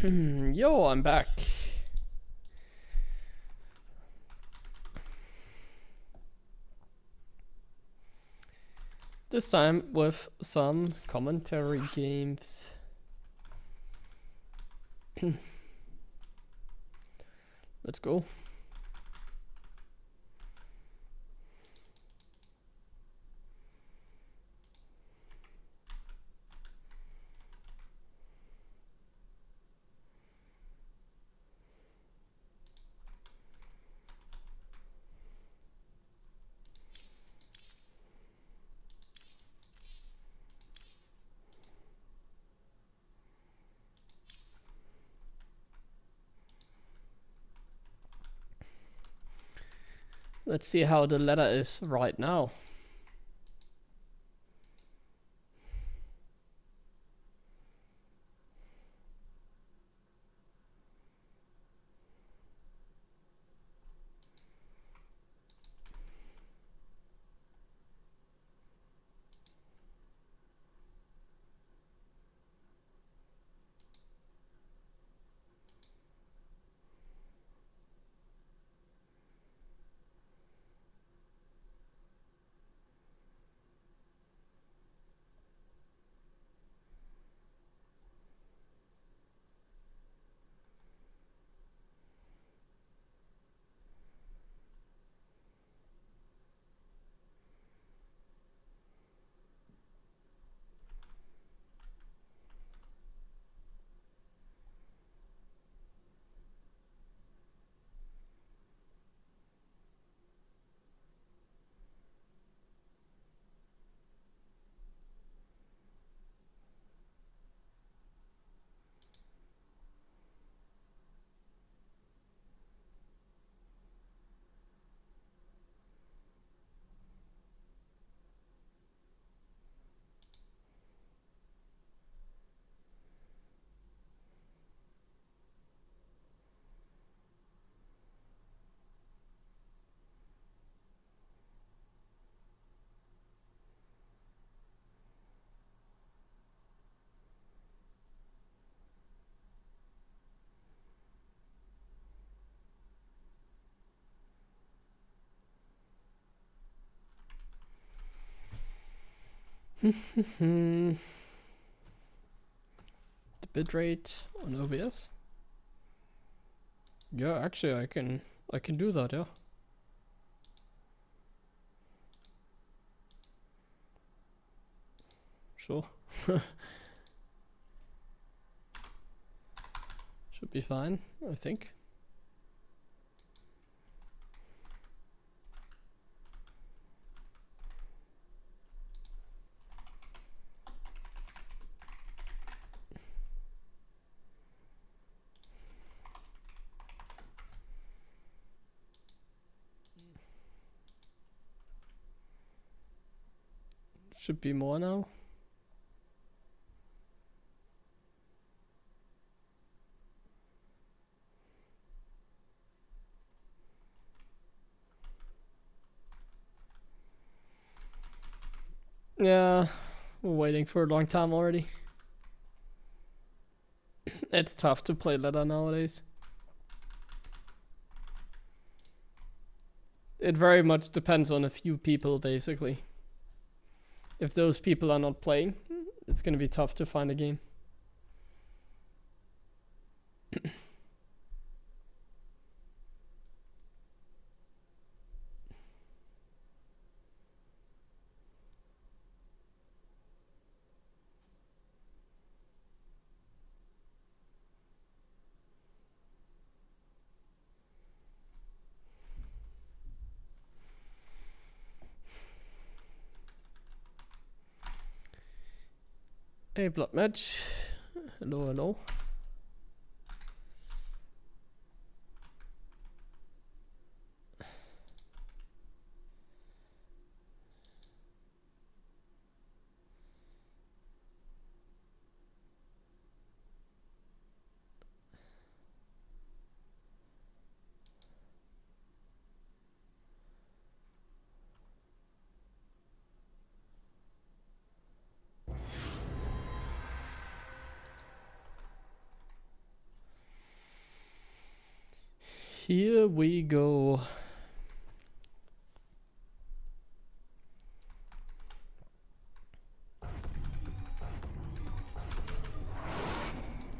Yo, I'm back. This time with some commentary games. Let's go. Let's see how the ladder is right now. The bitrate on OBS. Yeah, actually I can do that, yeah. Sure. Should be fine, I think. Should be more now. Yeah, we're waiting for a long time already. It's tough to play ladder nowadays. It very much depends on a few people, basically. If those people are not playing, it's gonna be tough to find a game. Hey, blood match. Hello, hello. Here we go.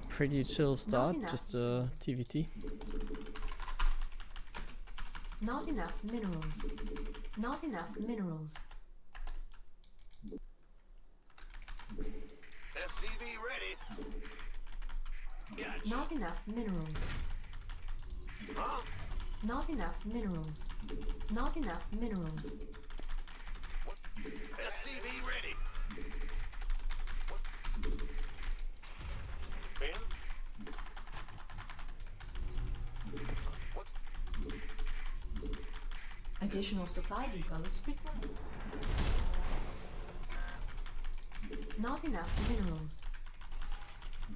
Pretty chill start, just TVT. Not enough minerals. Not enough minerals. SCV ready. Gotcha. Not enough minerals. Huh? Not enough minerals. Not enough minerals. SCV ready. Ben? Additional supply depots required. Not enough minerals.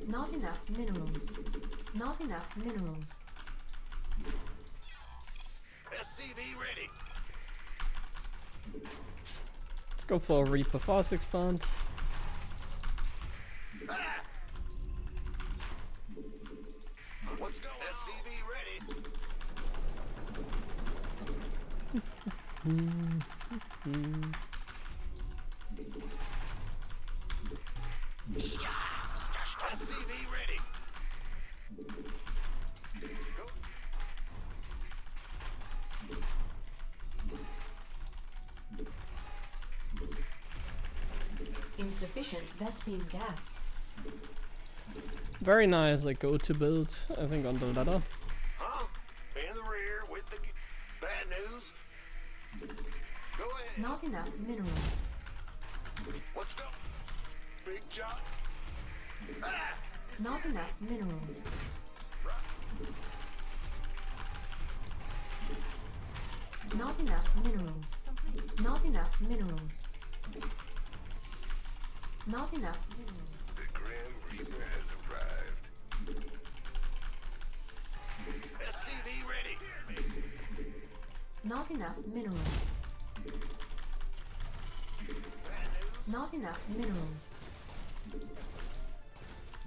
Not enough minerals. Not enough minerals. SCV ready. Let's go for a Reaper Fast Expand. Ah! What's going SCV ready. SCV ready. Go. Insufficient Vespine gas. Very nice, like go to build, I think on the ladder. Huh? In the rear with the bad news. Go ahead. Not enough minerals. Let's go. Big shot. Ah! Not enough minerals. Not enough minerals. Not enough minerals. Not enough minerals. The Grim Reaper has arrived. SCV ready. Not enough minerals. Not enough minerals.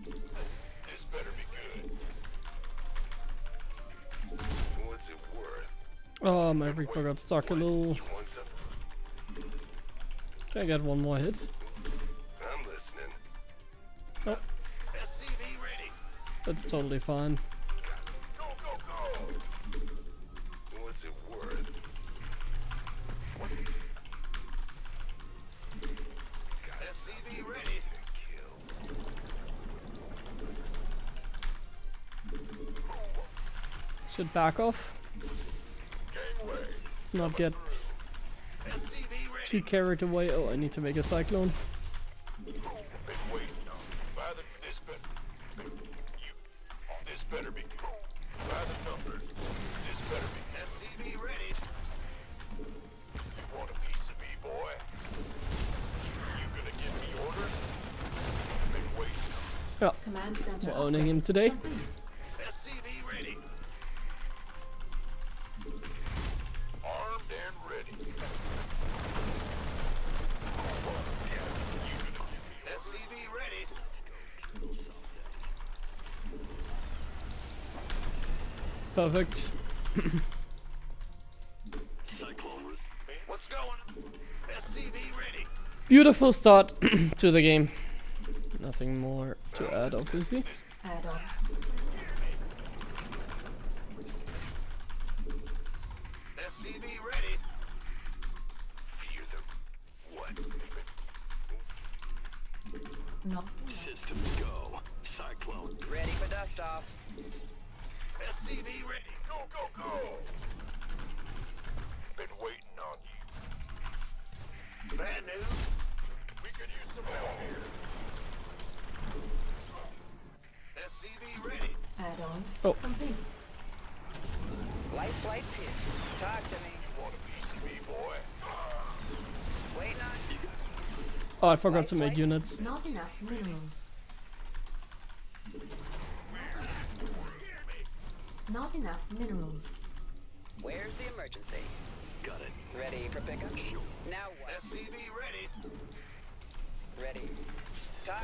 This better be good. What's it worth? Oh, my Reaper got stuck a little. You want some? Can I get one more hit? I'm listening. Oh, SCV ready. that's totally fine. Go, go, go. What's it worth? SCV ready. Kill. Should back off. Gangway. Not get SCV ready. too carried away. Oh, I need to make a cyclone. Been waiting on. By the this better be by the numbers. This better be SCV ready. You want a piece of me, boy? You gonna give me orders? Been waiting on. Yeah, Command center. we're owning him today. Complete. SCV ready. Armed and ready. SCV ready. Perfect. What's going on? SCV ready. Beautiful start to the game. Nothing more to add, obviously. Add on. SCV ready. Fear the what? No. Systems go. Cyclone. Ready for dust off. SCV ready. Go, go, go. Been waiting on you. Bad news. We could use some help here. SCV ready. Add on. Oh. Complete. Light flight pitch. Talk to me. Want a piece of me, boy? Waiting on you. Oh, I forgot to make units. Not enough minerals. Not enough minerals. Where's the emergency? Got it. Ready for pickup? Now what? SCV ready. Ready. Talk.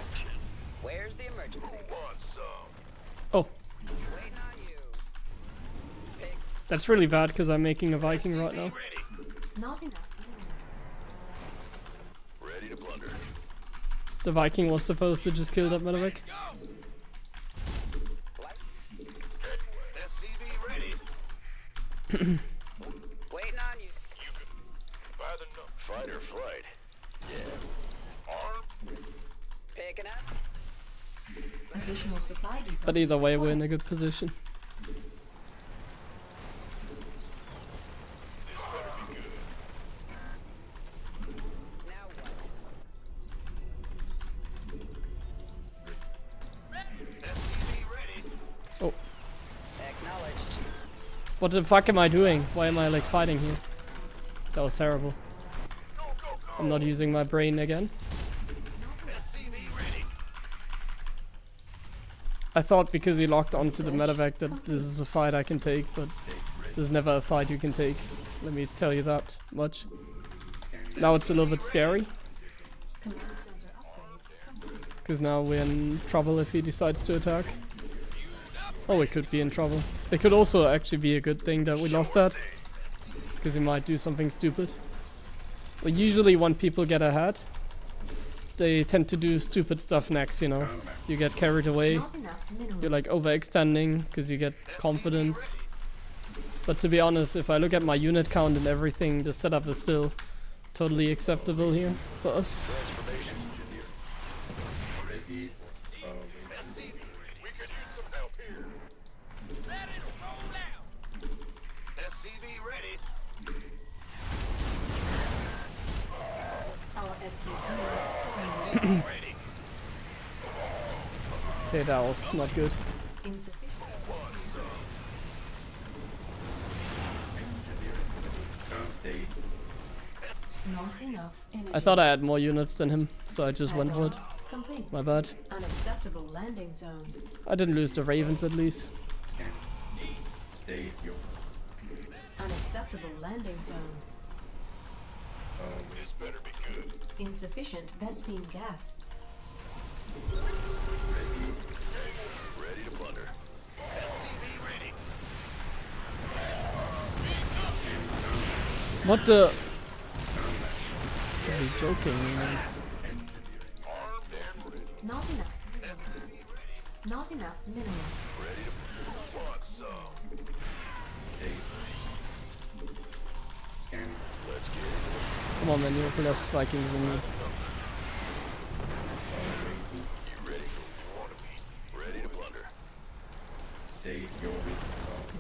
Where's the emergency? Who wants some? Oh, Waiting on you. Pick. That's really bad because I'm making a Viking right now. Not enough minerals. Ready to plunder. The Viking was supposed to just kill that medevac. SCV ready. Waiting on you. You can by the number. Fight or flight. Yeah. Armed. Picking up. Additional supply depots. But either way, we're in a required. good position. This better be good. Now what? SCV ready. Oh, Acknowledged. what the fuck am I doing? Why am I like fighting here? That was terrible. Go, go, go. I'm not using my brain again. SCV ready. I thought because he locked onto the medevac that this is a fight I can take, but there's never a fight you can take. Let me tell you that much. Now it's a little bit scary, Command center upgrade. because now we're in trouble if he decides to attack. Oh, we could be in trouble. It could also actually be a good thing that we lost that, because he might do something stupid. But usually when people get ahead, they tend to do stupid stuff next, you know. You get carried away. Not enough minerals. You're like overextending because you get confidence. But to be honest, if I look at my unit count and everything, the setup is still totally acceptable here for us. Transformation engineer. Ready. SCV. We could use some help here. Ready to roll out. SCV ready. Our SCVs. Ready. Okay, that was not good. Insufficient. Not enough energy. I thought I had more units than him, so I just went for it. Complete. My bad. Unacceptable landing zone. I didn't lose the Ravens at least. Unacceptable landing zone. This better be good. Insufficient Vespine gas. Ready to plunder. SCV ready. What the? Are you joking? Man? Armed and ready. Not enough. Not enough mineral. Ready to want some. Let's get it. Come on, man, you have less Vikings than me. You ready? You want a piece? Ready to plunder.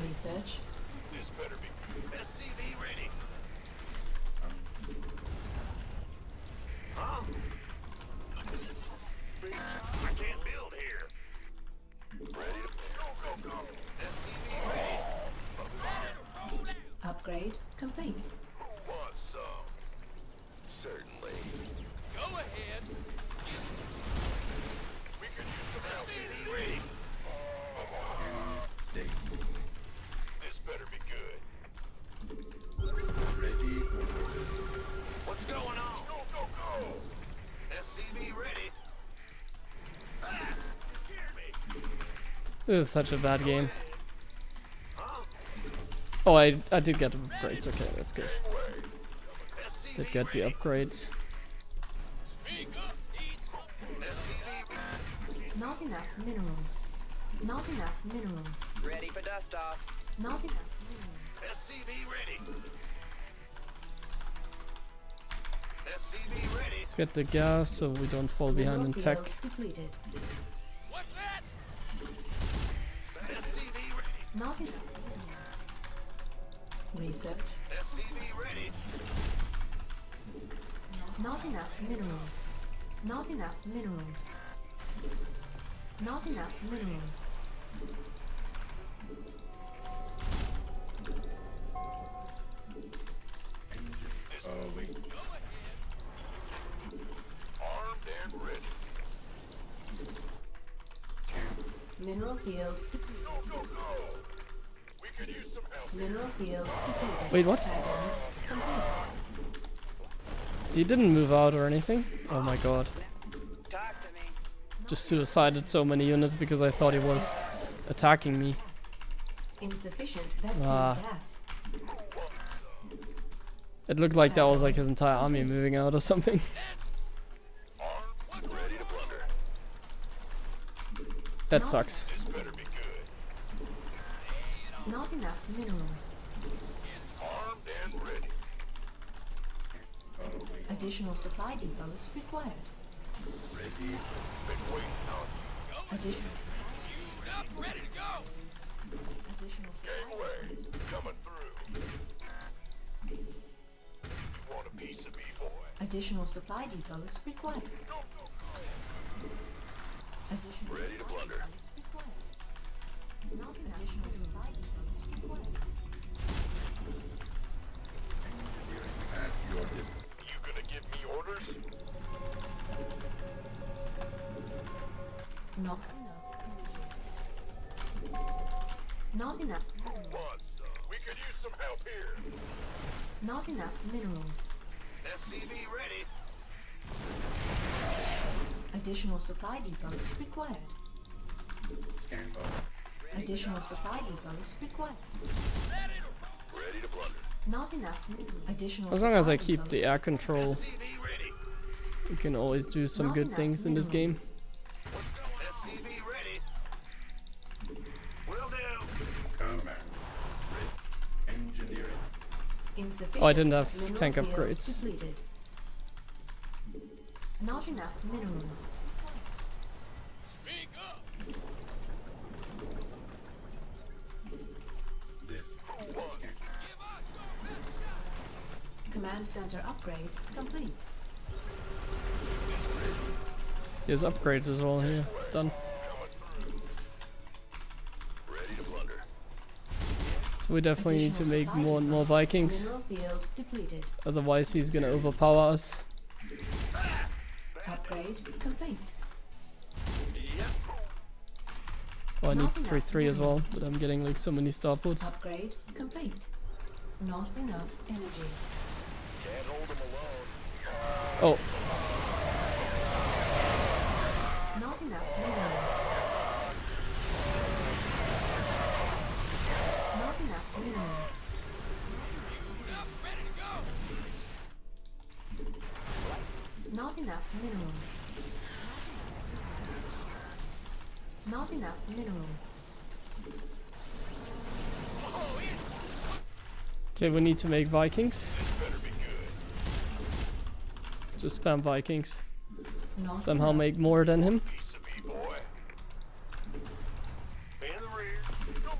Research. This better be good. SCV ready. Huh? I can't build here. Ready to go, go, go. SCV ready. Upgrade complete. Who wants some? Certainly. Go ahead. We could use some help. SCV ready. This better be good. What's going on? Go, go, go. SCV ready. Ah, you scared me. This is such a bad game. Huh? Oh, I did get the upgrades. Okay, that's good. Way. Did get the upgrades. Speak up, eat something. SCV Not enough minerals. Not enough minerals. Ready for dust off. Not enough minerals. SCV ready. SCV ready. Let's get the gas so we don't fall behind in Mineral tech. field depleted. What's that? SCV ready. Not enough minerals. Research. SCV ready. Not enough minerals. Not enough minerals. Not enough minerals. Armed and ready. Mineral field depleted. Go, go, go. We could use some help. Mineral field depleted. Wait, what? Add-on complete. He didn't move out or anything. Oh my god. Talk to me. Just suicided so many units because I thought he was attacking me. Insufficient Vespene Ah. gas. It looked like that was like his entire army moving out or something. Armed, ready to plunder. That sucks. This better be good. Not enough minerals. Armed and ready. Additional supply depots required. Been waiting on you. Additional Ready to go. additional supply Gangway, depots. coming through. You want a piece of me, boy? Additional supply depots required. Additional Ready to supply plunder. depots required. Not enough additional supply depots required. You gonna give me orders? Not enough energy. Not enough minerals. Want some? We could use some help here. Not enough minerals. SCV ready. Additional supply depots required. Additional supply depots required. Ready to plunder. Not enough additional As long as I supply keep the depots. air control, SCV ready. you can always do some Not good enough things in this game. minerals. SCV ready. Will do. Insufficient Oh, I didn't have mineral tank field upgrades. depleted. Not enough minerals. Speak up. Command center upgrade complete. There's upgrades as well here. Done. Ready to plunder. So we definitely need to Additional make supply more and more depots. Vikings. Mineral field depleted. Otherwise he's gonna overpower us. Upgrade complete. Oh, I need Not enough 3-3 as well, minerals. but I'm getting like so many starports. Upgrade complete. Not enough energy. Can't hold them alone. Oh, Not enough minerals. Not enough minerals. Not enough minerals. Not enough minerals. okay, we need to make Vikings. This better be good. Just spam Vikings. Not Somehow enough. make more than him. Piece of me, boy. In the rear. Go, go,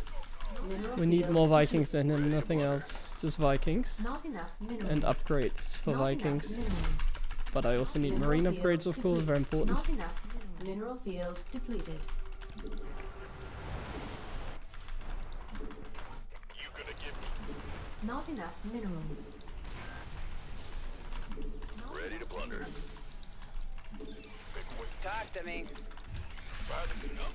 go. Mineral We need field more Vikings than him, nothing else. Just Vikings. Not enough minerals. And upgrades for Not Vikings. enough minerals. But I also need Mineral marine field upgrades, of course, depleted. very important. Not enough mineral field depleted. You gonna give me Not enough minerals. ready to plunder. Big wing. Talk to me. Fighting up.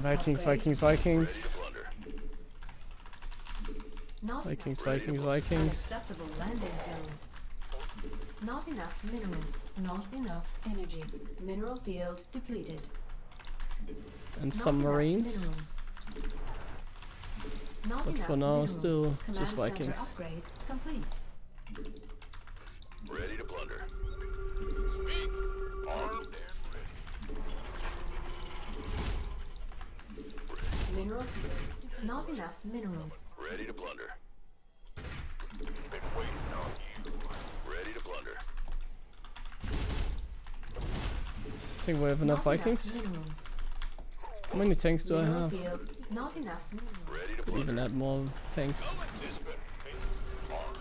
Vikings, Upgrade. Vikings, Ready Vikings. to plunder. Not Vikings, enough Vikings, Vikings. unacceptable landing zone. Not enough minerals. Not enough energy. Mineral field depleted. And Not some enough marines. minerals. Not But enough for now, minerals. still Command just center Vikings. upgrade complete. Ready to plunder. Speak. Armed and ready. Mineral field. Not enough minerals. Ready to plunder. Been waiting on you. Ready to plunder. I think we have enough Not Vikings. minerals. How many tanks do I Mineral have? field. Not enough minerals. Ready to Could plunder. even add more tanks. This better be armed.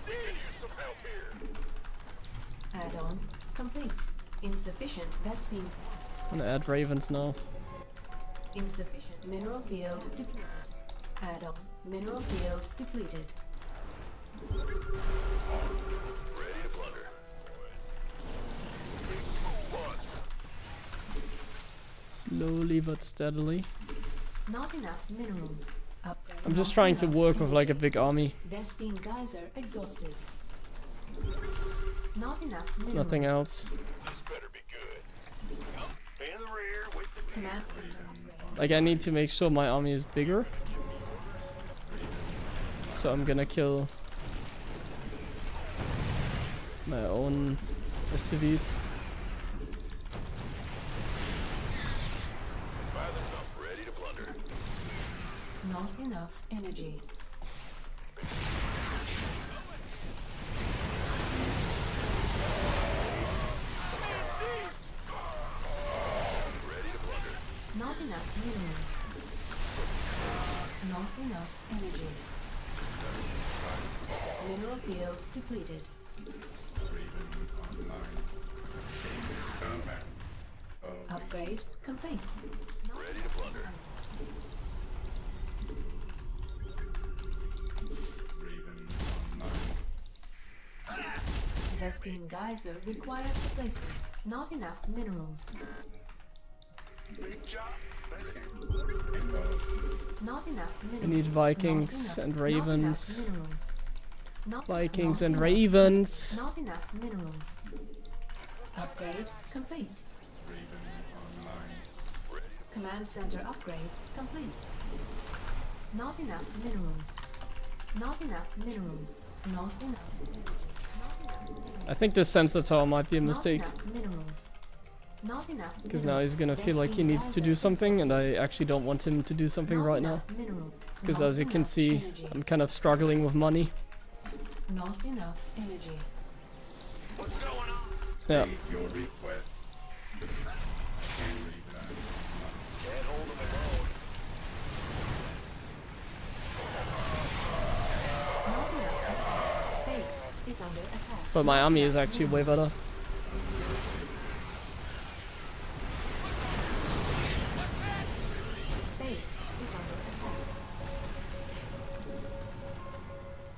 We could use some help here. Add-on complete. Insufficient Vespene. I'm gonna add ravens now. Insufficient mineral field depleted. Add-on mineral field depleted. Ready to plunder. Once. Slowly but steadily. Not enough minerals. Upgrade. I'm just Not trying to enough work with like a energy. big army. Vespene geyser exhausted. Not enough minerals. Nothing else. This better be good. In the rear with the Command center upgrade. Like I need to make sure my army is bigger. So I'm gonna kill my own SCVs. Ready to plunder. Not enough energy. Ready to plunder. Not enough minerals. Not enough energy. Mineral field depleted. Upgrade complete. Ready to plunder. Vespine geyser required replacement. Not enough minerals. Big job. Not enough minerals. We need Vikings Not enough- and not Ravens. enough minerals. Vikings not and enough- Ravens. Not enough minerals. Upgrade complete. Command center upgrade complete. Not enough minerals. Not enough minerals. Not enough. I think this sensor tower might be a mistake. Not enough minerals. Not enough. Because now he's gonna feel like he needs to do something, and I actually don't want him to do something right now. Because as you can see, I'm kind of struggling with money. Not enough energy. What's going on? Yeah. Your request. Can't hold them alone. Not enough. Base is under attack. But my army is actually way better. Base is under attack.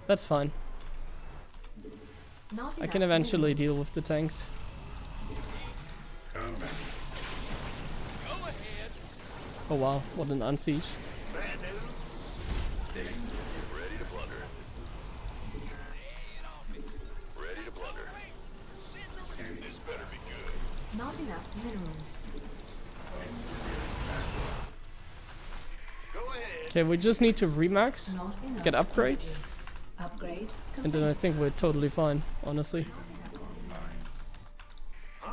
That's fine. Not I enough can eventually minerals. deal with the tanks. Oh wow, what an unsiege. Bad news. Ready to plunder. Ready to plunder. This better be good. Not enough minerals. Go ahead. Okay, we just need to remax, Not enough get upgrades, energy. Upgrade and then I complete. think we're totally fine, honestly.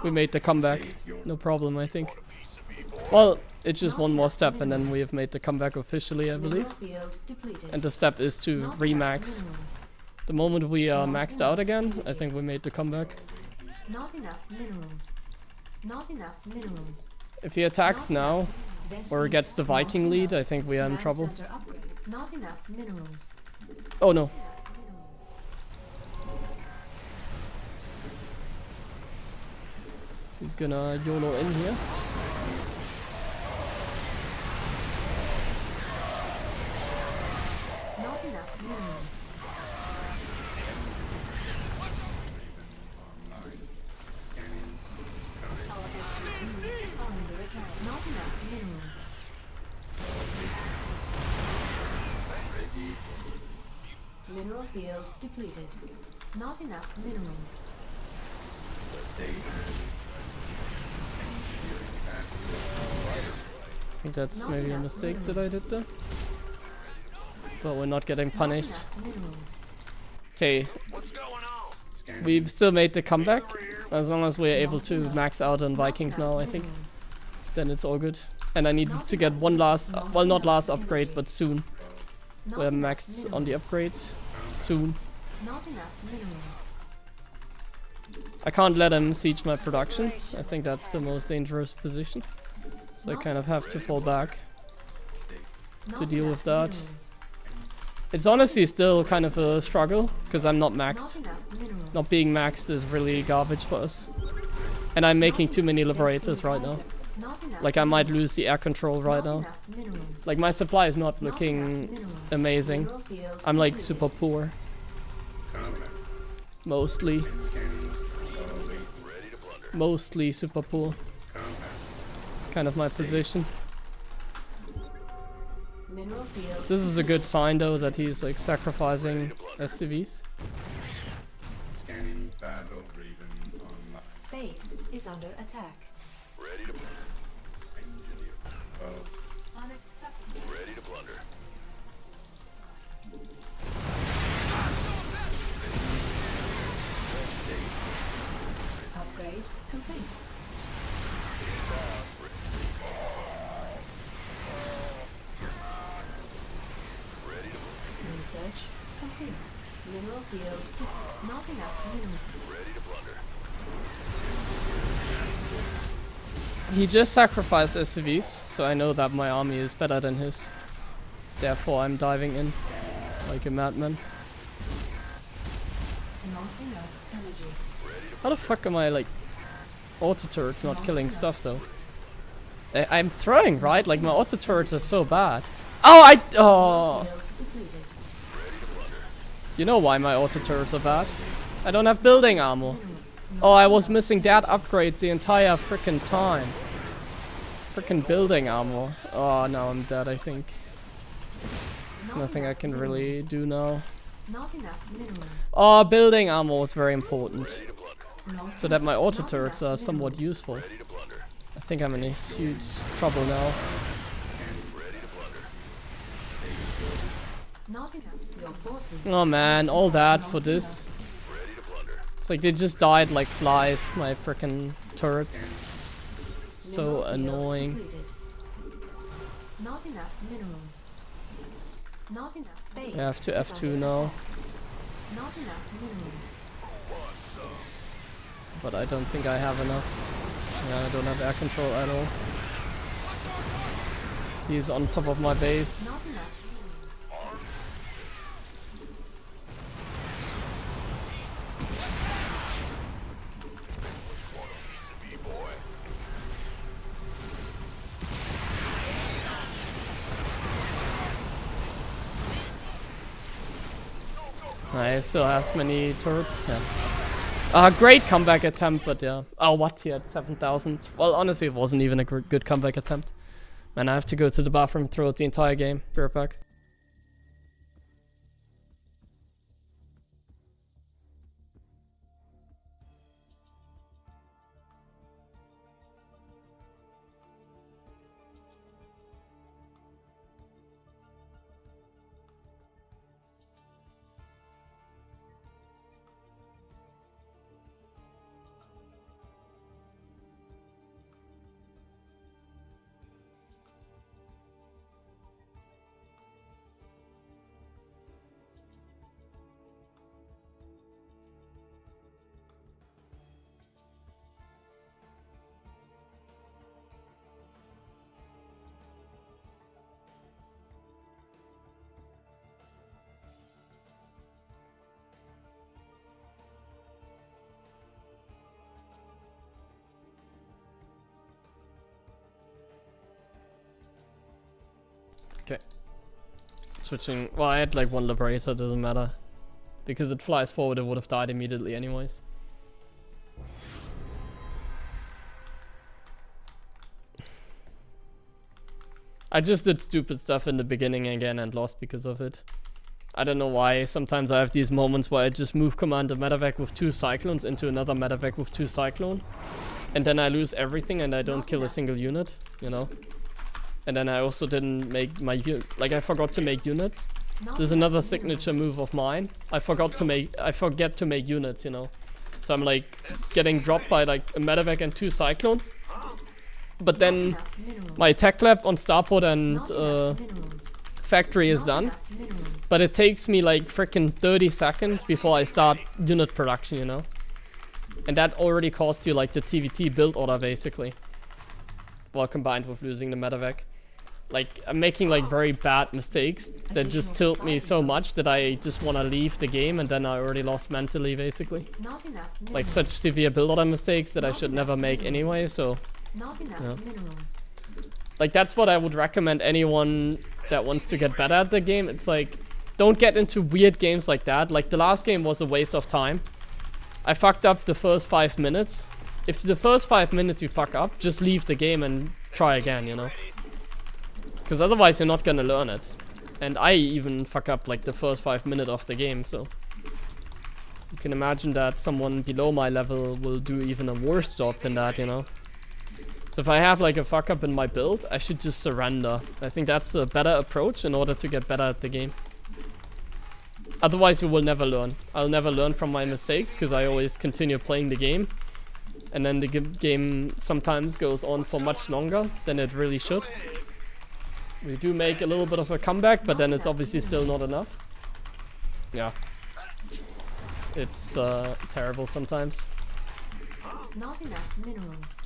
We made the comeback, no problem I think. Piece of me, boy. Well, it's just one more step and then we have made the comeback officially, I believe. Mineral field depleted. And the step is to Not enough remax. minerals. The moment we are Not maxed out enough again, I energy. think we made the comeback. Not enough minerals. Not enough minerals. If he attacks now, or Vespine- gets the Viking not lead, enough. I think we are in Command trouble. center upgrade. Not enough minerals. Oh no. He's gonna YOLO in here. Not enough minerals. Our SCVs are under attack. Not enough minerals. Mineral field depleted. Not enough minerals. I think that's Not maybe a enough mistake that I minerals. did there. But we're not getting Not punished. enough minerals. Okay, What's going on? we've still made the comeback. As long as we're able to max out on Vikings Not now, I enough think, minerals. then it's all good. And I need Not to get enough one last, minerals. well, not Not last enough upgrade, energy. but soon. Not We're enough maxed on the minerals. upgrades. Soon. Not enough minerals. I can't let him siege my production. I think that's the most dangerous position. So I kind of have to fall back. Not deal enough with that. minerals. It's honestly still kind of a struggle, because I'm not maxed. Not enough minerals. Not being maxed is really garbage for us. And I'm making too many liberators right now. Not enough Like I might minerals. lose the air control right Not now. enough minerals. Like my supply is not Not looking enough minerals. amazing. Mineral field I'm like depleted. super poor. Mostly. Ready to plunder. Mostly super poor. It's kind of my position. Mineral field This is a good sign though that he's like sacrificing SCVs. Scanning battle Raven online. base is under attack. Ready to plunder. Engineer complete. Mineral field. Not enough mineral. Ready to plunder. He just sacrificed SCVs, so I know that my army is better than his. Therefore, I'm diving in like a madman. Not enough energy. How the fuck am I like auto turret not killing stuff though? I'm throwing, right? Like my auto turrets are so bad. Oh, oh. Field depleted. You know why my auto turrets are bad? I don't have building armor. Oh, I was missing that upgrade the entire freaking time. Freaking building armor. Oh, now I'm dead, I think. There's nothing I can really do now. Not enough minerals. Oh, building armor is very important. Ready to plunder. Not So that my auto not turrets enough are somewhat minerals. useful. Ready to plunder. I think I'm in a huge trouble now. Ready to plunder. Not enough. Your forces. Oh man, all that for this. Ready to plunder. It's like they just died like flies, my freaking turrets. So Mineral field annoying. depleted. Not enough minerals. Not enough base. I have to is F2 under now, attack. Not enough minerals. but I don't think I have enough. Yeah, I don't have air control at all. He's on top of my base. Not enough minerals. Want a piece of me, boy? I still has many turrets. Yeah. Great comeback attempt, but yeah. Oh, what? He had 7,000. Well, honestly, it wasn't even a good comeback attempt. Man, I have to go to the bathroom throughout the entire game. Be right back. Okay. Switching. Well, I had like one liberator, doesn't matter. Because it flies forward, it would have died immediately anyways. I just did stupid stuff in the beginning again and lost because of it. I don't know why. Sometimes I have these moments where I just move command a medevac with 2 cyclones into another medevac with 2 cyclone. And then I lose everything and I don't kill a single unit, you know. And then I also didn't make my like I forgot to make units. Not There's enough another signature minerals. move of mine. I forget to make units, you know. So I'm like getting dropped by like a medevac and 2 cyclones. But Not then enough minerals. my tech lab on starport and Not enough minerals. factory is Not done. enough minerals. But it takes me like freaking 30 seconds before I start unit production, you know. And that already costs you like the TVT build order basically. Well, combined with losing the medevac. Like, I'm making like very bad mistakes that just tilt me so much that I just want to leave the game and then I already lost mentally basically. Not enough minerals. Like such severe build order mistakes that I should never make anyway, so Not enough Yeah. minerals. like that's what I would recommend anyone that wants to get better at the game. It's like, don't get into weird games like that. Like the last game was a waste of time. I fucked up the first 5 minutes. If the first 5 minutes you fuck up, just leave the game and try again, you know. Because otherwise you're not gonna learn it. And I even fuck up like the first 5 minutes of the game, so. You can imagine that someone below my level will do even a worse job than that, you know. So if I have like a fuck up in my build, I should just surrender. I think that's a better approach in order to get better at the game. Otherwise you will never learn. I'll never learn from my mistakes because I always continue playing the game. And then the game sometimes goes on for much longer than it really should. We do make a little bit of a comeback, but then it's obviously still not enough. Yeah. It's terrible sometimes. Not enough minerals.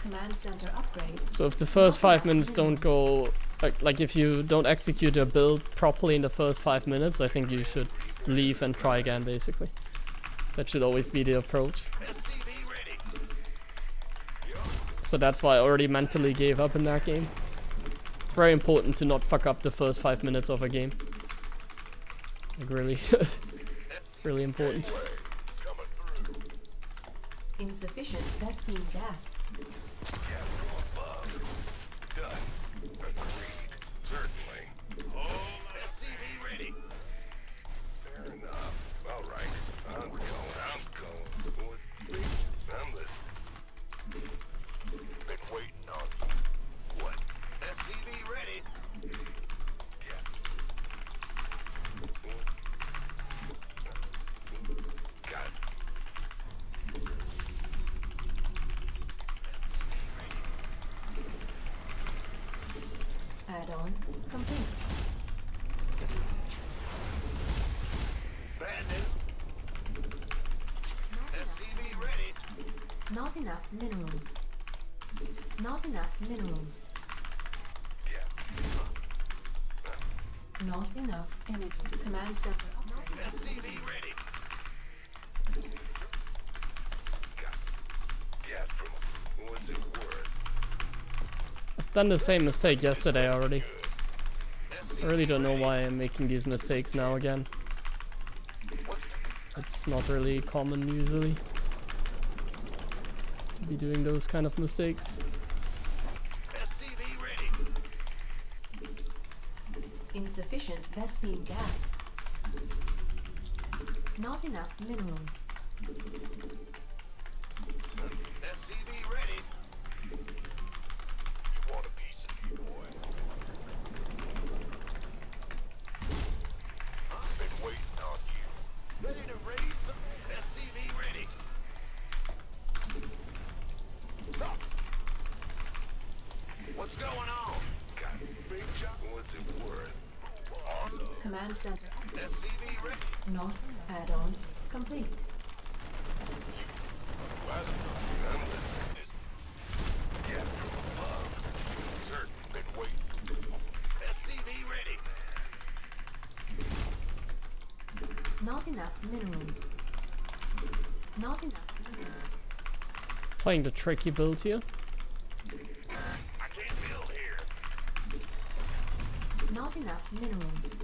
Command center upgrade. So if the first 5 minutes don't go, like if you don't execute your build properly in the first 5 minutes, I think you should leave and try again, basically. That should always be the approach. So that's why I already mentally gave up in that game. It's very important to not fuck up the first 5 minutes of a game. Like really, really important. Insufficient Vespine gas. Add-on complete. Not enough minerals. Not enough minerals. Not enough energy. Command center upgrade. I've done the same mistake yesterday already. I really don't know why I'm making these mistakes now again. It's not really common usually to be doing those kind of mistakes. Insufficient Vespine gas. Not enough minerals. Command center. Not add-on complete. Not enough minerals. Not enough minerals. Playing the tricky build here. Not enough minerals.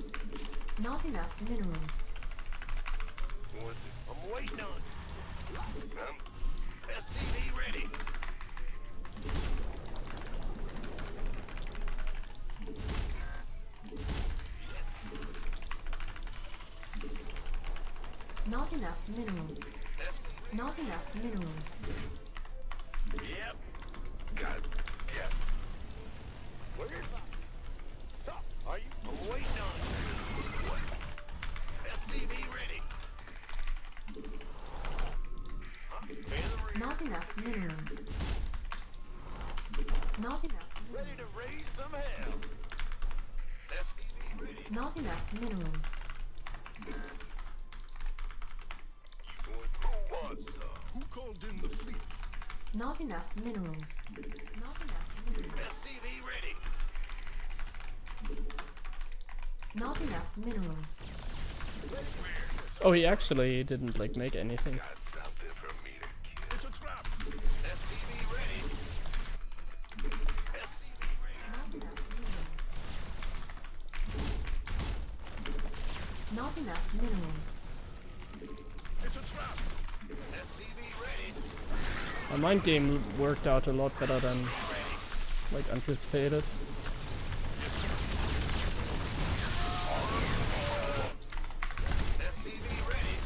Not enough minerals. I'm waiting on SCV ready. Not enough minerals. Not enough minerals. Yep. Got it. Yep. Where is Are you? I'm waiting on you. What? SCV ready. Not enough minerals. Not enough Ready minerals. to raise some hell. SCV ready. Not enough minerals. Who wants some? Who called in the fleet? Not enough minerals. Not enough minerals. SCV ready. Not enough minerals. Oh, he actually didn't like make anything. Got something for me to kill. It's a trap. SCV ready. SCV ready. Not enough minerals. It's a trap. SCV ready. My mind game worked out a lot better than like anticipated. SCV ready.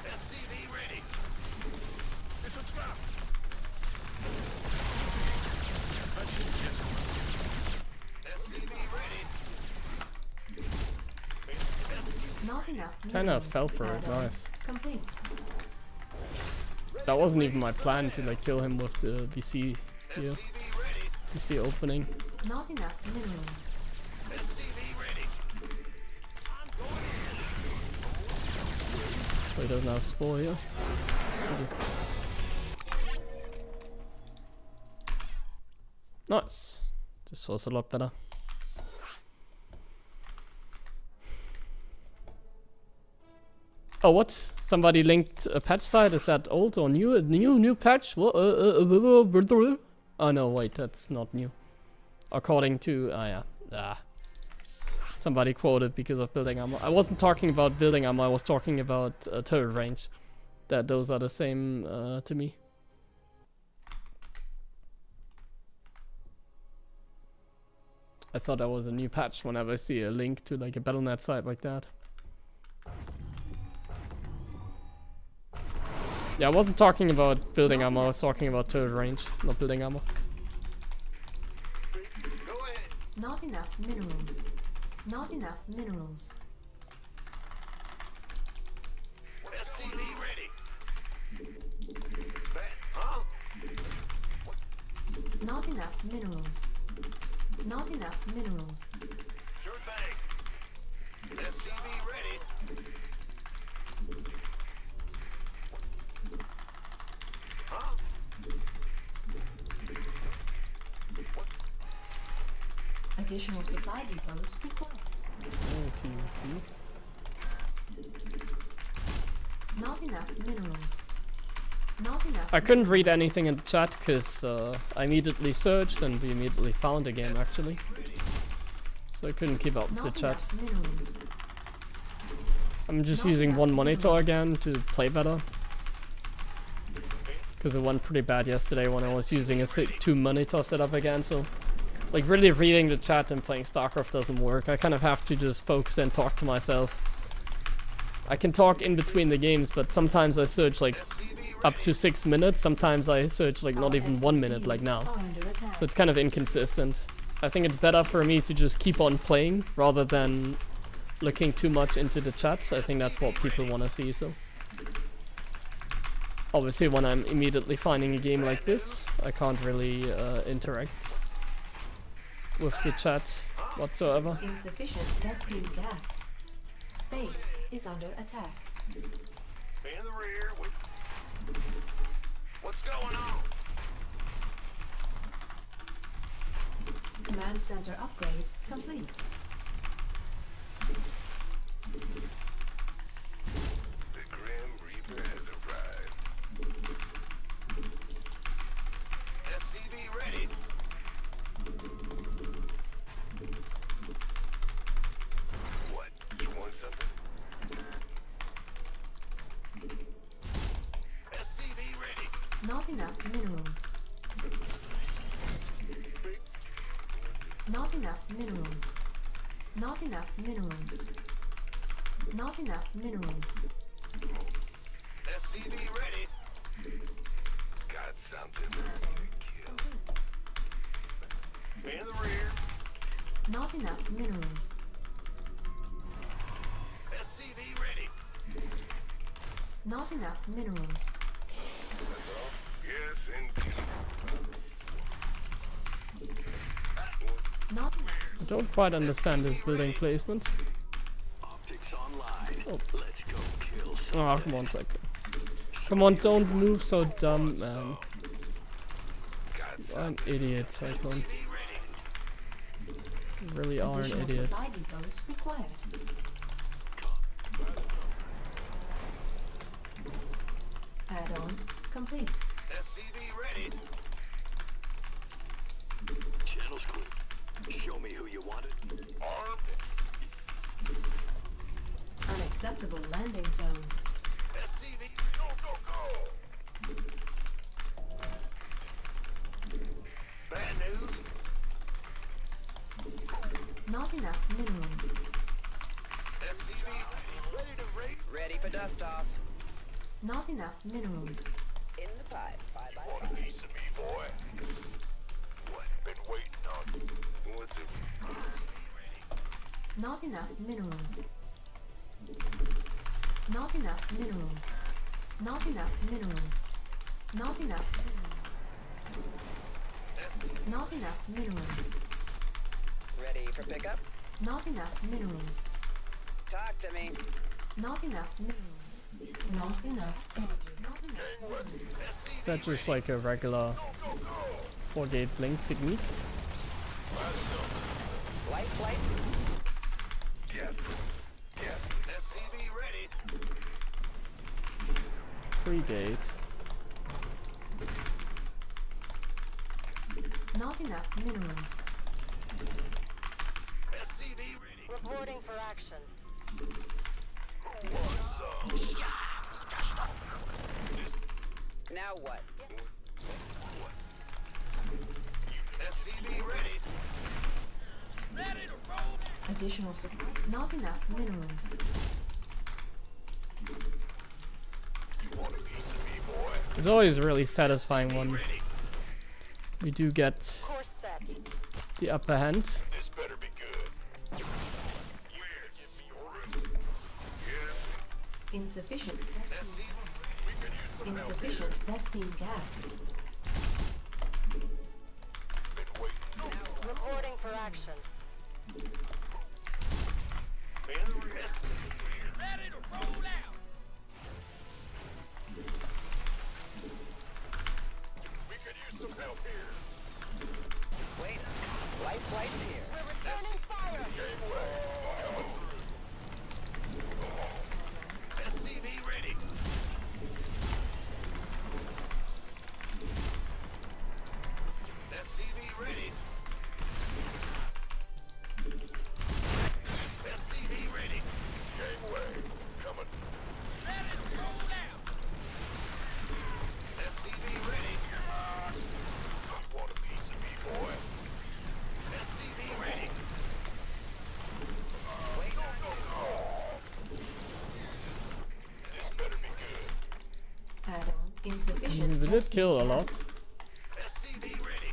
SCV ready. It's a trap. SCV ready. Not enough minerals. Kinda fell for it, Add-on nice. complete. That wasn't even my plan to like kill him with the BC here. SCV ready. You see opening. Not enough minerals. SCV ready. I'm going in. Oh, he doesn't have spore here. Nice. This was a lot better. Oh, what? Somebody linked a patch site? Is that old or new? A new patch? What? Oh no, wait, that's not new. According to, somebody quoted because of building armor. I wasn't talking about building armor. I was talking about turret range. That those are the same to me. I thought that was a new patch whenever I see a link to like a Battle.net site like that. Yeah, I wasn't talking about building armor, I was talking about turret range, not building armor. Go ahead. Not enough minerals. Not enough minerals. SCV ready. Huh? Not enough minerals. Not enough minerals. Sure thing. SCV ready. Huh? Additional supply depots required. Not enough minerals. Not enough. I couldn't read anything in the chat because I immediately searched and we immediately found the game actually. So I couldn't keep up with the chat. Minerals. I'm just Not using enough one monitor minerals. again to play better. Because it went pretty bad yesterday when I was using a 2 monitor setup again, so like really reading the chat and playing StarCraft doesn't work. I kind of have to just focus and talk to myself. I can talk in between the games, but sometimes I search like up to 6 minutes, sometimes I search like not even 1 minute like now. Are under attack. So it's kind of inconsistent. I think it's better for me to just keep on playing rather than looking too much into the chat. I think that's what people want to see, so. Obviously when I'm immediately finding a game like this, I can't really interact with the chat whatsoever. Insufficient Vespene gas. Base is under attack. In the rear. What's going on? Command center upgrade complete. The Grim Reaper has arrived. SCV ready. What? You want something? SCV ready. Not enough minerals. Not enough minerals. Not enough minerals. Not enough minerals. SCV ready. Got something to kill. In the rear. Not enough minerals. SCV ready. Not enough minerals. Yes, indeed. Not I don't quite understand this building placement. Optics online. Oh. Let's go kill some. Oh, come on, second. Come on, don't move so dumb, man. I'm an idiot, Cyclone. You really are an additional idiot. supply depots required. Add-on complete. SCV ready. Channels clear. Show me who you wanted. Armed. Unacceptable landing zone. SCV. Go, go, go. Bad news. Not enough minerals. SCV ready to race. Ready for dust off. Not enough minerals. In the pipe. Bye bye. Want a piece of me, boy? What? Been waiting on. What's it? Not enough minerals. Not enough minerals. Not enough minerals. Not enough minerals. Not enough minerals. Ready for pickup? Not enough minerals. Talk to me. Not enough minerals. Not enough energy. Not enough. Is that just like a regular 4-gate blink technique? Light flight. Yes. Yes. SCV ready. 3-gate. Not enough minerals. SCV ready. Reporting for action. Now what? SCV ready. Ready to roll. Additional supply. Not enough minerals. You want a piece of me, boy? It's always really satisfying when Ready. we do get Course set. the upper hand. This better be good. You gonna give me orders? Yeah. Insufficient. We could use some help here. Insufficient Vespine gas. Been waiting. Reporting for action. Ready to roll out. We could use some help here. Wait. Light flight here. We're returning fire. Game way. Coming through. SCV ready. SCV ready. SCV ready. Gangway. Coming. Ready to roll out. SCV ready. You want a piece of me, boy? SCV ready. Wait. This better be good. Add-on. Insufficient. They did Vespine kill a lot. SCV ready.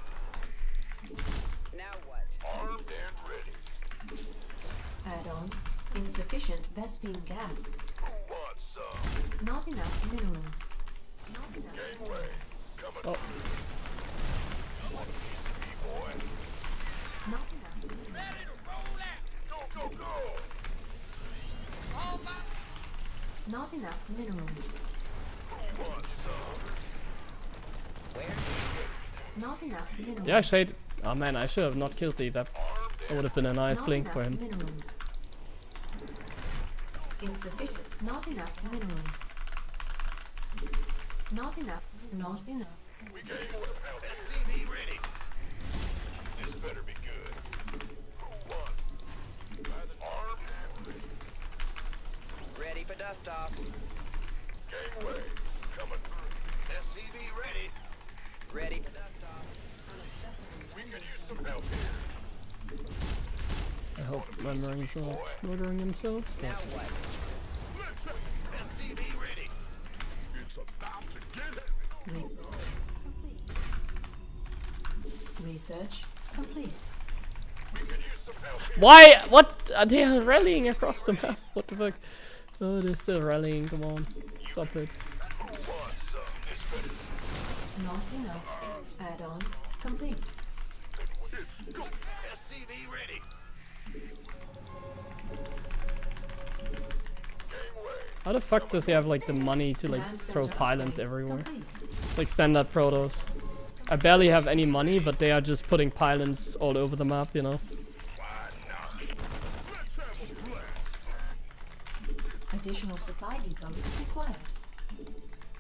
Now what? Armed and ready. Add-on. Insufficient Vespine gas. Who wants some? Not enough minerals. Not enough. Gangway. Coming. Oh. You want a piece of me, boy? Not enough minerals. Ready to roll out. Go, go, go. All my Not enough minerals. who wants some? Where? Not enough minerals. Yeah, Shade. Oh man, I should have not killed the that. Armed That would have been a nice Not blink enough for him. minerals. Insufficient. Not enough minerals. Not enough. Not enough. We gave you help. SCV ready. This better be good. Who won? Armed and ready. Ready for dust off. Gangway. Coming through. SCV ready. Ready for dust off. We could use some help here. I hope my Marines are not murdering themselves. Now what? SCV ready. It's about to get heavy. Research complete. We could use some help here. Why? What? They are rallying across the map. What the fuck? Oh, they're still rallying. Come on. Stop it. Who wants some? This better Not enough. Add-on complete. SCV ready. Gangway. How the fuck does he have like the money to like Command throw center pylons upgrade everywhere? complete. Like standard protos. I barely have any money, but they are just putting pylons all over the map, you know? Why not? Let's have a blast. Additional supply depots required.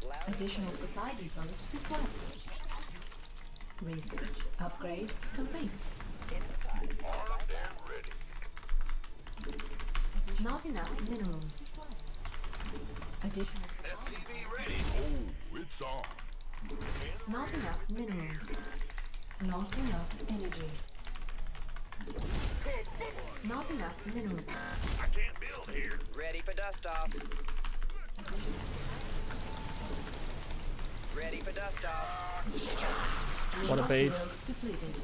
Loud. Additional supply depots required. Research upgrade complete. Inside. Armed and ready. Not enough minerals. Additional SCV ready. Oh, it's on. not enough minerals. Not enough energy. Not enough minerals. I can't build here. Ready for dust off. Ready for dust off. What a bait. Field depleted.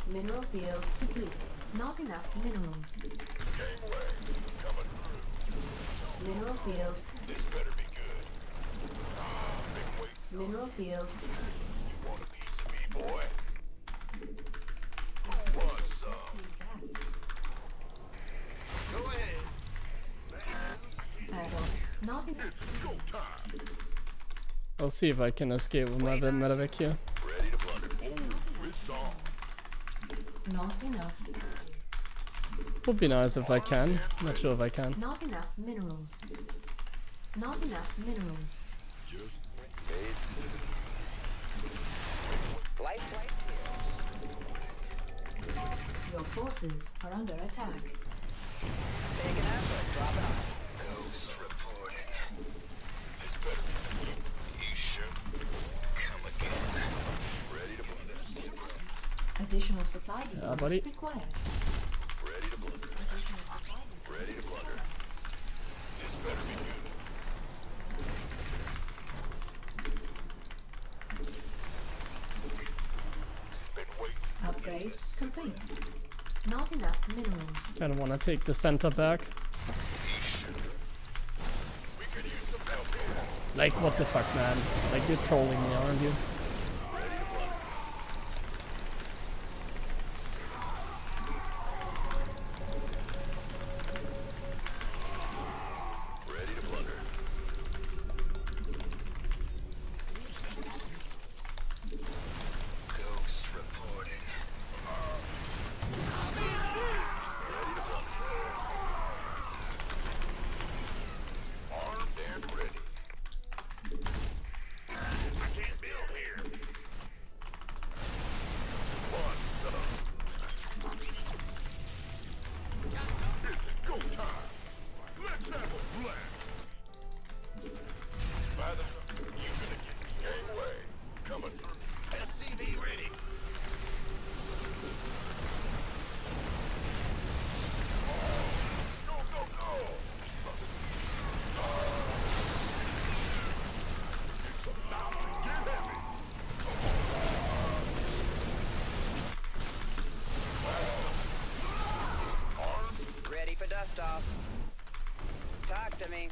Mineral field depleted. Not enough minerals. Gangway. Coming through. Mineral field This better be good. Been waiting. Mineral field. You want a piece of me, boy? Who wants some? Gas. Go ahead. Add-on. Not enough. It's go time. I'll see if I can escape with my medevac here. Ready to plunder. Oh, it's on. Not enough. Would be nice if I can. Not sure if I can. Not enough minerals. Not enough minerals. Life flight here. Your forces are under attack. Big enough or dropping off. Ghost reporting. This better be good. You should come again. Ready to plunder. Additional supply depots buddy. required. Ready to plunder. Additional supply Ready to plunder. This better be good. Been waiting. upgrade complete. Not enough minerals. I don't want to take the center back. We could use some help here. Like, what the fuck, man? Like, you're trolling me, aren't you? Ready to plunder. Ready to plunder. Ghost reporting. Ready to plunder. Armed and ready. I can't build here. Fun stuff. It's go time. Let's have a blast. By the you gonna get gangway coming through. SCV ready. Go, go, go! It's about to get heavy. Ready for dust off. Talk to me.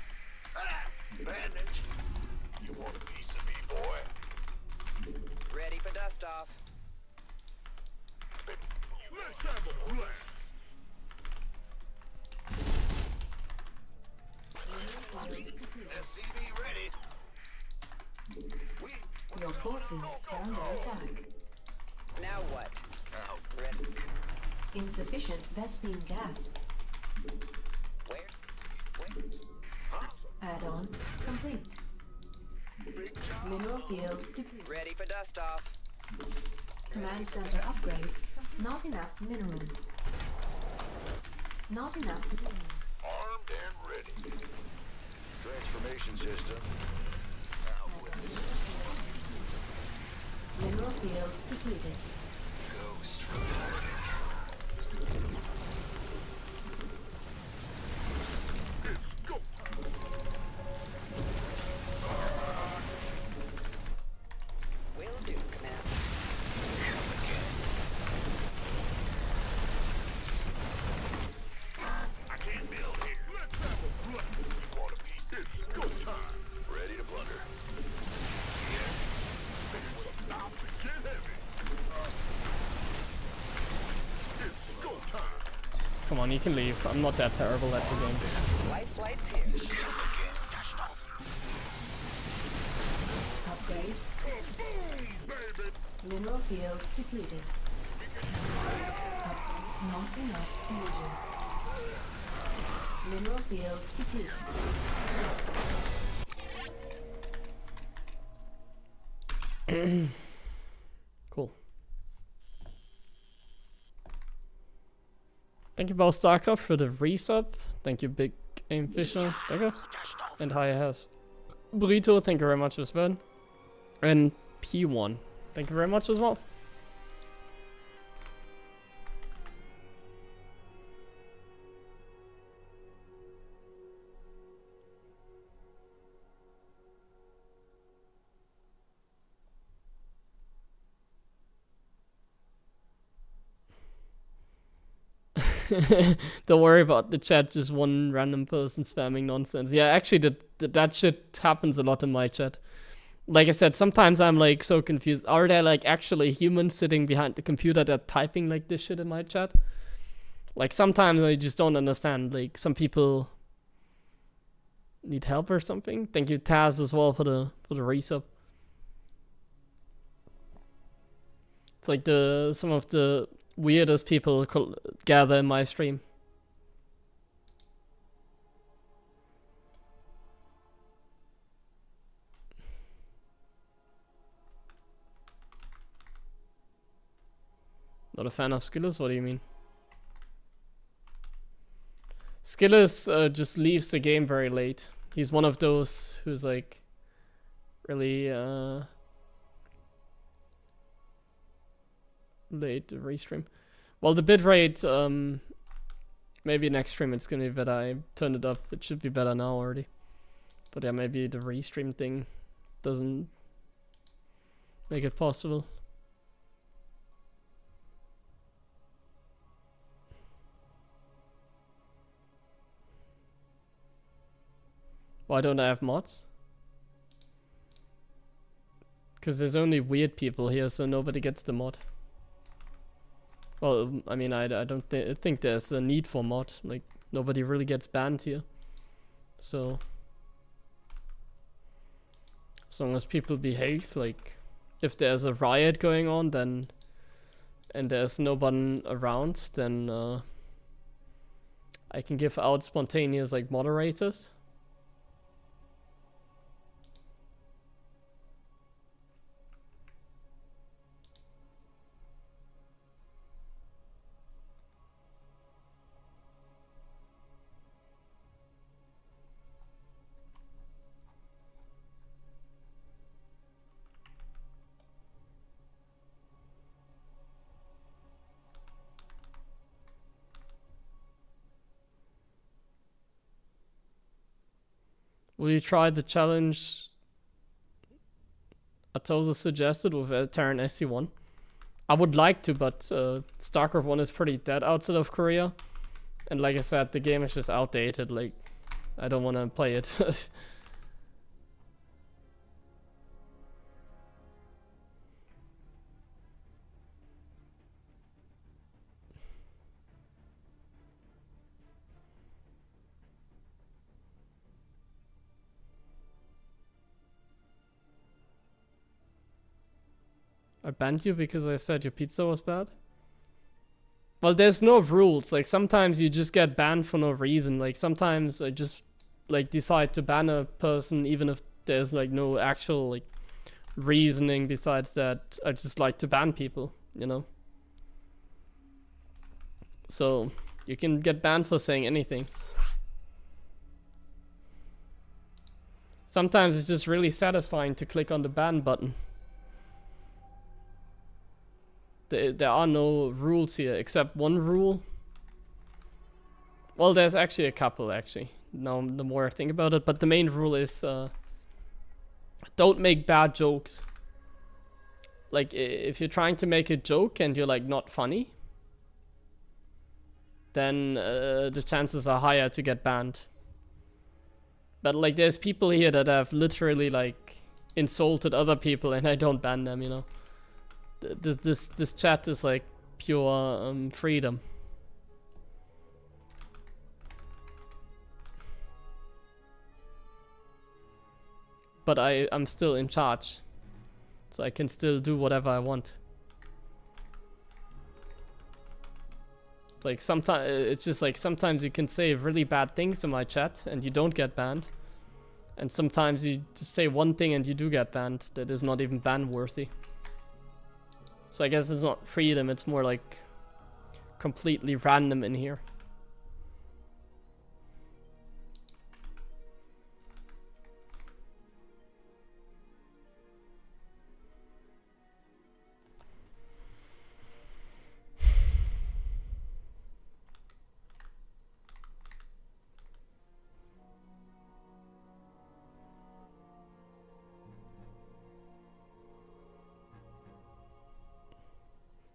Ah, bandit. You want a piece of me, boy? Ready for dust off. Let's have a blast. SCV ready. Your forces are under attack. Now what? Now, Ready. Insufficient Vespine gas. Where? Add-on complete. big job. Mineral field depleted. Ready for dust off. Command center upgrade. Not enough minerals. Not enough minerals. Armed and ready. Transformation system. Now with Mineral field depleted. Ghost reporting. It's go time. Will do, Command. I can't build here. Let's have a blast. You want a piece? It's go time. Ready to plunder. Yes. Things about to get heavy. It's go time. Come on, you can leave. I'm not that terrible at the game. Life flight's here. Upgrade. Boom, baby. Mineral field depleted. Not enough energy. Mineral field depleted. Cool. Thank you, Ball Starcraft, for the resub. Thank you, Big Aim Fisher. Danke. And hi, has Burrito. Thank you very much as well. And P1. Thank you very much as well. Don't worry about the chat, just one random person spamming nonsense. Yeah, actually that shit happens a lot in my chat. Like I said, sometimes I'm like so confused. Are there like actually humans sitting behind the computer that typing like this shit in my chat? Like sometimes I just don't understand. Like some people need help or something. Thank you Taz as well for the resub. It's like some of the weirdest people gather in my stream. Not a fan of Skillers? What do you mean? Skillers just leaves the game very late. He's one of those who's like really late to restream. Well, the bitrate, maybe next stream it's gonna be better. I turned it up. It should be better now already. But yeah, maybe the restream thing doesn't make it possible. Why don't I have mods? Because there's only weird people here, so nobody gets the mod. Well, I mean, I don't think there's a need for mod. Like, nobody really gets banned here. So, as long as people behave, like, if there's a riot going on, then, and there's no one around, then I can give out spontaneous, like, moderators. Will you try the challenge Atoza suggested with Terran SC1? I would like to, but StarCraft 1 is pretty dead outside of Korea. And like I said, the game is just outdated. Like, I don't want to play it. I banned you because I said your pizza was bad? Well, there's no rules. Like, sometimes you just get banned for no reason. Like, sometimes I just, like, decide to ban a person even if there's, like, no actual, like, reasoning besides that I just like to ban people, you know? So, you can get banned for saying anything. Sometimes it's just really satisfying to click on the ban button. There are no rules here, except one rule. Well, there's actually a couple, actually. Now, the more I think about it. But the main rule is, don't make bad jokes. Like, if you're trying to make a joke and you're, like, not funny, then the chances are higher to get banned. But, like, there's people here that have literally, like, insulted other people and I don't ban them, you know? This chat is like pure freedom. But I'm still in charge, so I can still do whatever I want. Like sometimes it's just like sometimes you can say really bad things in my chat and you don't get banned, and sometimes you just say one thing and you do get banned that is not even ban worthy. So I guess it's not freedom, it's more like completely random in here.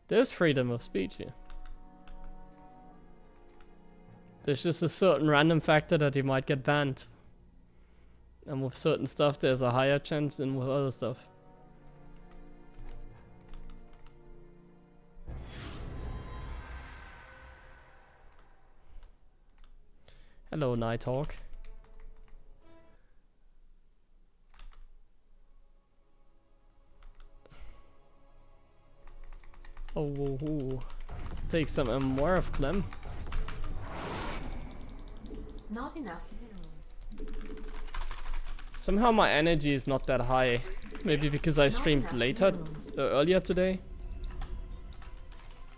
There's freedom of speech here. There's just a certain random factor that he might get banned. And with certain stuff, there's a higher chance than with other stuff. Hello, Nighthawk. Oh, whoa, whoa. Let's take some more of Clem. Not enough minerals. Somehow my energy is not that high. Maybe because I streamed later, earlier today.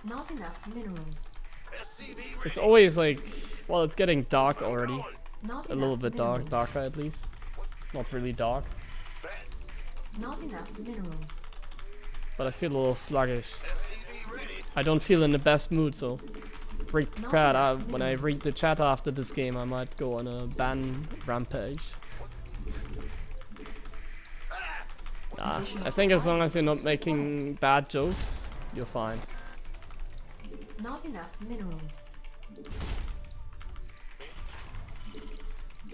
Not enough minerals. It's always like, well, it's getting dark already. Not A little enough bit minerals. darker at least. Not really dark, Not enough minerals. but I feel a little sluggish. I don't feel in the best mood, so be prepared. When I read the chat after this game, I might go on a ban rampage. Nah, I think as long as you're not making bad jokes, you're fine. Not enough minerals.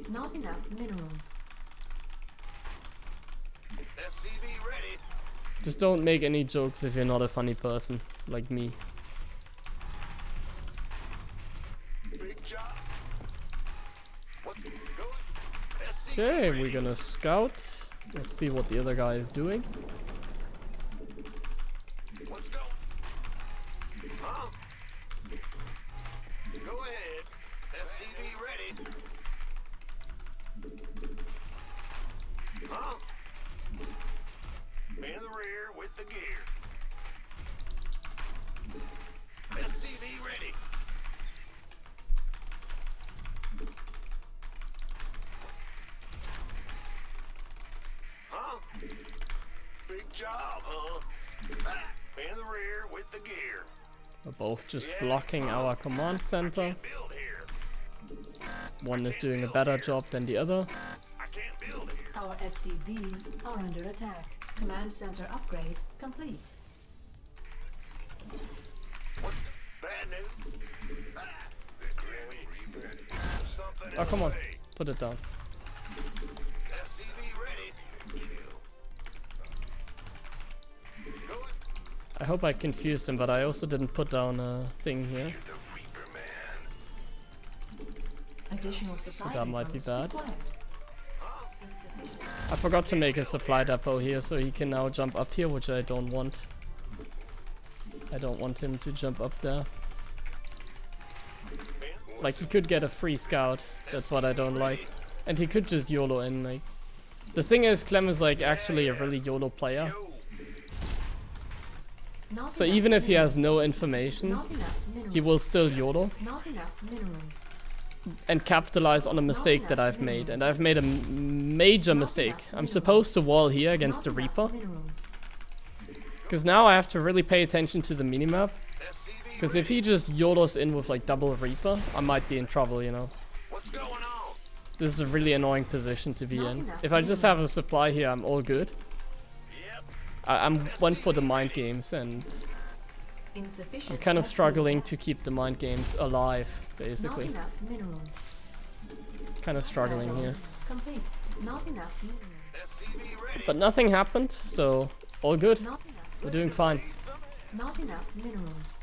Not enough minerals. SCV ready. Just don't make any jokes if you're not a funny person, like me. Big job. What's going? Okay, we're gonna scout. Let's see what the other guy is doing. Let's go. Huh? Go ahead. SCV ready. Huh? In the rear with the gear. SCV ready. Huh? Big job, huh? In the rear with the gear. We're both just blocking our command center. Build here. One is doing a better job than the other. I can't build here. Our SCVs are under attack. Command center upgrade complete. What's bad news? Something Oh, come on. in the way. Put it down. SCV ready. Going. I hope I confused him, but I also didn't put down a thing here. The Reaper Man. Additional supply that might be depots bad. required. I forgot to make a supply depot here, so he can now jump up here, which I don't want. I don't want him to jump up there. Like, he could get a free scout. That's what I don't like. And he could just YOLO in, like... The thing is, Clem is, like, actually a really YOLO player. Not So enough even if he has minerals. no information, Not enough minerals. he will still YOLO Not enough minerals. and capitalize on a mistake that I've made. And I've made a major Not mistake. enough I'm minerals. supposed to wall here against Not the enough Reaper. minerals. Because now I have to really pay attention to the minimap. Because if he just YOLOs in with like double Reaper, I might be in trouble, you know. What's going on? This is a really annoying position to be Not in. enough If I just have a supply here, I'm all good. Yep. I'm one for the mind games, and Insufficient. I'm kind of SCV struggling to gas. keep the mind games alive, Not basically. enough minerals. Kind of struggling Add-on here. Complete. Not enough minerals. SCV ready. But nothing happened, so all good. Not enough. We're doing fine. Not enough minerals.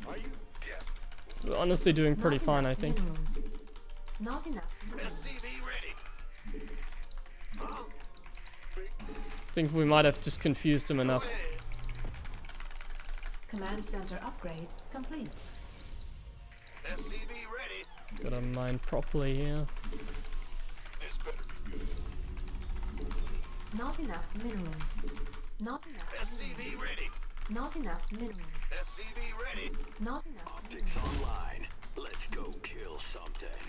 Are you? Yeah. We're honestly doing pretty Not fine, I enough think. Minerals. Not enough minerals. SCV ready. Huh? I think we might have just confused him enough. Command center upgrade complete. SCV ready. Gotta mine properly here. This better be good. Not enough minerals. Not enough SCV minerals. ready. Not enough minerals. SCV ready. Not enough Optics minerals. online. Let's go kill something.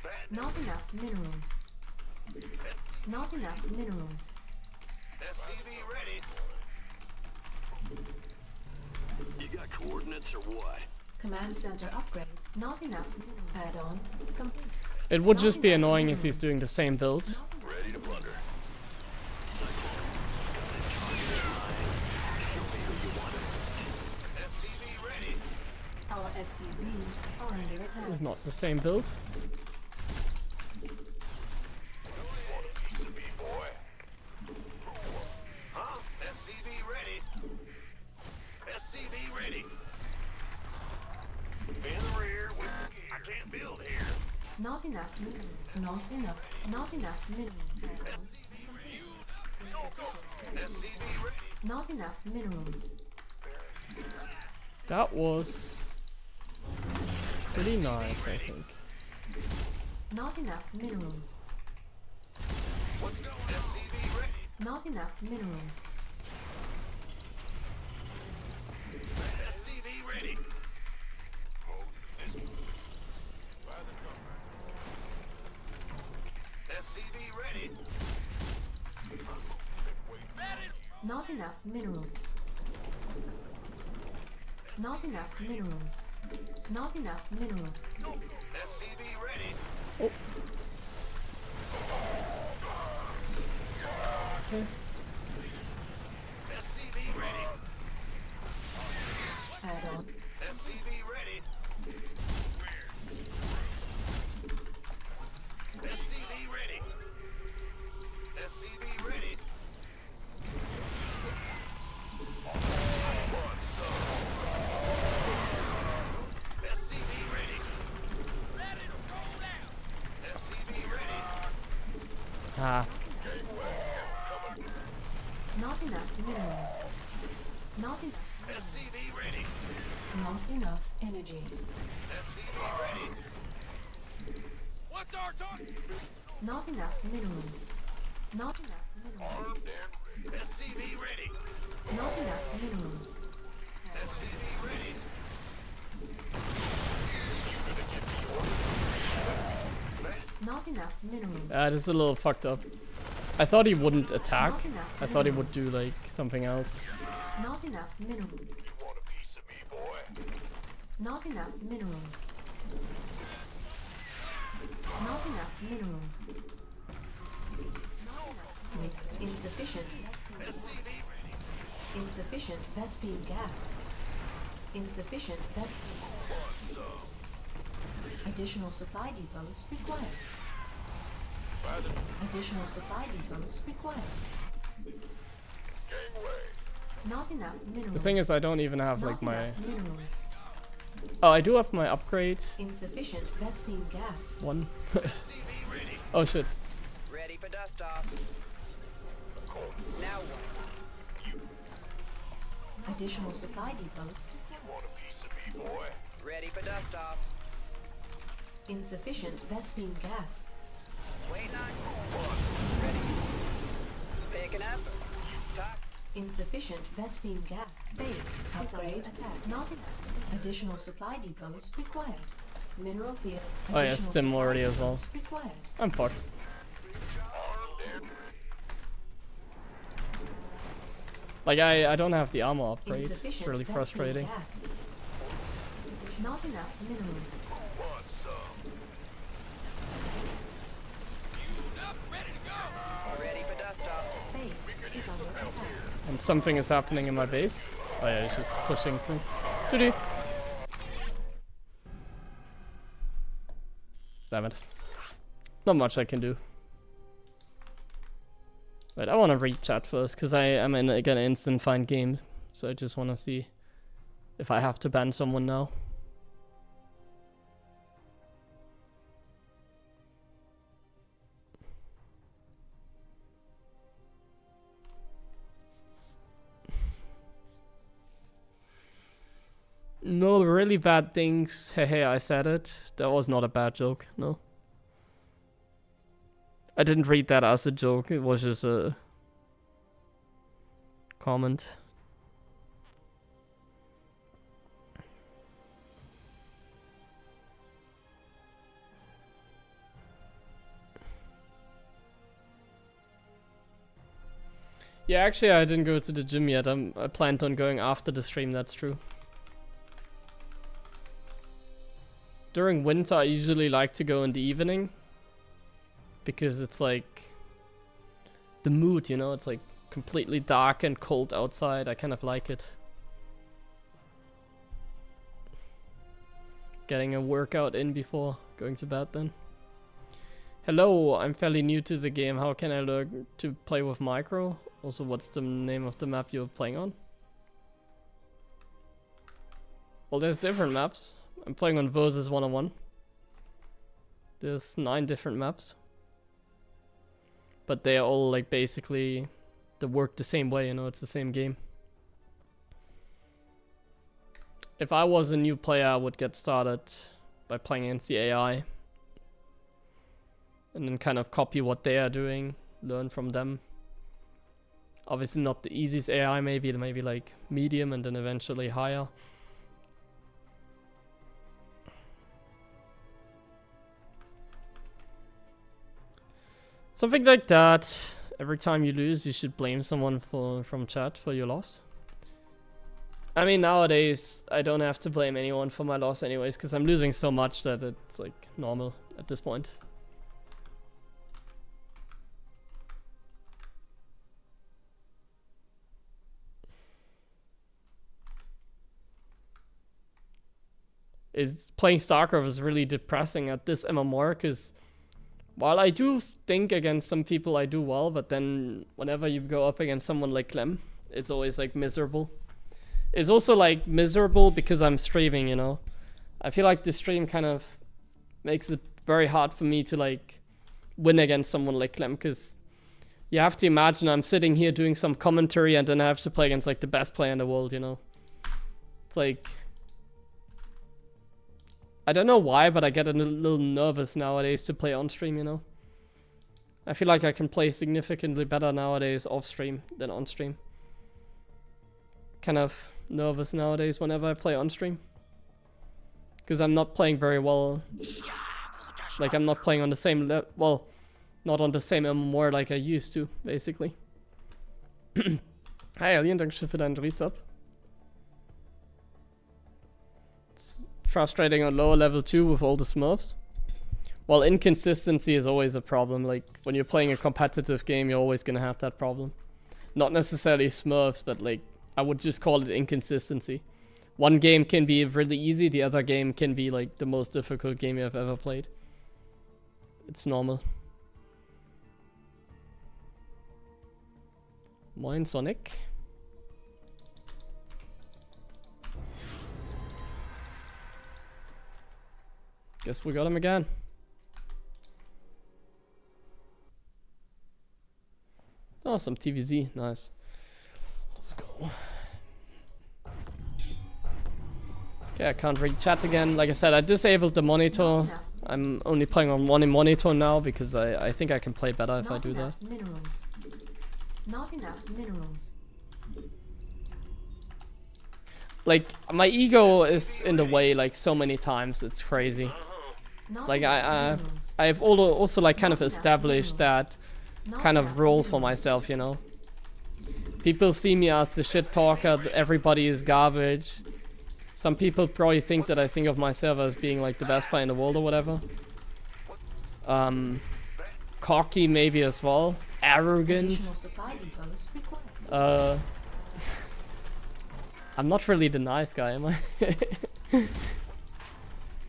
Bad Not enough minerals. Not enough minerals. SCV ready. You got coordinates or what? Command center upgrade. Not enough minerals. Add-on complete. It would just be annoying if he's doing the same build. Ready to plunder. SCV ready. Our SCVs are under attack. attack. It's not the same build. Want a piece of me, boy? Huh? SCV ready. SCV ready. In the rear with the gear. I can't build here. Not enough minerals. Not enough minerals. SCV ready. Not enough minerals. That was pretty nice, I think. Not enough minerals. What's going on? SCV ready. Not enough minerals. SCV ready. Hold this. By the number. SCV ready. Not enough minerals. Not enough minerals. Not enough minerals. SCV ready. Oh. Okay. SCV ready. Add on. SCV ready. SCV ready. SCV ready. SCV ready. Ready to roll out. SCV ready. Ah. Not enough minerals. Not enough. SCV ready. Not enough energy. SCV ready. What's our target? Not enough minerals. Not enough minerals. Armed and ready. SCV ready. Not enough minerals. SCV ready. Not enough minerals. That is a little fucked up. I thought he wouldn't attack. Not enough I thought he would minerals. do like something else. Not enough minerals. You want a piece of me, boy? Not enough minerals. Not enough minerals. Insufficient. Insufficient Vespine gas. Insufficient Vespine. Additional supply depots required. By the Additional supply depots required. gangway. Not enough minerals. The thing is, I don't even have Not like my. enough minerals. Oh, I do have my upgrade Insufficient Vespine gas. one. SCV ready. Oh shit. Ready for dust off. Now what? Additional supply depots. Want a piece of me, boy? Ready for dust off. Insufficient Vespine gas. Waiting on. Ready. Picking up. Talk. Insufficient Vespine gas. Base upgrade attack. Not enough. Additional supply depots required. Mineral field. Oh yeah, Additional stim supply already as well. depots required. I'm fucked. Armed and ready. Like I don't have the armor upgrade. It's Insufficient really Vespine frustrating. gas. Not enough minerals. Want some? Ready for dust off. Base is under attack. And something is happening in my base. Oh yeah, it's just pushing through. Doo-doo. Damn it. Not much I can do. But I want to read chat first, because I am in again an instant find game. So I just want to see if I have to ban someone now. No really bad things. Hey, I said it. That was not a bad joke. No. I didn't read that as a joke. It was just a comment. Yeah, actually, I didn't go to the gym yet. I planned on going after the stream. That's true. During winter, I usually like to go in the evening because it's like the mood, you know, it's like completely dark and cold outside. I kind of like it. getting a workout in before going to bed then. Hello, I'm fairly new to the game. How can I learn to play with micro? Also, what's the name of the map you're playing on? Well, there's different maps. I'm playing on Versus 101. There's 9 different maps. But they are all like basically, they work the same way, you know, it's the same game. If I was a new player, I would get started by playing against the AI. And then kind of copy what they are doing, learn from them. Obviously not the easiest AI, maybe like medium and then eventually higher. Something like that. Every time you lose, you should blame someone from chat for your loss. I mean, nowadays, I don't have to blame anyone for my loss anyways, because I'm losing so much that it's like normal at this point. Playing StarCraft is really depressing at this MMR, because while I do think against some people I do well, but then whenever you go up against someone like Clem, it's always like miserable. It's also like miserable because I'm streaming, you know. I feel like the stream kind of makes it very hard for me to like win against someone like Clem, because you have to imagine I'm sitting here doing some commentary and then I have to play against like the best player in the world, you know. It's like, I don't know why, but I get a little nervous nowadays to play on stream, you know. I feel like I can play significantly better nowadays off stream than on stream. Kind of nervous nowadays whenever I play on stream, because I'm not playing very well. Like, I'm not playing on the same level, well, not on the same MMR like I used to, basically. Hi Alien, danke für deinen Resub. It's frustrating on lower level 2 with all the smurfs. Well, inconsistency is always a problem. Like, when you're playing a competitive game, you're always gonna have that problem. Not necessarily smurfs, but like, I would just call it inconsistency. One game can be really easy, the other game can be like the most difficult game I've ever played. It's normal. Moin Sonic. Guess we got him again. Oh, some TVZ, nice. Let's go. Okay, I can't read chat again. Like I said, I disabled the monitor. I'm only playing on one monitor now because I think I can play better if I do that. Minerals. Not enough minerals. Like, my ego is in the way like so many times, it's crazy. Like I've also like kind of established that kind of role for myself, you know. People see me as the shit talker, everybody is garbage. Some people probably think that I think of myself as being like the best player in the world or whatever. Cocky maybe as well. Arrogant. I'm not really the nice guy, am I?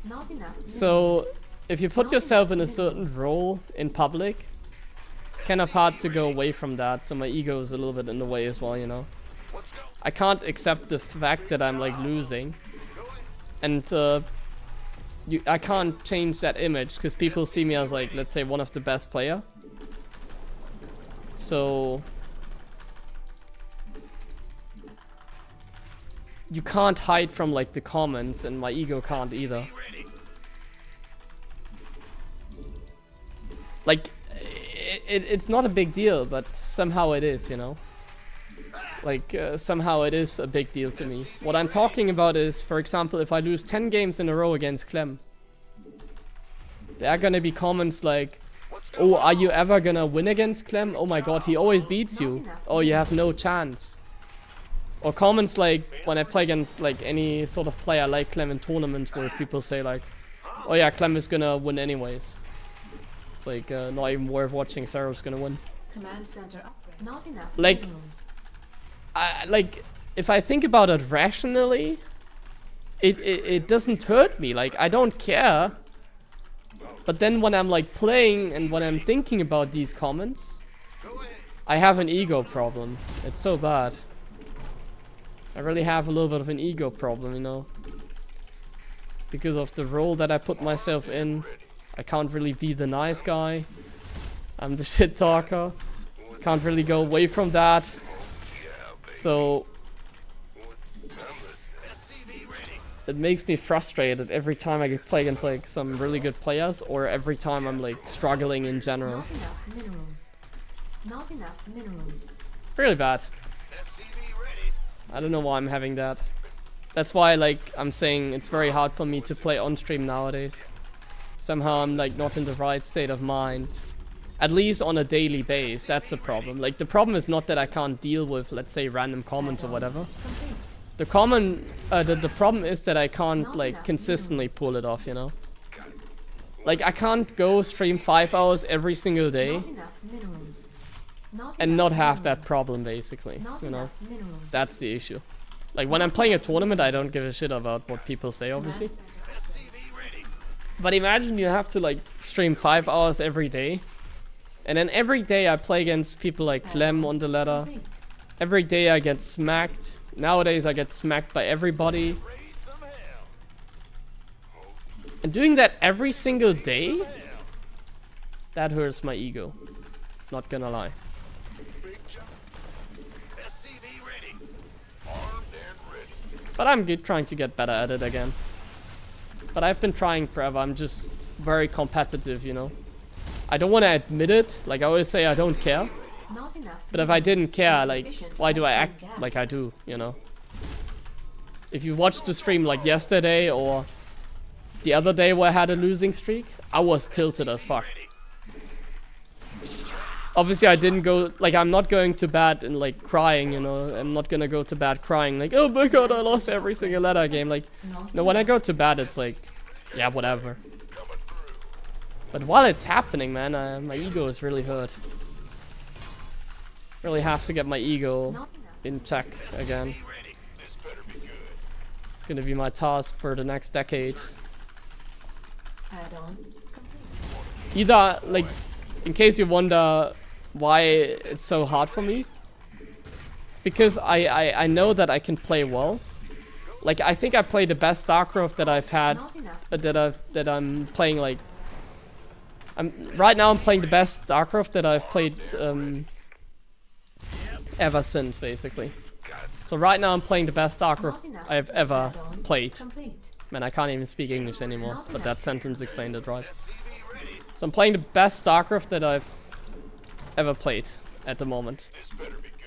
Not enough. So, if you put yourself in a certain role in public, it's kind of hard to go away from that, so my ego is a little bit in the way as well, you know. I can't accept the fact that I'm like losing, and I can't change that image because people see me as like, let's say, one of the best player. So you can't hide from like the comments, and my ego can't either. Like, it's not a big deal, but somehow it is, you know. Like, somehow it is a big deal to me. What I'm talking about is, for example, if I lose 10 games in a row against Clem, there are gonna be comments like, oh, are you ever gonna win against Clem? Oh my god, he always beats you. Oh, you have no chance. Or comments like, when I play against like any sort of player like Clem in tournaments, where people say like, oh yeah, Clem is gonna win anyways. It's like, not even worth watching, Sarah's gonna win. Command center upgrade. Not enough Like, minerals. like, if I think about it rationally, it doesn't hurt me. Like, I don't care. But then when I'm like playing and when I'm thinking about these comments, I have an ego problem. It's so bad. I really have a little bit of an ego problem, you know. Because of the role that I put myself in. I can't really be the nice guy. I'm the shit talker. Can't really go away from that. So it makes me frustrated every time I play against like some really good players, or every time I'm like struggling in general. Not enough minerals. Not enough minerals. Really bad. I don't know why I'm having that. That's why, like, I'm saying it's very hard for me to play on stream nowadays. Somehow I'm like not in the right state of mind. At least on a daily basis, that's the problem. Like, the problem is not that I can't deal with, let's say, random comments or whatever. The problem is that I can't like consistently pull it off, you know. Like, I can't go stream 5 hours every single day Not enough minerals. and not have that problem, basically, you know. That's the issue. Like, when I'm playing a tournament, I don't give a shit about what people say, obviously. But imagine you have to like stream 5 hours every day, and then every day I play against people like Clem on the ladder. Every day I get smacked. Nowadays I get smacked by everybody. And doing that every single day, that hurts my ego. Not gonna lie. But I'm trying to get better at it again. But I've been trying forever. I'm just very competitive, you know. I don't want to admit it. Like, I always say I don't care. Not enough. But if I didn't care, like, why do I act like I do, you know? If you watched the stream like yesterday or the other day where I had a losing streak, I was tilted as fuck. Obviously I didn't go, like, I'm not going to bed and like crying, you know. I'm not gonna go to bed crying like, oh my god, I lost every single ladder game. Like, no, when I go to bed it's like, yeah, whatever. But while it's happening, man, my ego is really hurt. Really have to get my ego in check again. It's gonna be my task for the next decade. Add-on. Either, like, in case you wonder why it's so hard for me, it's because I know that I can play well. Like, I think I play the best StarCraft that I've had, that I'm playing, like, right now I'm playing the best StarCraft that I've played ever since, basically. So right now I'm playing the best StarCraft I've ever played. Man, I can't even speak English anymore, but that sentence explained it right. So I'm playing the best StarCraft that I've ever played at the moment.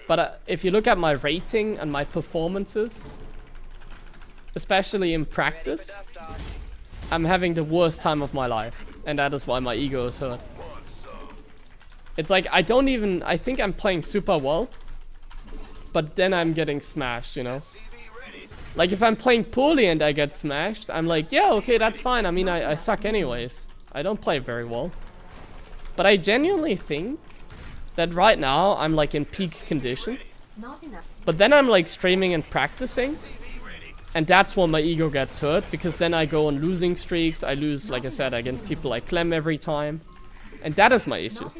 But if you look at my rating and my performances, especially in practice, I'm having the worst time of my life. And that is why my ego is hurt. It's like, I think I'm playing super well, but then I'm getting smashed, you know? Like, if I'm playing poorly and I get smashed, I'm like, yeah, okay, that's fine. I mean, I suck anyways. I don't play very well. But I genuinely think that right now I'm like in peak condition. But then I'm like streaming and practicing. And that's when my ego gets hurt, because then I go on losing streaks. I lose, like I said, against people like Clem every time. And that is my issue.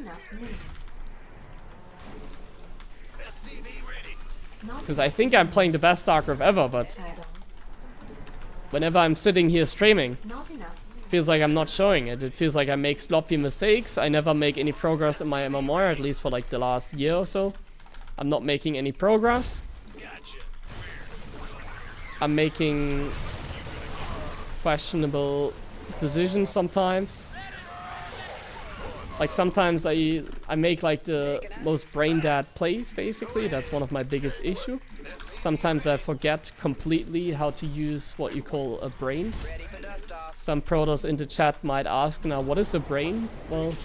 Because I think I'm playing the best StarCraft ever, but whenever I'm sitting here streaming, it feels like I'm not showing it. It feels like I make sloppy mistakes. I never make any progress in my MMR, at least for like the last year or so. I'm not making any progress. I'm making questionable decisions sometimes. Like, sometimes I make like the most brain dead plays, basically. That's one of my biggest issue. Sometimes I forget completely how to use what you call a brain. Some protos in the chat might ask now, what is a brain? Well,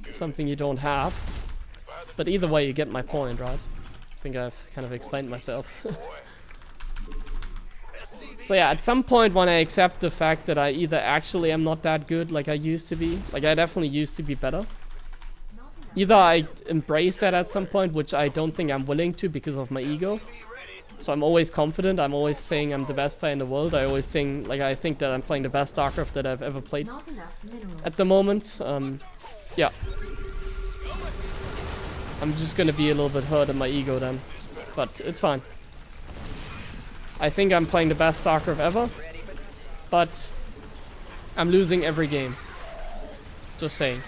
something you don't have. But either way, you get my point, right? I think I've kind of explained myself. So yeah, at some point when I accept the fact that I either actually am not that good like I used to be, like I definitely used to be better, either I embrace that at some point, which I don't think I'm willing to because of my ego, So I'm always confident. I'm always saying I'm the best player in the world. I always think, like, I think that I'm playing the best StarCraft that I've ever played Not enough minerals. at the moment. Yeah. I'm just gonna be a little bit hurt in my ego then. But it's fine. I think I'm playing the best StarCraft ever. But I'm losing every game. Just saying.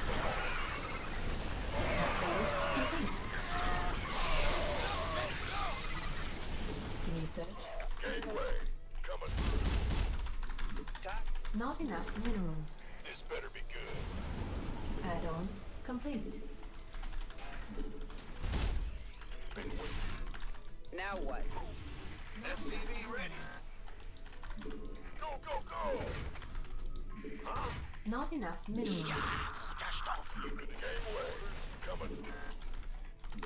Research. Gateway coming through. Not enough minerals. This better be good. Add-on complete. Now what? SCV ready. Go, go, go! Not enough minerals. Gateway coming.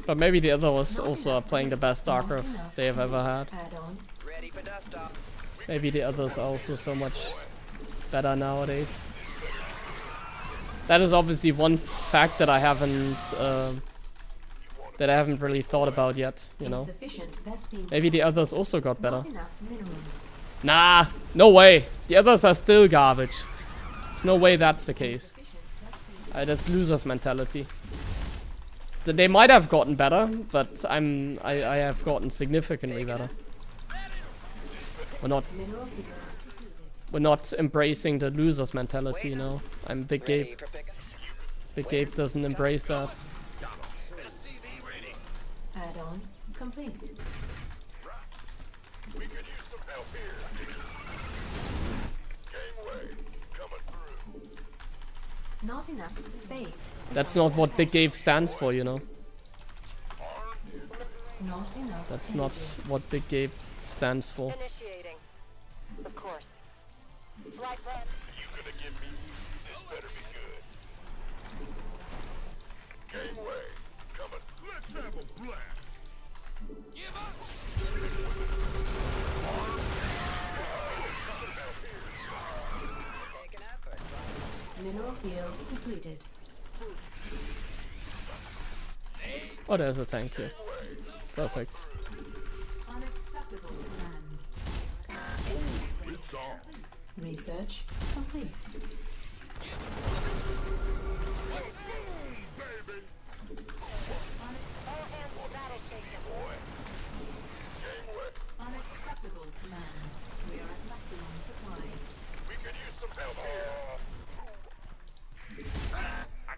But maybe the others also are playing the best Not StarCraft enough they have ever had. Add-on. Ready for dust off. Maybe the others are also so much better nowadays. That is obviously one fact that I haven't really thought about yet, you know. Insufficient Vespene. Maybe the others also got better. Not enough minerals. Nah, no way. The others are still garbage. There's no way that's the case. Insufficient Vespene. That's losers mentality. They might have gotten better, but I have gotten significantly better. Mineral field completed. We're not embracing the losers mentality, you know. I'm Big Gabe. Ready for pickup. Big Gabe doesn't embrace that. SCV ready. Add-on complete. We could use some help here. Gateway coming through. Not enough base. That's not what Big Gabe stands for, you know. Not enough. That's not energy. what Big Gabe stands for. Initiating. Of course. Flight plan. You gonna give me? This better be good. Gateway coming. Let's have a blast. Give up. Take an effort. Mineral field completed. Oh, there's a tank here. Perfect. Unacceptable command. It's on. Research complete. Baby. All hands to battle station. Gateway. Unacceptable command. We are at maximum supply. We could use some help here. I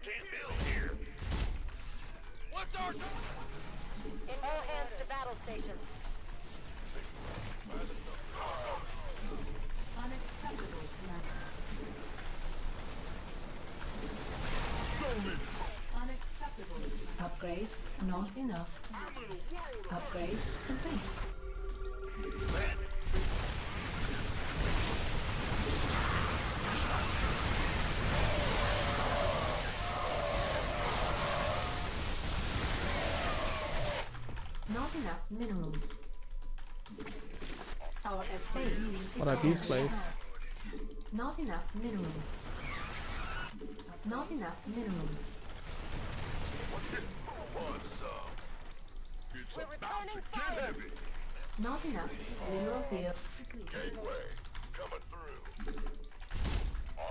can't build here. What's our All hands to battle stations. Unacceptable command. Unacceptable. Upgrade not enough. Upgrade complete. Not enough minerals. Our estates. What are these plays? Not enough minerals. Not enough minerals. We're returning fire. Not enough mineral field. Gateway coming through.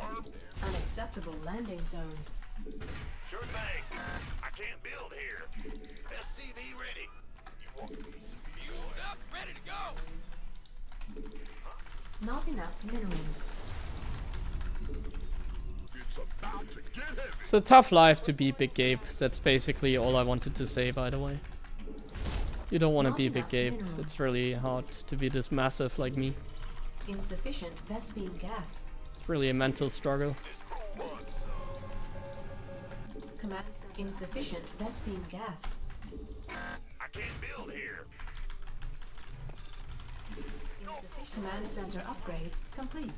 Armed. Unacceptable landing zone. Sure thing. I can't build here. SCV ready. You want fueled up, ready to go. Not enough minerals. It's about to get heavy. It's a tough life to be Big Gabe. That's basically all I wanted to say, by the way. You don't want to Not be Big enough Gabe. minerals. It's really hard to be this massive like me. Insufficient Vespene gas. It's really a mental struggle. Command insufficient Vespene gas. I can't build here. Insufficient command center upgrade complete.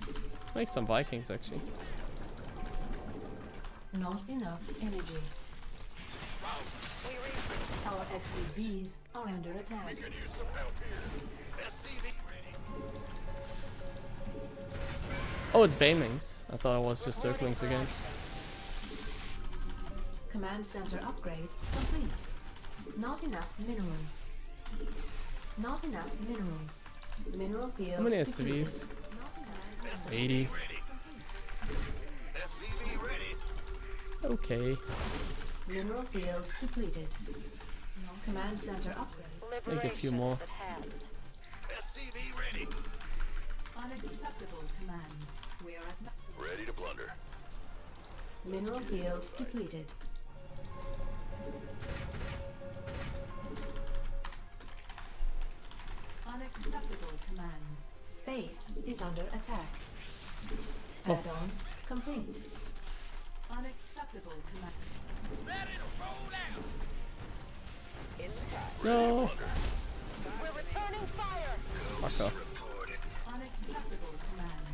Let's make some Vikings, actually. Not enough energy. We reach. Our SCVs are under attack. Could use some help here. SCV ready. Oh, it's Banelings. I thought it was just Zerglings again. Command center upgrade complete. Not enough minerals. Not enough minerals. Mineral field. How many depleted. SCVs? Not enough. 80. SCV ready. Okay. Mineral field depleted. Command center upgrade. Make a few more. Liberation is at hand. SCV ready. Unacceptable command. We are at maximum. Ready to plunder. Mineral field depleted. Unacceptable command. Base is under attack. Oh. Add-on complete. Unacceptable command. Ready to roll out. No. We're returning fire. Fuck off. Unacceptable command.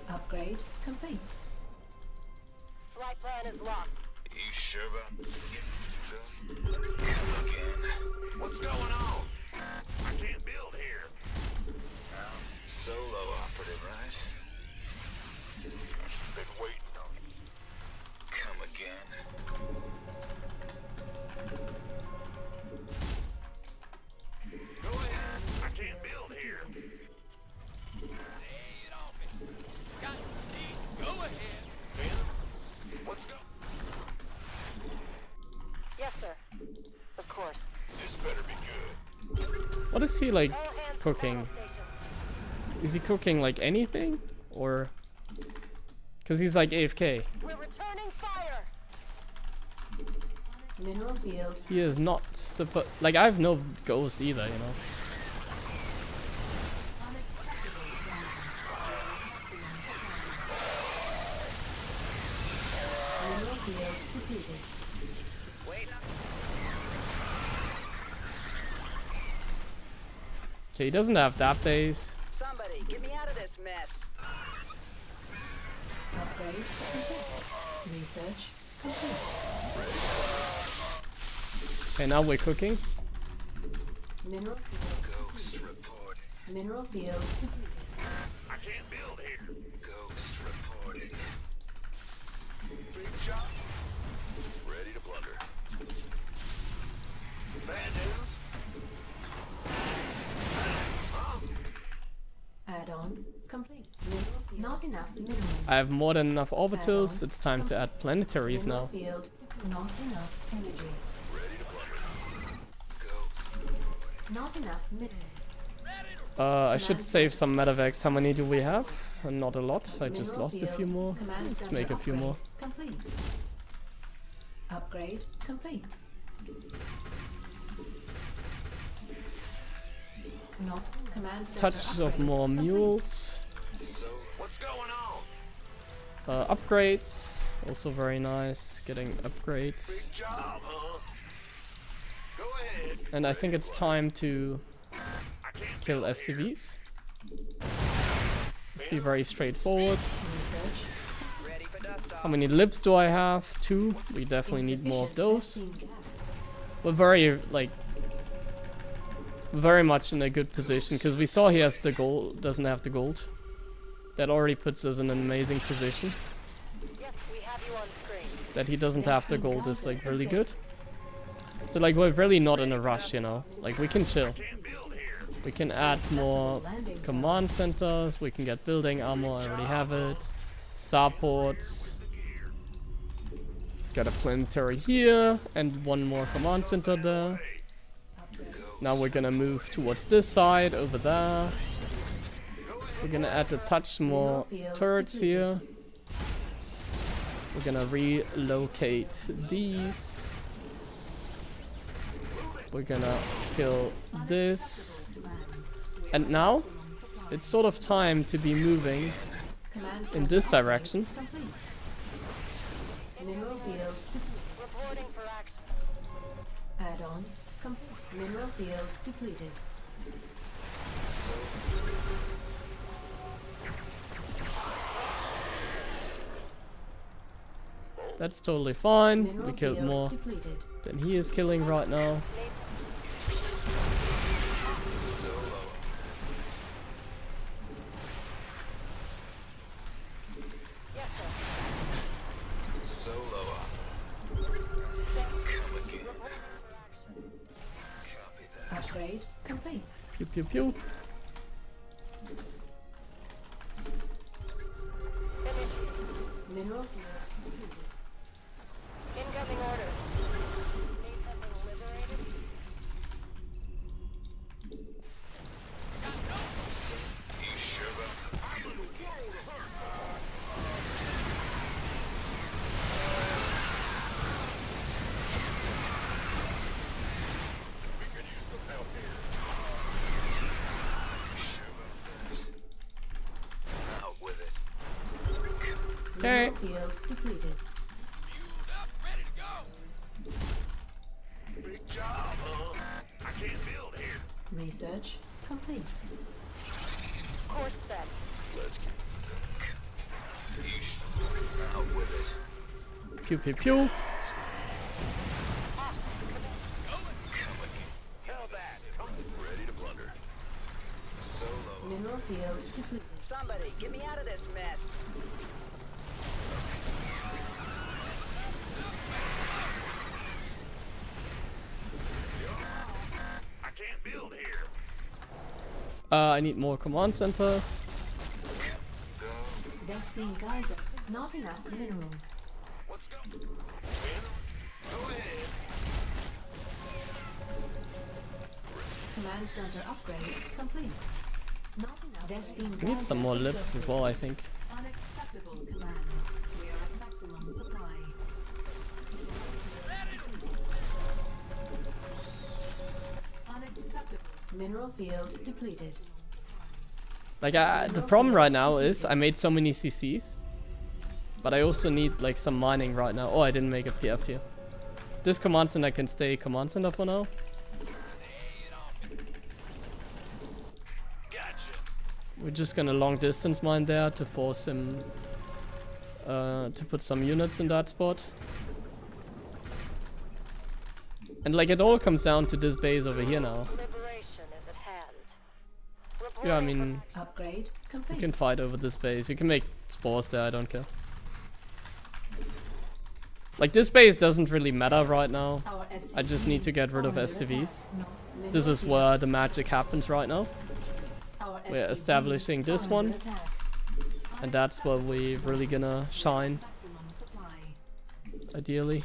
Upgrade complete. Flight plan is locked. You sure about come again? What's going on? I can't build here. Solo operative, right? Been waiting on you. Come again. Go ahead. I can't build here. Lay it off me. Got these. Go ahead. Ben, let's go. Yes, sir. Of course. This better be good. What is he like All hands to cooking? battle stations. Is he cooking like anything? Or. Because he's like AFK. We're returning fire. Mineral field. He is not supposed. Like, I have no ghost either, you know? Unacceptable command. Mineral field depleted. Wait. Okay, he doesn't have that base. Somebody, get me out of this mess. Upgrade complete. Research complete. Okay, now we're cooking. Mineral Ghost reporting. mineral field depleted. I can't build here. Ghost reporting. Big shot. Ready to plunder. Bad news. Add-on complete. Mineral field. Not enough minerals. I have more than enough orbitals. Add-on It's time to add planetaries Mineral now. field. Not enough energy. Ready to plunder. Ghost. Not enough minerals. I should save some medevacs. How many do we have? Not a lot. I just Mineral lost a field. few more. Command Let's center make a few more. upgrade Complete. Upgrade complete. Not command center Touches of upgrade more complete. mules. So What's going on? Upgrades. Also very nice. Getting upgrades. Big job, huh? Go ahead. And I think it's time to I can't kill build here. SCVs. Let's be very straightforward. Research. Ready for dust off. How many lives do I have? 2. We definitely need more of those. Insufficient vaccine gas. We're very, like, very much in a good position because we saw he has the gold, doesn't have the gold. That already puts us in an amazing position. Yes, we have you on screen. That he doesn't Yes, have the we gold got is it. like really Insist. good. So like we're really not in a rush, you know. Like we can chill. Can't build here. We can add more Acceptable landing zone. command centers. We can get building armor. I already have it. Starports. Got a planetary here and one more command center there. Now we're gonna move towards this side over there. We're gonna add a touch more turrets here. We're gonna relocate these. We're gonna kill this. And now it's sort of time to be moving Command in center this upgrade direction. Complete. Mineral field Reporting for action. add-on complete. Mineral field depleted. That's totally fine. Mineral We killed field more depleted. than he is killing right now. Yes, sir. solo off. Come again. Reporting for action. pew pew. Initiate. Mineral field depleted. Incoming order. Need something liberated? You sure about We could use some help here. out with it? Okay. Mineral field depleted. Fueled up, ready to go. Big job, huh? I can't build here. Research complete. Course set. Let's get Out with it. Pew pew pew. hell back. Ready to blunder. Solo. Mineral field depleted. Somebody, get me out of this mess. I can't build here. I need more command centers. Vespine geyser. Not enough minerals. Let's go. Go ahead. Command center upgrade complete. Not enough. Vespine We need geyser some more lips as exhausted. well, I think. Unacceptable command. We are at maximum supply. Unacceptable. Mineral field depleted. Like, the problem right now is I made so many CCs. But I also need, like, some mining right now. Oh, I didn't make a PF here. This command center can stay command center for now. Gotcha. We're just gonna long distance mine there to force him to put some units in that spot. And like it all comes down to this base over here now. Liberation is at hand. Yeah, I Reporting mean, Upgrade you complete. can fight over this base. You can make spores there, I don't care. Like this base doesn't really matter right now. Our I just need to get rid of are under SCVs. attack. No. Mineral This is field. where the magic happens right now. Our we're SCVs establishing this are under one. attack. And that's where we really gonna shine, Maximum supply. ideally.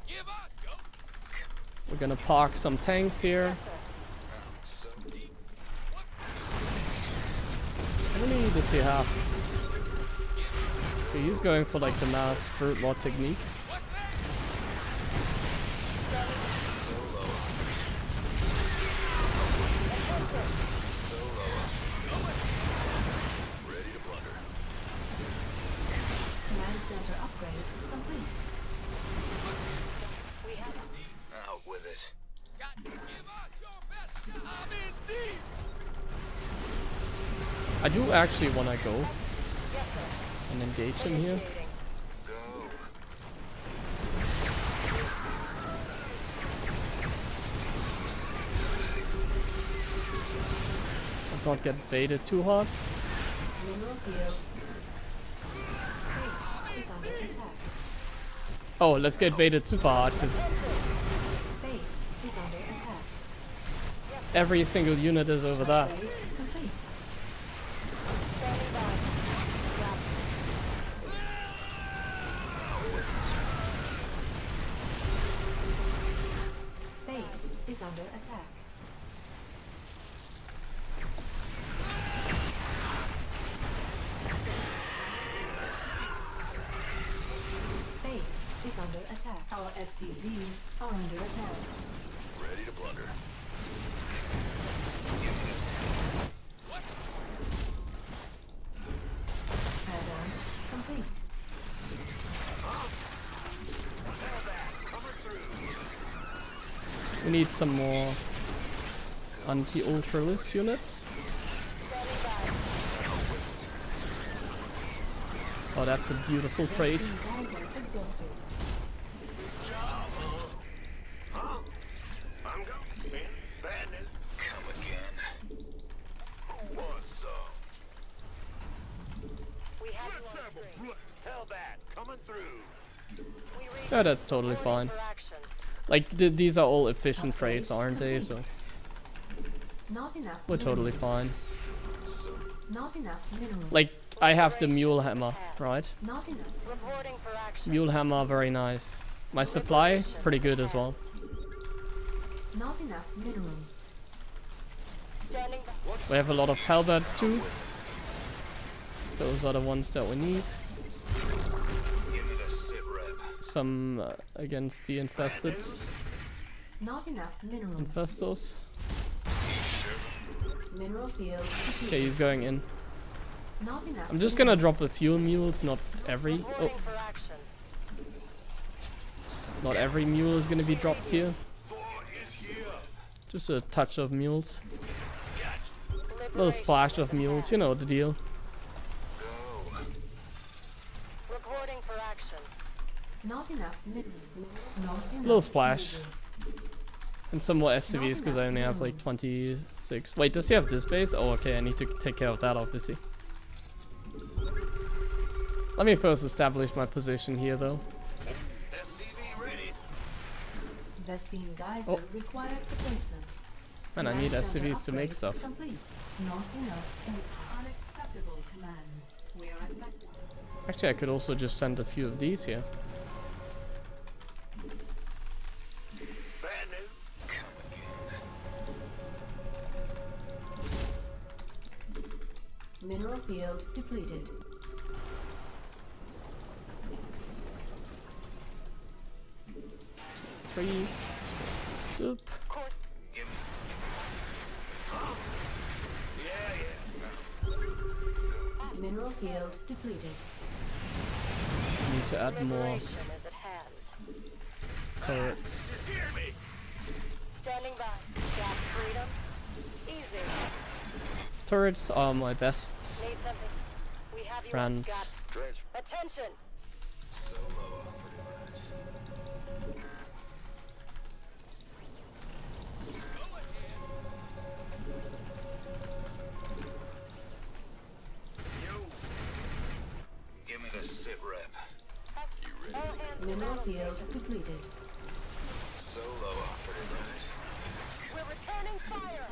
Give up, go. We're gonna park some tanks here. Yes, sir. So How many does he have? Okay, he's going for like the mass brute mod technique. solo. Solo. Ready to blunder. Command center upgrade complete. We have Out with it. Got to give us your best shot. I'm in deep. I do actually want to go yes, sir. and engage him here. Initiating. Go. Let's not get baited too hard. Mineral field. Base is under attack. Oh, let's get baited super hard because Base is under attack. every single unit is over there. Upgrade complete. Standing by. Roger. Base is under attack. Base is under attack. Our SCVs are under attack. Ready to blunder. Add-on complete. We need some more anti-ultralis units. Standing by. Oh, that's a beautiful trait. Vespine geyser exhausted. I'm going, man. Bad news. Come again. Who wants some? We have you on screen. Hell back. Coming through. We read Yeah, that's totally fine. for action. Like these are all efficient traits, aren't they? So Not enough. We're totally minerals. fine. Not enough minerals. Like, I have the mule hammer, right? Not enough. Reporting for action. Mule hammer, very nice. My supply, pretty good as well. Not enough minerals. Standing by. We have a lot of halberds too. Those are the ones that we need. Give me the sit rep. Some against the infested Not enough minerals. infestors. Mineral field. Okay, he's going in. Not enough. I'm just gonna drop the fuel mules, not every. Oh, Reporting for action. not every mule is gonna be dropped here. Just a touch of mules. Little splash of mules, you know the deal. Reporting for action. Not enough minerals. Not enough. Little splash. energy. And some more SCVs because I only have like 26. Wait, does he have this base? Oh, okay, I need to take care of that obviously. Let me first establish my position here though. SCV ready. Vespine geyser Oh. required for placement. Man, I need Command center SCVs to make upgrade stuff. Complete. Not enough. Unacceptable command. We are at maximum. Actually, I could also just send a few of these here. Bad news. Mineral field depleted. Three. Oop. Course. Give me. Mineral field depleted. Need to add more Liberation is at hand. turrets. Hear me. Standing by. Got freedom. Easy. Turrets are my best Need something. We have you. friend. Got Dredge. attention. Solo. Give me the sit rep. You ready? All hands to Mineral battle field station. depleted. Solo operative, right? We're returning fire.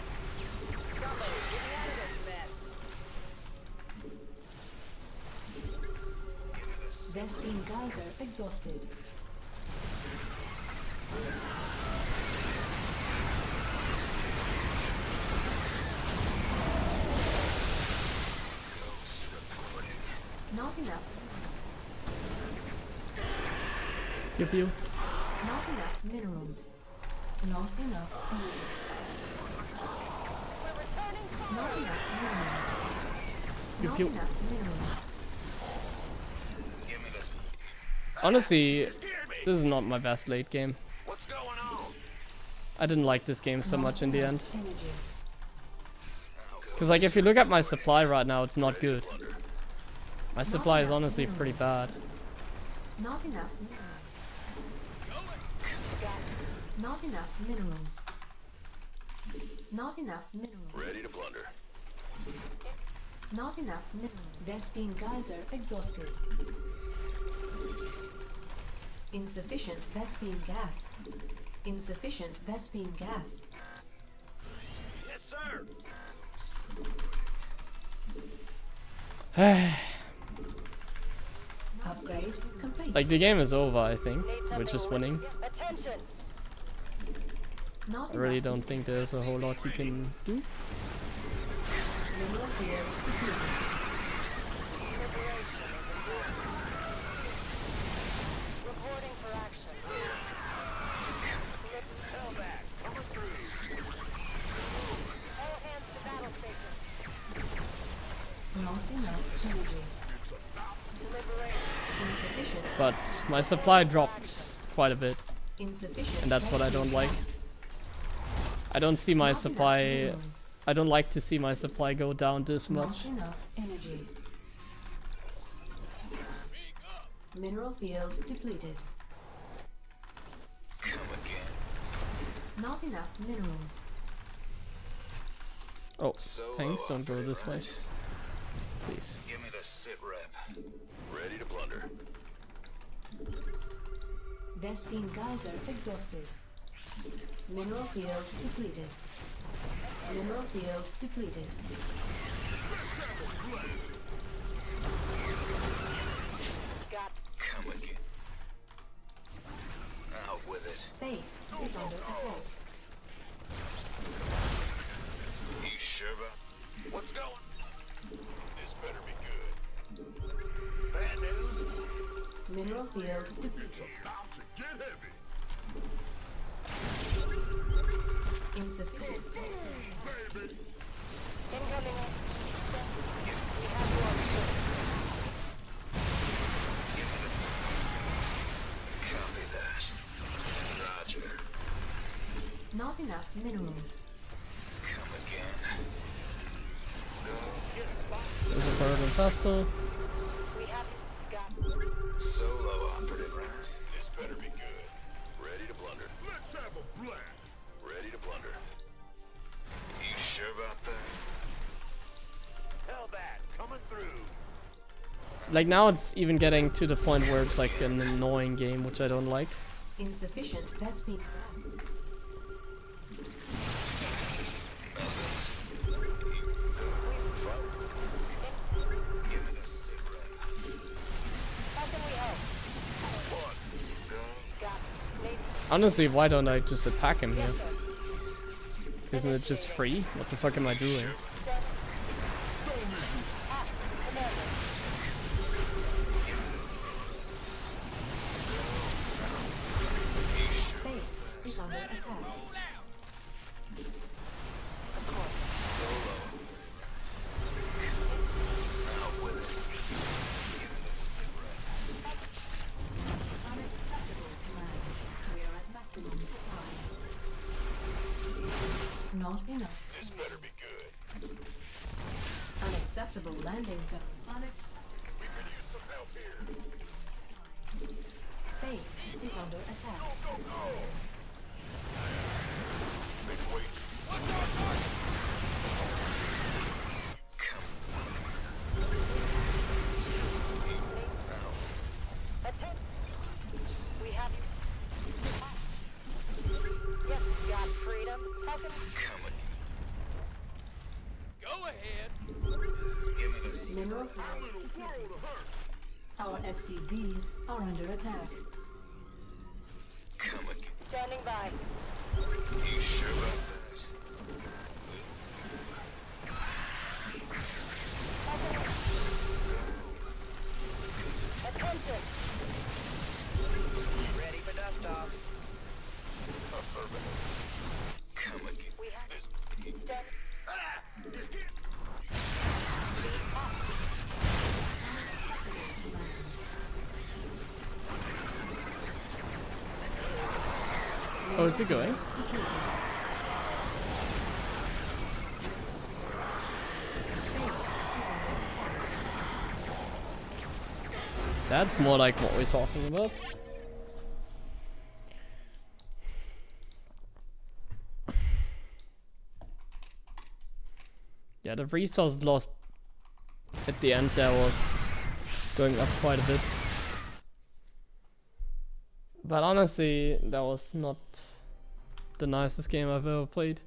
Somebody get me out of this mess. Give me the sit. Vespine geyser exhausted. Ghost reporting. Not enough. Pew pew. Not enough minerals. Not enough energy. We're returning fire. Not enough minerals. Pew Not pew. enough minerals. Give me this. Honestly, Just hear me. this is not my best late game. What's going on? I didn't like this game so Not much in the end. enough energy. Because like if you look at my supply right now, it's not good. My supply is honestly pretty bad. Not enough minerals. Not enough minerals. Not enough minerals. Ready to plunder. Not enough minerals. Vespine geyser exhausted. Insufficient Vespine gas. Insufficient Vespine gas. Yes, sir. Upgrade complete. Like the game is over, I think. Need We're something just li- winning. Attention. Not I really enough don't think there's a whole lot he can do. mineral field depleted. Liberation is at hand. Reporting for action. Hell back. Number 3. All hands to battle stations. Not enough energy. Liberation. Insufficient. But my supply dropped quite a bit. Insufficient. And that's what I Vespine don't like. gas. I don't see my Not enough supply. minerals. I don't like to see my supply go down this much. Not enough energy. Mineral field depleted. Come again. Not enough minerals. Oh, Solo thanks. Don't go operative, this way, right? please. Give me the sit rep. Ready to plunder. Vespine geyser exhausted. Mineral field depleted. Mineral field depleted. Got Come again. Out with it. Base is under attack. You sure about? What's going? This better be good. Bad news? Mineral field depleted. About to get heavy. Insufficient. Baby. incoming. We have you on ship. Copy that. Roger. Not enough minerals. Come again. There's a bird and faster. We have you. Got Solo operative, right? This better be good. Ready to blunder. Let's have a blast. Ready to blunder. You sure about that? Hellbat coming through. Like now it's even getting to the point where it's like an annoying game, which I don't like. Insufficient Vespine gas. Give it a sit rep. how can we help? Got lady. Honestly, why don't I just attack him here? Yes, sir. Isn't it just free? What the fuck am I doing? Stand. Ah, commander. Base is under attack. Of course. Solo. Out with it. Give it a sit rep. Unacceptable, Commander. We are at maximum supply. Not enough. This better be good. Unacceptable landing zone. Unacceptable. We could use some help here. Base is under attack. Go, go! Big wait. Attack. We have you. Yes, got freedom. How can Coming. Go ahead. Give me the sit Mineral field. Our SCVs are under attack. Come again. standing by? You sure about that? Attention. Ready for dust off. Come again. We have stand. Oh, is he going? That's more like what we're talking about. Yeah, the resource loss at the end there was going up quite a bit. But honestly, that was not the nicest game I've ever played.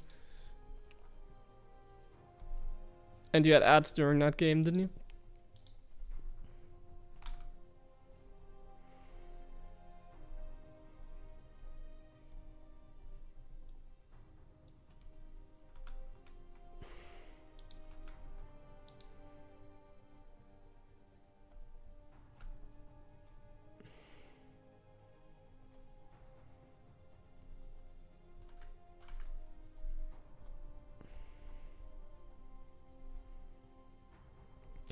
And you had ads during that game, didn't you?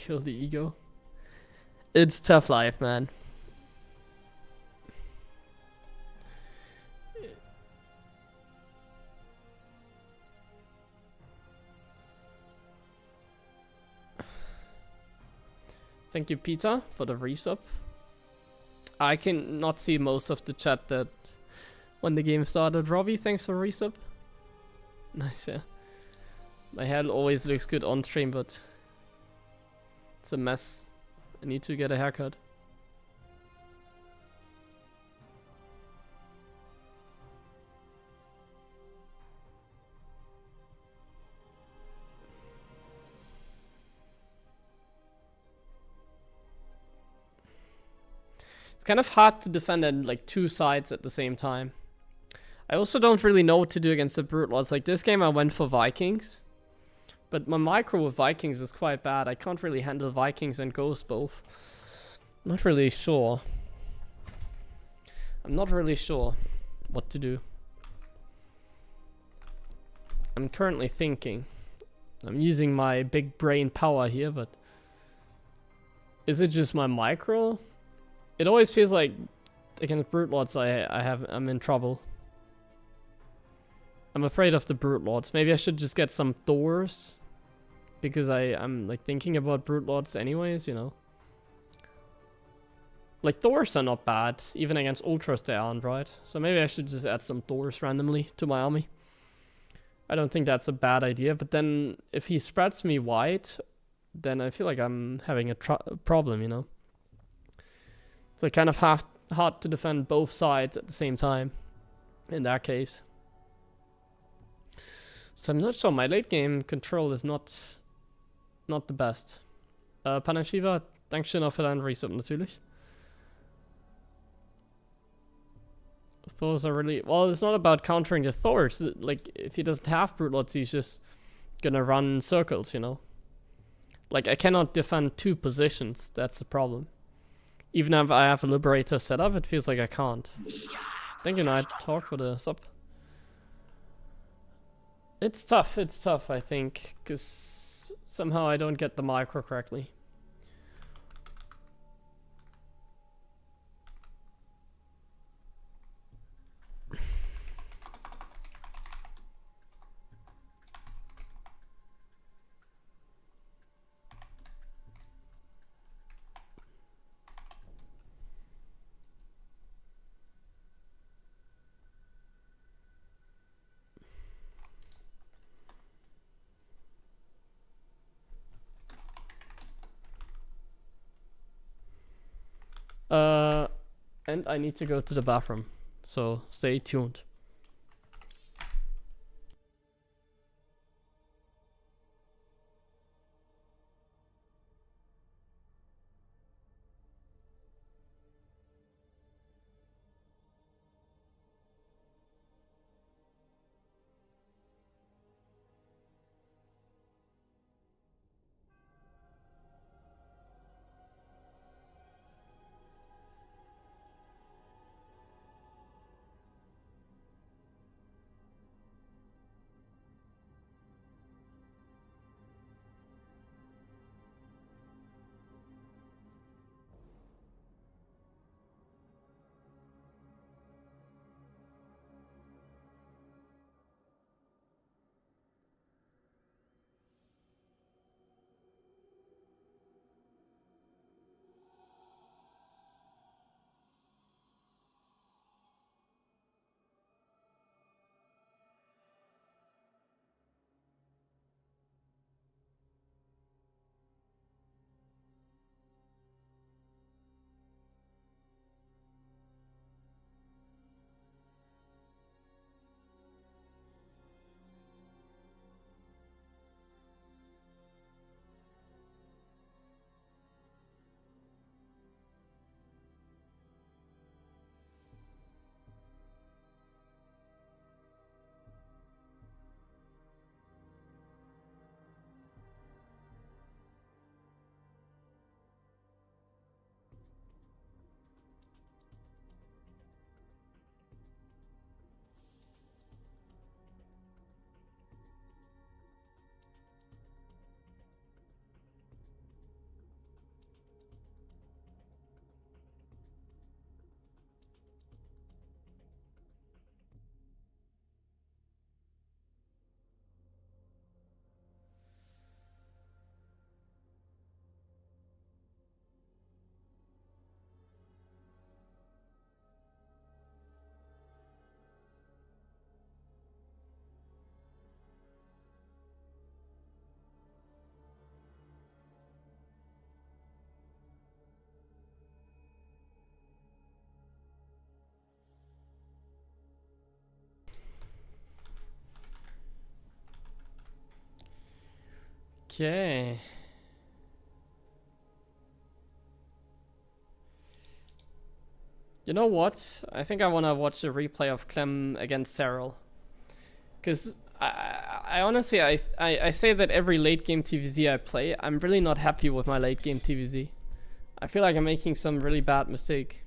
Kill the ego. It's tough life, man. Thank you, Peter, for the resub. I can not see most of the chat that when the game started. Robbie, thanks for resub. Nice, yeah. My hair always looks good on stream, but it's a mess. I need to get a haircut. It's kind of hard to defend on like two sides at the same time. I also don't really know what to do against the Brute Lords. Like this game I went for Vikings. But my micro with Vikings is quite bad. I can't really handle Vikings and Ghost both. Not really sure. I'm not really sure what to do. I'm currently thinking. I'm using my big brain power here, but is it just my micro? It always feels like against Brute Lords I'm in trouble. I'm afraid of the Brute Lords. Maybe I should just get some Thors. Because I'm like thinking about Brute Lords anyways, you know. Like Thors are not bad. Even against Ultras they aren't, right? So maybe I should just add some Thors randomly to my army. I don't think that's a bad idea, but then if he spreads me wide, then I feel like I'm having a problem, you know? It's like kind of hard to defend both sides at the same time, in that case. So I'm not sure, my late game control is not the best. Panashiva, Dankeschön auch für deinen Resub natürlich. Thors are really... Well, it's not about countering the Thors. Like, if he doesn't have Brute Lords, he's just gonna run circles, you know? Like, I cannot defend two positions. That's the problem. Even if I have a Liberator set up, it feels like I can't. Thank you, Night Talk, for the sub. It's tough, I think. Because somehow I don't get the micro correctly. And I need to go to the bathroom, so stay tuned. Okay. You know what? I think I want to watch a replay of Clem against Cyril. Because I honestly, I say that every late game TVZ I play, I'm really not happy with my late game TVZ. I feel like I'm making some really bad mistake.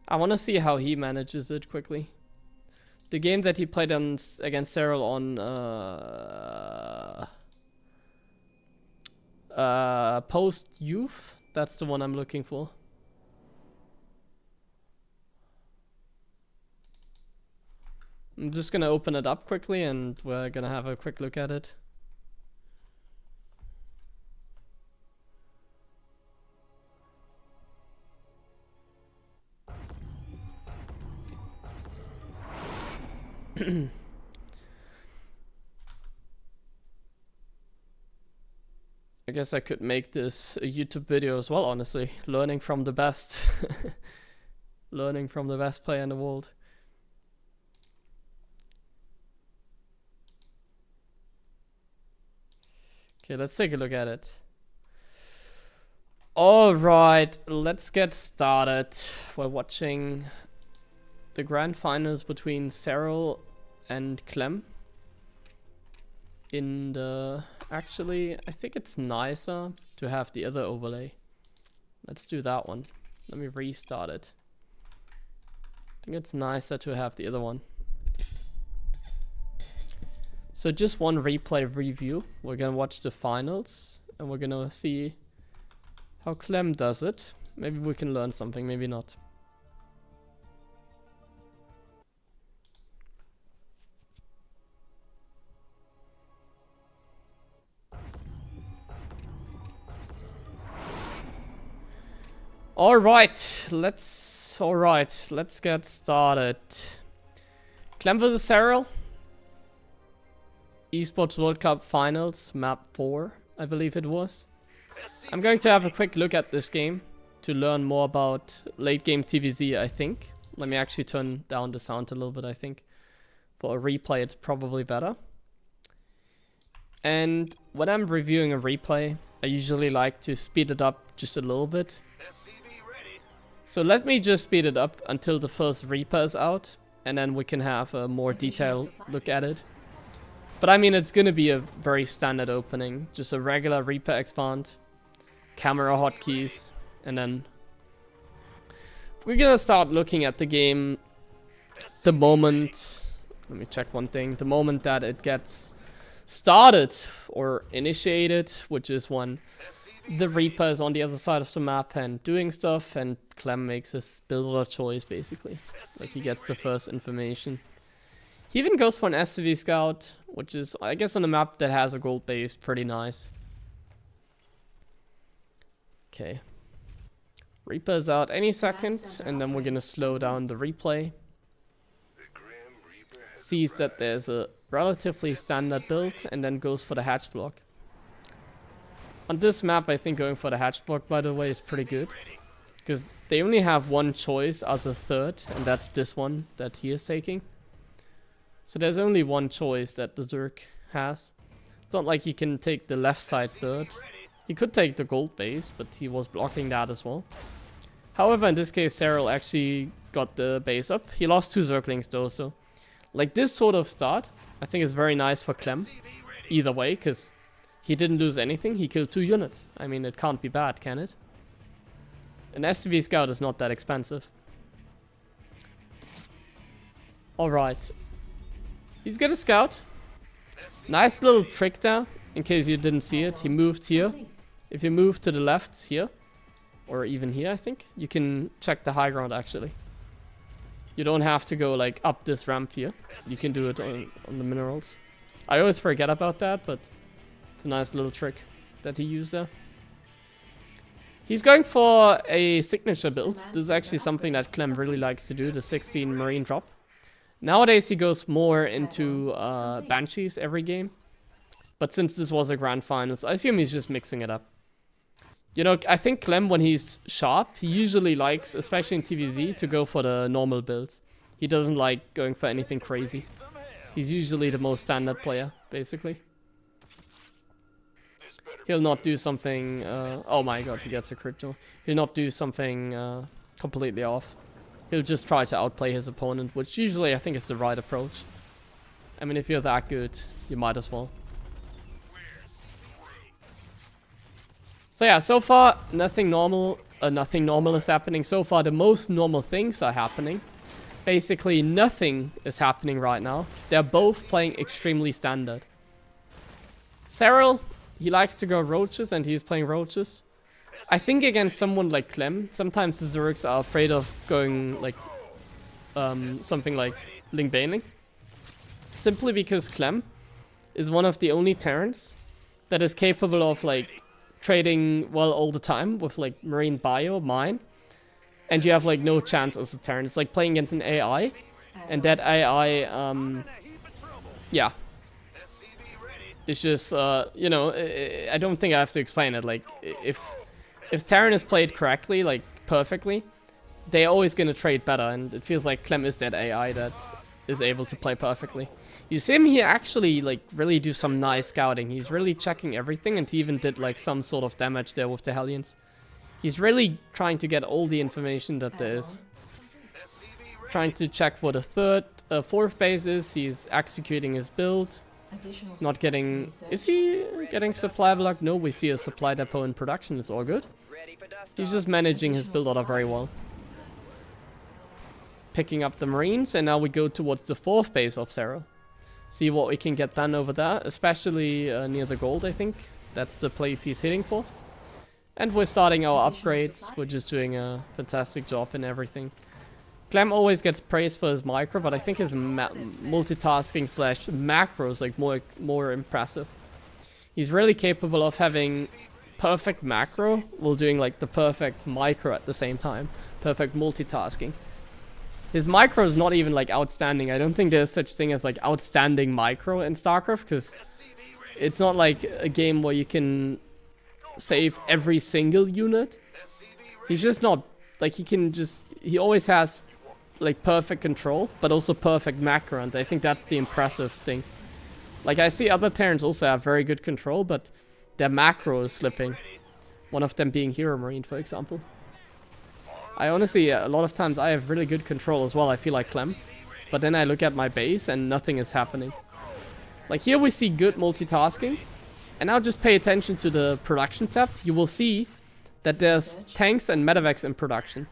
I want to see how he manages it quickly. The game that he played on against Cyril on post youth, that's the one I'm looking for. I'm just gonna open it up quickly and we're gonna have a quick look at it. I guess I could make this a YouTube video as well, honestly. Learning from the best. Learning from the best player in the world. Okay, let's take a look at it. Alright, let's get started. We're watching the grand finals between Cyril and Clem. In the... Actually, I think it's nicer to have the other overlay. Let's do that one. Let me restart it. I think it's nicer to have the other one. So just one replay review. We're gonna watch the finals and we're gonna see how Clem does it. Maybe we can learn something, maybe not. Alright, let's get started. Clem vs Cyril. Esports World Cup Finals, map 4, I believe it was. I'm going to have a quick look at this game to learn more about late game TVZ, I think. Let me actually turn down the sound a little bit, I think. For a replay, it's probably better. And when I'm reviewing a replay, I usually like to speed it up just a little bit. So let me just speed it up until the first Reaper is out, and then we can have a more detailed look at it. But I mean, it's gonna be a very standard opening. Just a regular Reaper expand, camera hotkeys, and then we're gonna start looking at the game the moment, let me check one thing, the moment that it gets started or initiated, which is when the Reaper is on the other side of the map and doing stuff, and Clem makes his builder choice basically. Like he gets the first information. He even goes for an SCV scout, which is, I guess, on a map that has a gold base, pretty nice. Okay. Reaper's out any second, and then we're gonna slow down the replay. Sees that there's a relatively standard build, and then goes for the hatch block. On this map, I think going for the hatch block, by the way, is pretty good. Because they only have one choice as a third, and that's this one that he is taking. So there's only one choice that the Zerg has. It's not like he can take the left side third. He could take the gold base, but he was blocking that as well. However, in this case, Cyril actually got the base up. He lost 2 Zerglings though, so... Like this sort of start, I think is very nice for Clem. Either way, because he didn't lose anything. He killed 2 units. I mean, it can't be bad, can it? An STV scout is not that expensive. Alright. He's got a scout. Nice little trick there, in case you didn't see it. He moved here. If you move to the left here, or even here, I think, you can check the high ground actually. You don't have to go like up this ramp here. You can do it on the minerals. I always forget about that, but it's a nice little trick that he used there. He's going for a signature build. This is actually something that Clem really likes to do, the 16 marine drop. Nowadays he goes more into Banshees every game. But since this was a grand finals, I assume he's just mixing it up. You know, I think Clem, when he's sharp, he usually likes, especially in TVZ, to go for the normal builds. He doesn't like going for anything crazy. He's usually the most standard player, basically. He'll not do something... oh my god, he gets a crypto. He'll not do something completely off. He'll just try to outplay his opponent, which usually I think is the right approach. I mean, if you're that good, you might as well. So yeah, so far nothing normal is happening. So far the most normal things are happening. Basically nothing is happening right now. They're both playing extremely standard. Cyril, he likes to go roaches and he's playing roaches. I think against someone like Clem, sometimes the Zergs are afraid of going like something like Ling Baneling. Simply because Clem is one of the only Terrans that is capable of like trading well all the time with like Marine Bio, Mine. And you have like no chance as a Terran. It's like playing against an AI. And that AI, yeah. It's just, you know, I don't think I have to explain it. Like, if Terran is played correctly, like perfectly, they're always gonna trade better. And it feels like Clem is that AI that is able to play perfectly. You see him here actually like really do some nice scouting. He's really checking everything, and he even did like some sort of damage there with the Hellions. He's really trying to get all the information that there is. Trying to check what a fourth base is. He's executing his build. Not getting... Is he getting supply block? No, we see a supply depot in production. It's all good. He's just managing his build order very well. Picking up the Marines, and now we go towards the fourth base of Cyril. See what we can get done over there, especially near the gold, I think. That's the place he's hitting for. And we're starting our upgrades. We're just doing a fantastic job in everything. Clem always gets praised for his micro, but I think his multitasking slash macro is like more impressive. He's really capable of having perfect macro while doing like the perfect micro at the same time. Perfect multitasking. His micro is not even like outstanding. I don't think there's such thing as like outstanding micro in StarCraft, because it's not like a game where you can save every single unit. He's just not like he always has like perfect control, but also perfect macro, and I think that's the impressive thing. Like I see other Terrans also have very good control, but their macro is slipping. One of them being HeroMarine, for example. I honestly, a lot of times I have really good control as well, I feel like Clem. But then I look at my base and nothing is happening. Like here we see good multitasking. And now just pay attention to the production tab. You will see that there's tanks and medevacs in production.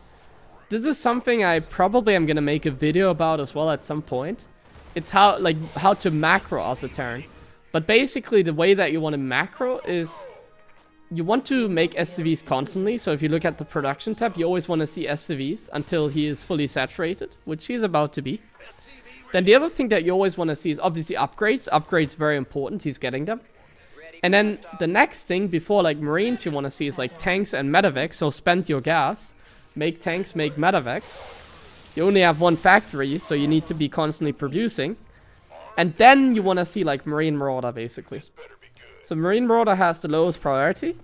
This is something I probably am going to make a video about as well at some point. It's how to macro as a Terran. But basically the way that you want to macro is you want to make SCVs constantly. So if you look at the production tab, you always want to see SCVs until he is fully saturated, which he's about to be. Then the other thing that you always want to see is obviously upgrades. Upgrades very important. He's getting them. And then the next thing before like Marines you want to see is like tanks and medevacs. So spend your gas. Make tanks, make medevacs. You only have one factory, so you need to be constantly producing. And then you want to see like Marine Marauder basically. So Marine Marauder has the lowest priority.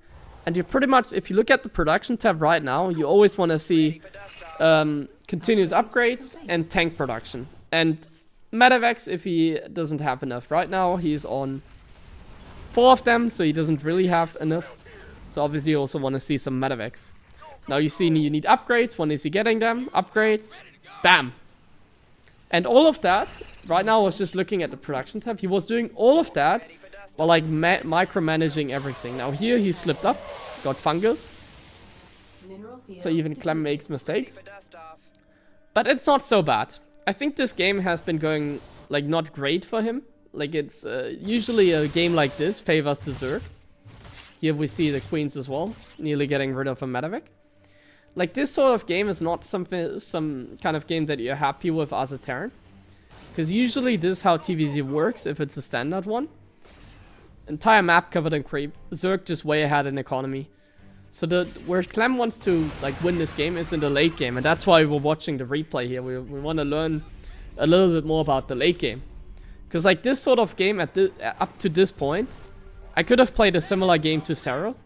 And you pretty much, if you look at the production tab right now, you always want to see continuous upgrades and tank production. And medevacs if he doesn't have enough. Right now he's on 4 of them, so he doesn't really have enough. So obviously you also want to see some medevacs. Now you see you need upgrades. When is he getting them? Upgrades. Bam. And all of that, right now I was just looking at the production tab. He was doing all of that while like micromanaging everything. Now here he slipped up, got fungal. So even Clem makes mistakes. But it's not so bad. I think this game has been going like not great for him. Like it's usually a game like this favors the Zerg. Here we see the queens as well, nearly getting rid of a medevac. Like this sort of game is not some kind of game that you're happy with as a Terran. Because usually this is how TVZ works if it's a standard one. Entire map covered in creep. Zerg just way ahead in economy. So where Clem wants to like win this game is in the late game. And that's why we're watching the replay here. We want to learn a little bit more about the late game. Because like this sort of game up to this point, I could have played a similar game to Cyril.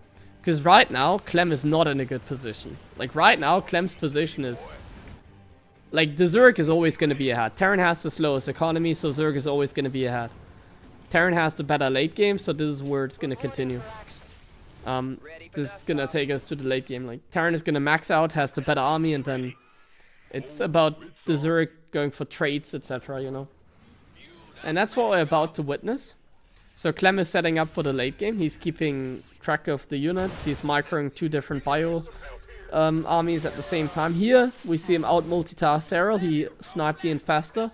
Because right now, Clem is not in a good position. Like right now, Clem's position is... Like the Zerg is always going to be ahead. Terran has the slowest economy, so Zerg is always going to be ahead. Terran has the better late game, so this is where it's going to continue. This is gonna take us to the late game. Like, Terran is gonna max out, has the better army, and then it's about the Zurich going for traits, etc., you know. And that's what we're about to witness. So Clem is setting up for the late game. He's keeping track of the units. He's microing 2 different bio armies at the same time. Here, we see him out multitask Cyril. He sniped the Infestor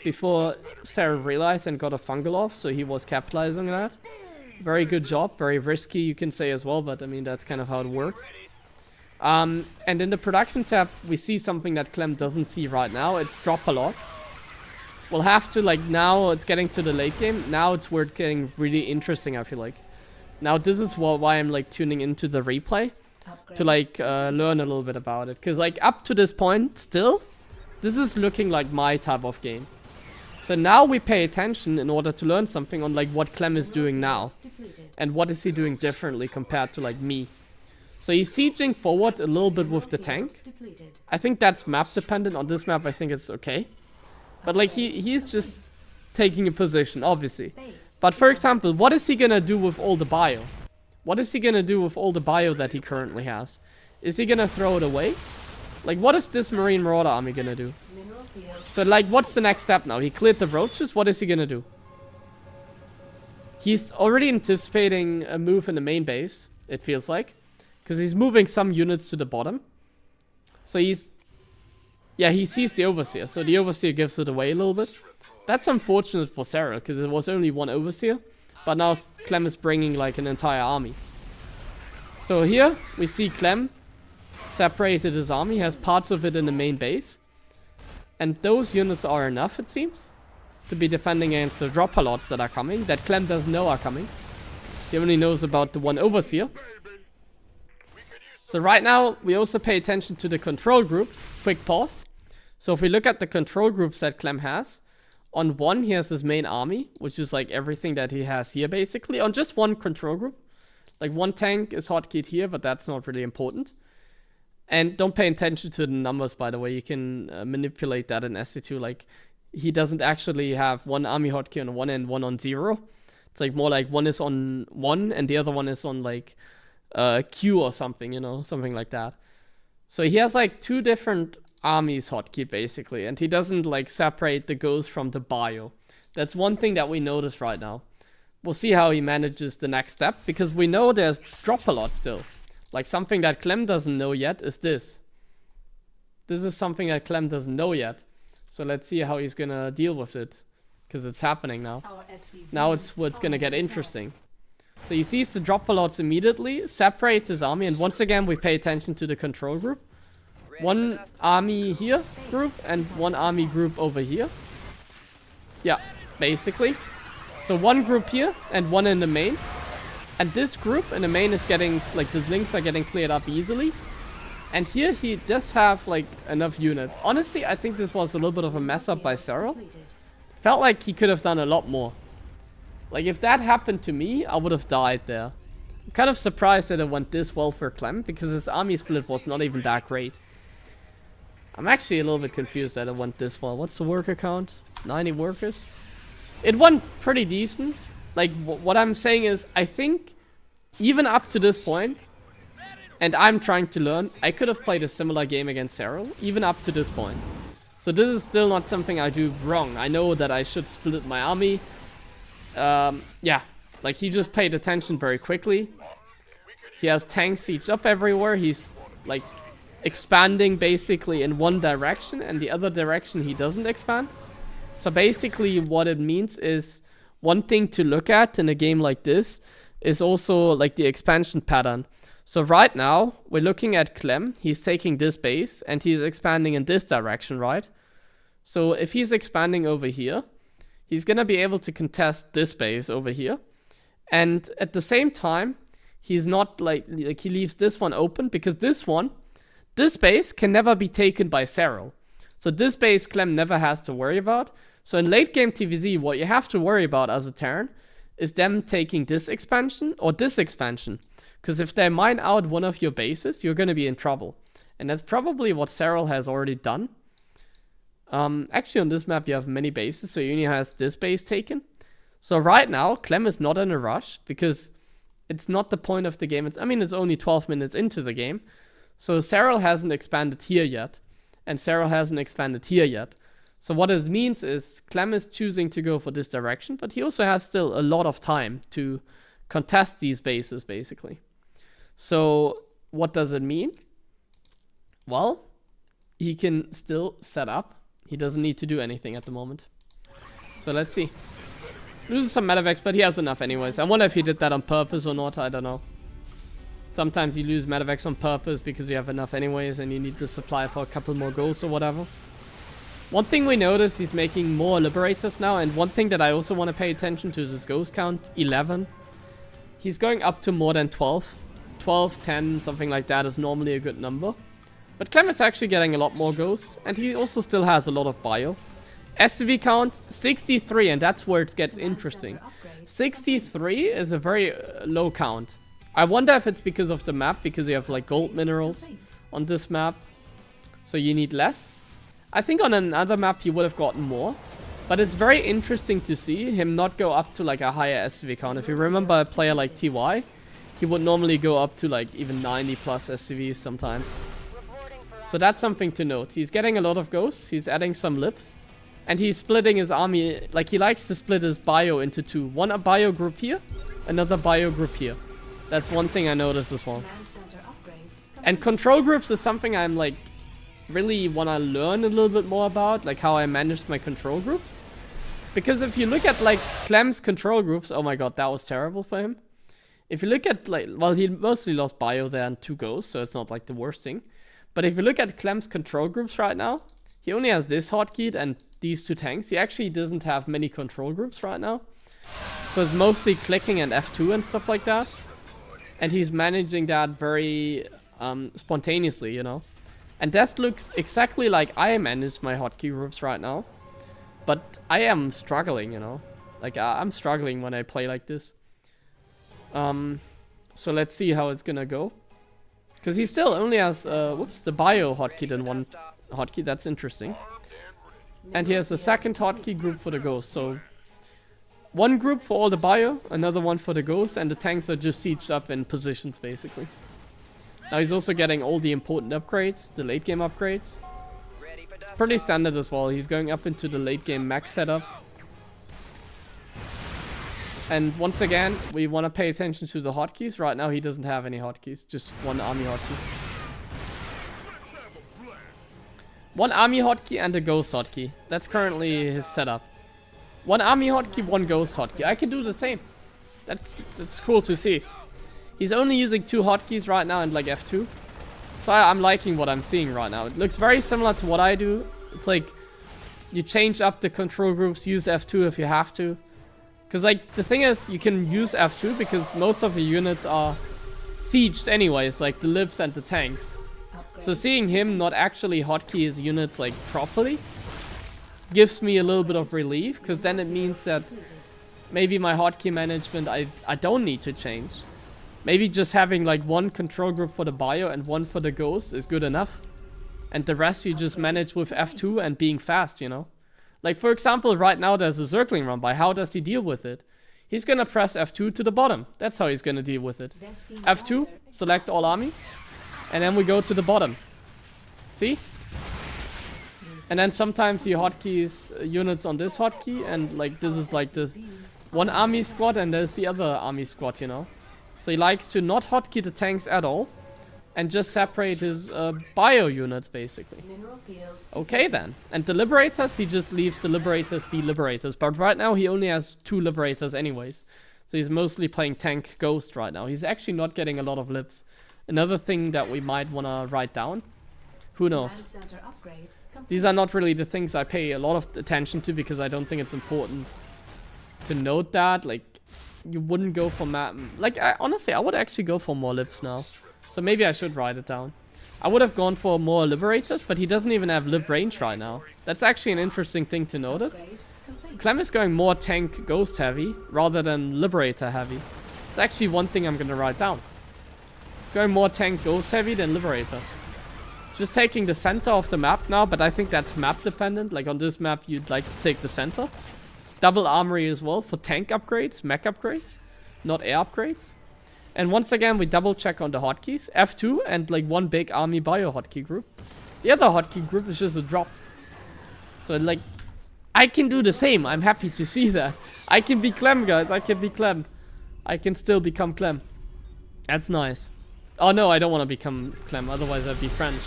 before Cyril realized and got a fungal off, so he was capitalizing on that. Very good job. Very risky, you can say as well, but I mean, that's kind of how it works. And in the production tab, we see something that Clem doesn't see right now. It's drop-a-lots. We'll have to, like, now it's getting to the late game. Now it's where it's getting really interesting, I feel like. Now this is why I'm, like, tuning into the replay. To, like, learn a little bit about it. Because, like, up to this point, still, this is looking like my type of game. So now we pay attention in order to learn something on, like, what Clem is doing now. And what is he doing differently compared to, like, me. So he's sieging forward a little bit with the tank. I think that's map dependent. On this map, I think it's okay. But, like, he's just taking a position, obviously. But, for example, what is he gonna do with all the bio? What is he gonna do with all the bio that he currently has? Is he gonna throw it away? Like, what is this Marine Marauder army gonna do? So, like, what's the next step now? He cleared the roaches. What is he gonna do? He's already anticipating a move in the main base, it feels like. Because he's moving some units to the bottom. So he's... Yeah, he sees the Overseer. So the Overseer gives it away a little bit. That's unfortunate for Sarah, because it was only one Overseer. But now Clem is bringing, like, an entire army. So here, we see Clem separated his army, has parts of it in the main base. And those units are enough, it seems, to be defending against the drop-a-lots that are coming, that Clem doesn't know are coming. He only knows about the one Overseer. So right now, we also pay attention to the control groups. Quick pause. So if we look at the control groups that Clem has, on one, he has his main army, which is like everything that he has here, basically. On just one control group. Like, one tank is hotkeyed here, but that's not really important. And don't pay attention to the numbers, by the way. You can manipulate that in SC2. Like, he doesn't actually have one army hotkey on 1 and one on 0. It's like more like one is on 1 and the other one is on, like, Q or something, you know, something like that. So he has, like, 2 different armies hotkey, basically. And he doesn't, like, separate the ghost from the bio. That's one thing that we notice right now. We'll see how he manages the next step, because we know there's drop-a-lot still. Like, something that Clem doesn't know yet is this. This is something that Clem doesn't know yet. So let's see how he's gonna deal with it. Because it's happening now. Now it's what's gonna get interesting. So he sees the drop-a-lots immediately, separates his army, and once again we pay attention to the control group. One army here group, and one army group over here. Yeah, basically. So one group here, and one in the main. And this group in the main is getting, like, the links are getting cleared up easily. And here he does have, like, enough units. Honestly, I think this was a little bit of a mess up by Cyril. Felt like he could have done a lot more. Like, if that happened to me, I would have died there. I'm kind of surprised that it went this well for Clem, because his army split was not even that great. I'm actually a little bit confused that it went this well. What's the worker count? 90 workers? It went pretty decent. Like, what I'm saying is, I think, even up to this point, and I'm trying to learn, I could have played a similar game against Cyril, even up to this point. So this is still not something I do wrong. I know that I should split my army. Yeah, like, he just paid attention very quickly. He has tanks sieged up everywhere. He's, like, expanding basically in one direction, and the other direction he doesn't expand. So basically what it means is, one thing to look at in a game like this is also, like, the expansion pattern. So right now, we're looking at Clem. He's taking this base, and he's expanding in this direction, right? So if he's expanding over here, he's gonna be able to contest this base over here. And at the same time, he's not, like he leaves this one open, because this base can never be taken by Cyril. So this base Clem never has to worry about. So in late game TVZ, what you have to worry about as a Terran is them taking this expansion or this expansion. Because if they mine out one of your bases, you're going to be in trouble. And that's probably what Cyril has already done. Actually, on this map, you have many bases, so he only has this base taken. So right now, Clem is not in a rush, because it's not the point of the game. I mean, it's only 12 minutes into the game. So Cyril hasn't expanded here yet. And Cyril hasn't expanded here yet. So what it means is Clem is choosing to go for this direction, but he also has still a lot of time to contest these bases, basically. So what does it mean? Well, he can still set up. He doesn't need to do anything at the moment. So let's see. Loses some medevacs, but he has enough anyways. I wonder if he did that on purpose or not. I don't know. Sometimes you lose medevacs on purpose because you have enough anyways and you need to supply for a couple more goals or whatever. One thing we notice, he's making more liberators now, and one thing that I also want to pay attention to is his ghost count, 11. He's going up to more than 12. 12, 10, something like that is normally a good number. But Clem is actually getting a lot more ghosts, and he also still has a lot of bio. SCV count, 63, and that's where it gets interesting. 63 is a very low count. I wonder if it's because of the map, because you have like gold minerals on this map, so you need less. I think on another map he would have gotten more, but it's very interesting to see him not go up to like a higher SCV count. If you remember a player like TY, he would normally go up to like even 90 plus SCVs sometimes. So that's something to note. He's getting a lot of ghosts, he's adding some lips, and he's splitting his army. Like, he likes to split his bio into two. One a bio group here, another bio group here. That's one thing I noticed as well. And control groups is something I'm like really want to learn a little bit more about, like how I manage my control groups. Because if you look at like Clem's control groups, oh my god, that was terrible for him. If you look at like, well, he mostly lost bio there and 2 ghosts, so it's not like the worst thing. But if you look at Clem's control groups right now, he only has this hotkey and these 2 tanks. He actually doesn't have many control groups right now. So it's mostly clicking and F2 and stuff like that. And he's managing that very spontaneously, you know. And that looks exactly like I manage my hotkey groups right now. But I am struggling, you know. Like, I'm struggling when I play like this. So let's see how it's gonna go. Because he still only has, the bio hotkey than 1 hotkey. That's interesting. And he has a second hotkey group for the ghost. So 1 group for all the bio, another one for the ghost, and the tanks are just sieged up in positions, basically. Now he's also getting all the important upgrades, the late game upgrades. It's pretty standard as well. He's going up into the late game max setup. And once again, we want to pay attention to the hotkeys. Right now he doesn't have any hotkeys, just 1 army hotkey. 1 army hotkey and a ghost hotkey. That's currently his setup. 1 army hotkey, 1 ghost hotkey. I can do the same. That's cool to see. He's only using 2 hotkeys right now and like F2. So I'm liking what I'm seeing right now. It looks very similar to what I do. It's like you change up the control groups, use F2 if you have to. Because like the thing is, you can use F2 because most of the units are sieged anyways, like the lips and the tanks. So seeing him not actually hotkey his units like properly gives me a little bit of relief, because then it means that maybe my hotkey management I don't need to change. Maybe just having like 1 control group for the bio and 1 for the ghost is good enough. And the rest you just manage with F2 and being fast, you know. Like for example, right now there's a circling run by. How does he deal with it? He's gonna press F2 to the bottom. That's how he's gonna deal with it. F2, select all army. And then we go to the bottom. See? And then sometimes he hotkeys units on this hotkey, and like this is like this 1 army squad and there's the other army squad, you know. So he likes to not hotkey the tanks at all and just separate his bio units basically. Okay then. And the liberators, he just leaves the liberators be liberators. But right now he only has 2 liberators anyways. So he's mostly playing tank ghost right now. He's actually not getting a lot of lips. Another thing that we might want to write down. Who knows? These are not really the things I pay a lot of attention to because I don't think it's important to note that. Like, you wouldn't go for map. Like, honestly, I would actually go for more lips now. So maybe I should write it down. I would have gone for more liberators, but he doesn't even have lib range right now. That's actually an interesting thing to notice. Clem is going more tank ghost heavy rather than liberator heavy. It's actually one thing I'm going to write down. It's going more tank ghost heavy than liberator. Just taking the center of the map now, but I think that's map dependent. Like on this map, you'd like to take the center. Double armory as well for tank upgrades, mech upgrades, not air upgrades. And once again, we double check on the hotkeys. F2 and like one big army bio hotkey group. The other hotkey group is just a drop. So like, I can do the same. I'm happy to see that. I can be Clem, guys. I can be Clem. I can still become Clem. That's nice. Oh no, I don't want to become Clem. Otherwise I'd be French.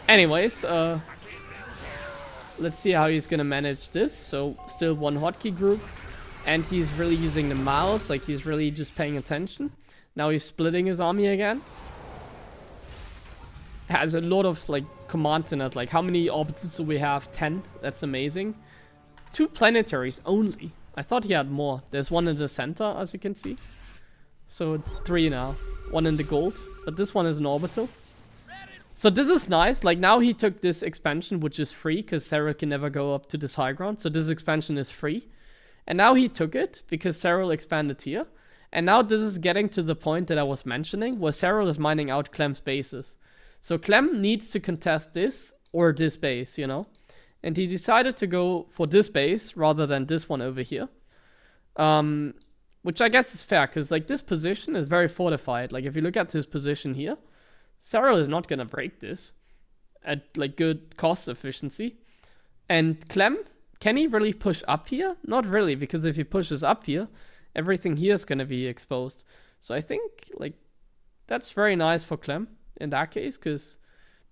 Anyways, let's see how he's gonna manage this. So still one hotkey group. And he's really using the mouse, like he's really just paying attention. Now he's splitting his army again. Has a lot of like commands in it, like how many orbitals do we have? 10, that's amazing. 2 planetaries only. I thought he had more. There's one in the center, as you can see. So it's 3 now. 1 in the gold, but this one is an orbital. So this is nice, like now he took this expansion, which is free, because Sarah can never go up to this high ground. So this expansion is free. And now he took it because Cyril expanded here. And now this is getting to the point that I was mentioning where Cyril is mining out Clem's bases. So Clem needs to contest this or this base, you know. And he decided to go for this base rather than this one over here. Which I guess is fair because like this position is very fortified. Like if you look at his position here, Cyril is not going to break this at like good cost efficiency. And Clem, can he really push up here? Not really, because if he pushes up here, everything here is going to be exposed. So I think, like, that's very nice for Clem in that case, because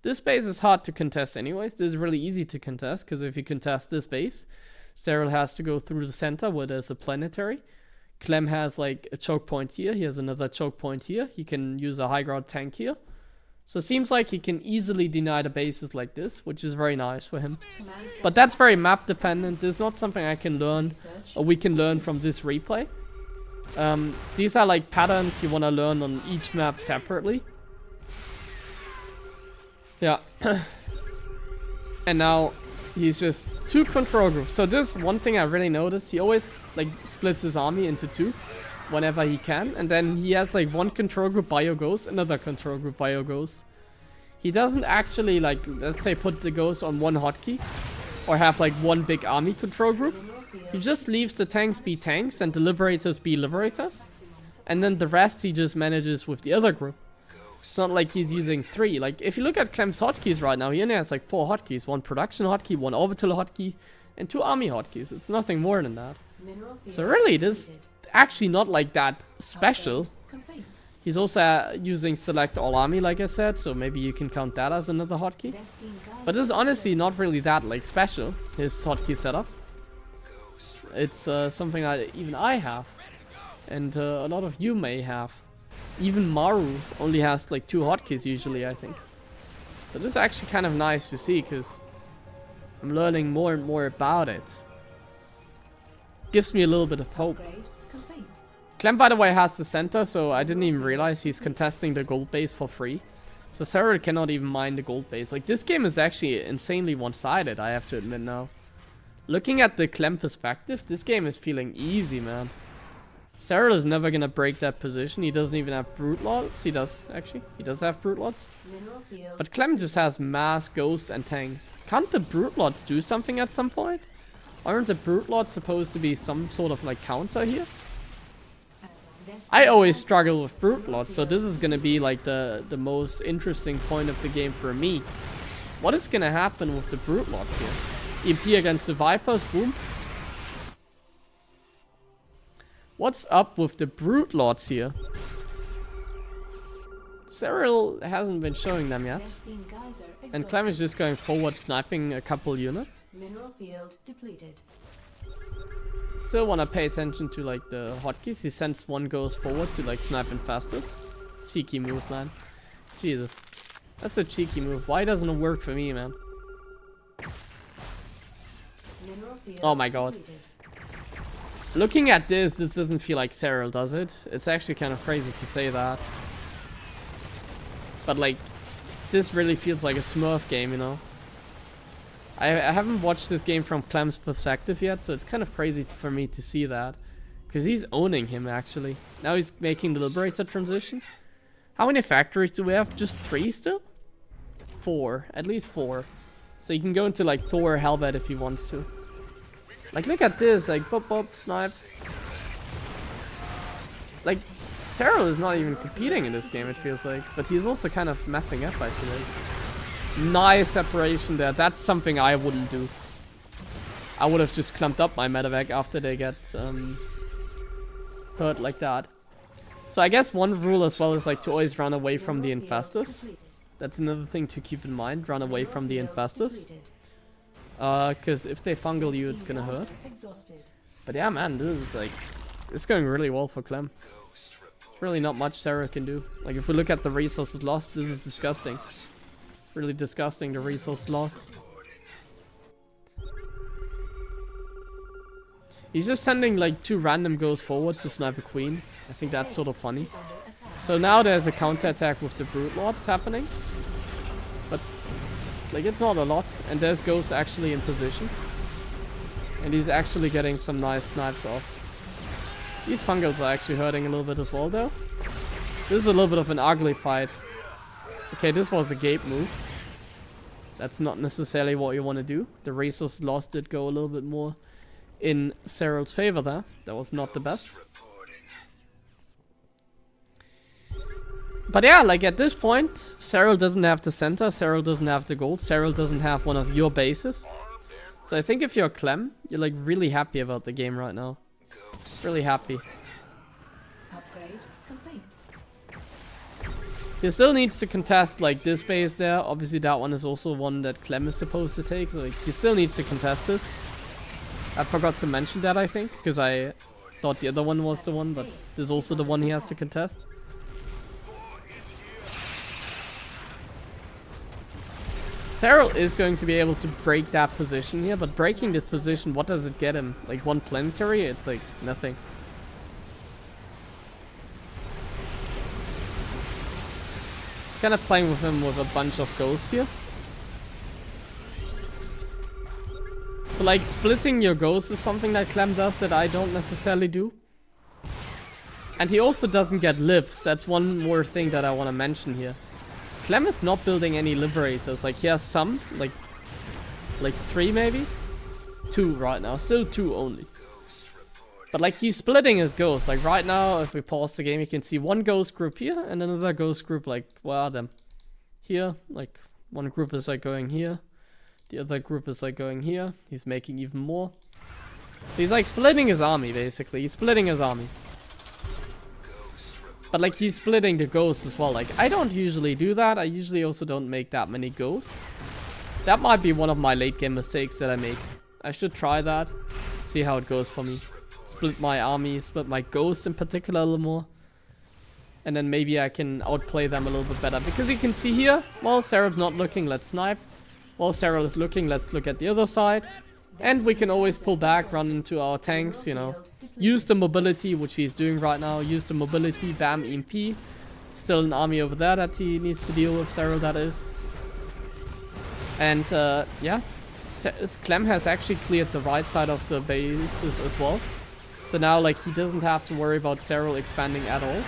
this base is hard to contest anyways. This is really easy to contest, because if you contest this base, Cyril has to go through the center where there's a planetary. Clem has, like, a choke point here. He has another choke point here. He can use a high ground tank here. So it seems like he can easily deny the bases like this, which is very nice for him. But that's very map dependent. This is not something I can learn, or we can learn from this replay. These are like patterns you want to learn on each map separately. Yeah. And now he's just 2 control groups. So this is one thing I really noticed. He always like splits his army into 2. Whenever he can, and then he has like 1 control group bio ghost, another control group bio ghost. He doesn't actually like, let's say, put the ghost on 1 hotkey or have like 1 big army control group. He just leaves the tanks be tanks and the liberators be liberators, and then the rest he just manages with the other group. It's not like he's using 3. Like if you look at Clem's hotkeys right now, he only has like 4 hotkeys: 1 production hotkey, 1 orbital hotkey, and 2 army hotkeys. It's nothing more than that. So really, this actually not like that special. He's also using select all army, like I said, so maybe you can count that as another hotkey. But this is honestly not really that like special, his hotkey setup. It's something even I have, and a lot of you may have. Even Maru only has like 2 hotkeys usually, I think. So this is actually kind of nice to see, because I'm learning more and more about it. Gives me a little bit of hope. Clem, by the way, has the center, so I didn't even realize he's contesting the gold base for free. So Cyril cannot even mine the gold base. Like, this game is actually insanely one-sided, I have to admit now. Looking at the Clem perspective, this game is feeling easy, man. Cyril is never gonna break that position. He doesn't even have Brute Lords. He does, actually. He does have Brute Lords. But Clem just has mass, ghost, and tanks. Can't the Brute Lords do something at some point? Aren't the Brute Lords supposed to be some sort of, like, counter here? I always struggle with Brute Lords, so this is gonna be like the most interesting point of the game for me. What is gonna happen with the Brute Lords here? EP against the Vipers, boom. What's up with the Brute Lords here? Cyril hasn't been showing them yet. And Clem is just going forward, sniping a couple units. Mineral field depleted. Still want to pay attention to like the hotkeys. He sends 1 ghost forward to like snipe infestors. Cheeky move, man. Jesus. That's a cheeky move. Why doesn't it work for me, man? Oh my god. Looking at this doesn't feel like Cyril, does it? It's actually kind of crazy to say that. But like, this really feels like a Smurf game, you know? I haven't watched this game from Clem's perspective yet, so it's kind of crazy for me to see that. Because he's owning him, actually. Now he's making the Liberator transition. How many factories do we have? Just 3 still? 4. At least 4. So you can go into, like, Thor or Hellbat if he wants to. Like, look at this. Like, bop, bop, snipes. Like, Cyril is not even competing in this game, it feels like. But he's also kind of messing up, I feel like. Nice separation there. That's something I wouldn't do. I would have just clumped up my medevac after they get hurt like that. So I guess one rule as well is like to always run away from the infestors. That's another thing to keep in mind. Run away from the infestors. Because if they fungal you, it's gonna hurt. But yeah, man, this is like... It's going really well for Clem. Really not much Sarah can do. Like, if we look at the resources lost, this is disgusting. Really disgusting, the resource lost. He's just sending like 2 random goes forward to snipe a queen. I think that's sort of funny. So now there's a counterattack with the Brute Lords happening. But, like, it's not a lot. And there's Ghost actually in position. And he's actually getting some nice snipes off. These fungals are actually hurting a little bit as well, though. This is a little bit of an ugly fight. Okay, this was a Gape move. That's not necessarily what you want to do. The resource loss did go a little bit more in Cyril's favor there. That was not the best. But yeah, like at this point, Cyril doesn't have the center, Cyril doesn't have the gold, Cyril doesn't have one of your bases. So I think if you're Clem, you're like really happy about the game right now. Really happy. Upgrade complete. He still needs to contest like this base there. Obviously that one is also one that Clem is supposed to take. Like he still needs to contest this. I forgot to mention that, I think, because I thought the other one was the one, but this is also the one he has to contest. Cyril is going to be able to break that position here, but breaking this position, what does it get him? Like 1 planetary? It's like nothing. Kind of playing with him with a bunch of ghosts here. So like splitting your ghosts is something that Clem does that I don't necessarily do. And he also doesn't get lives. That's one more thing that I want to mention here. Clem is not building any liberators. Like he has some, like 3 maybe? 2 right now, still 2 only. But like he's splitting his ghosts. Like right now, if we pause the game, you can see 1 ghost group here and another ghost group, like where are them? Here, like 1 group is like going here. The other group is like going here. He's making even more. So he's like splitting his army basically. He's splitting his army. But like he's splitting the ghosts as well. Like I don't usually do that. I usually also don't make that many ghosts. That might be one of my late game mistakes that I make. I should try that. See how it goes for me. Split my army, split my ghosts in particular a little more. And then maybe I can outplay them a little bit better. Because you can see here, while Cereb's not looking, let's snipe. While Cereb is looking, let's look at the other side. And we can always pull back, run into our tanks, you know. Use the mobility, which he's doing right now. Use the mobility, bam, EMP. Still an army over there that he needs to deal with, Cereb that is. And yeah, Clem has actually cleared the right side of the bases as well. So now like he doesn't have to worry about Cereb expanding at all.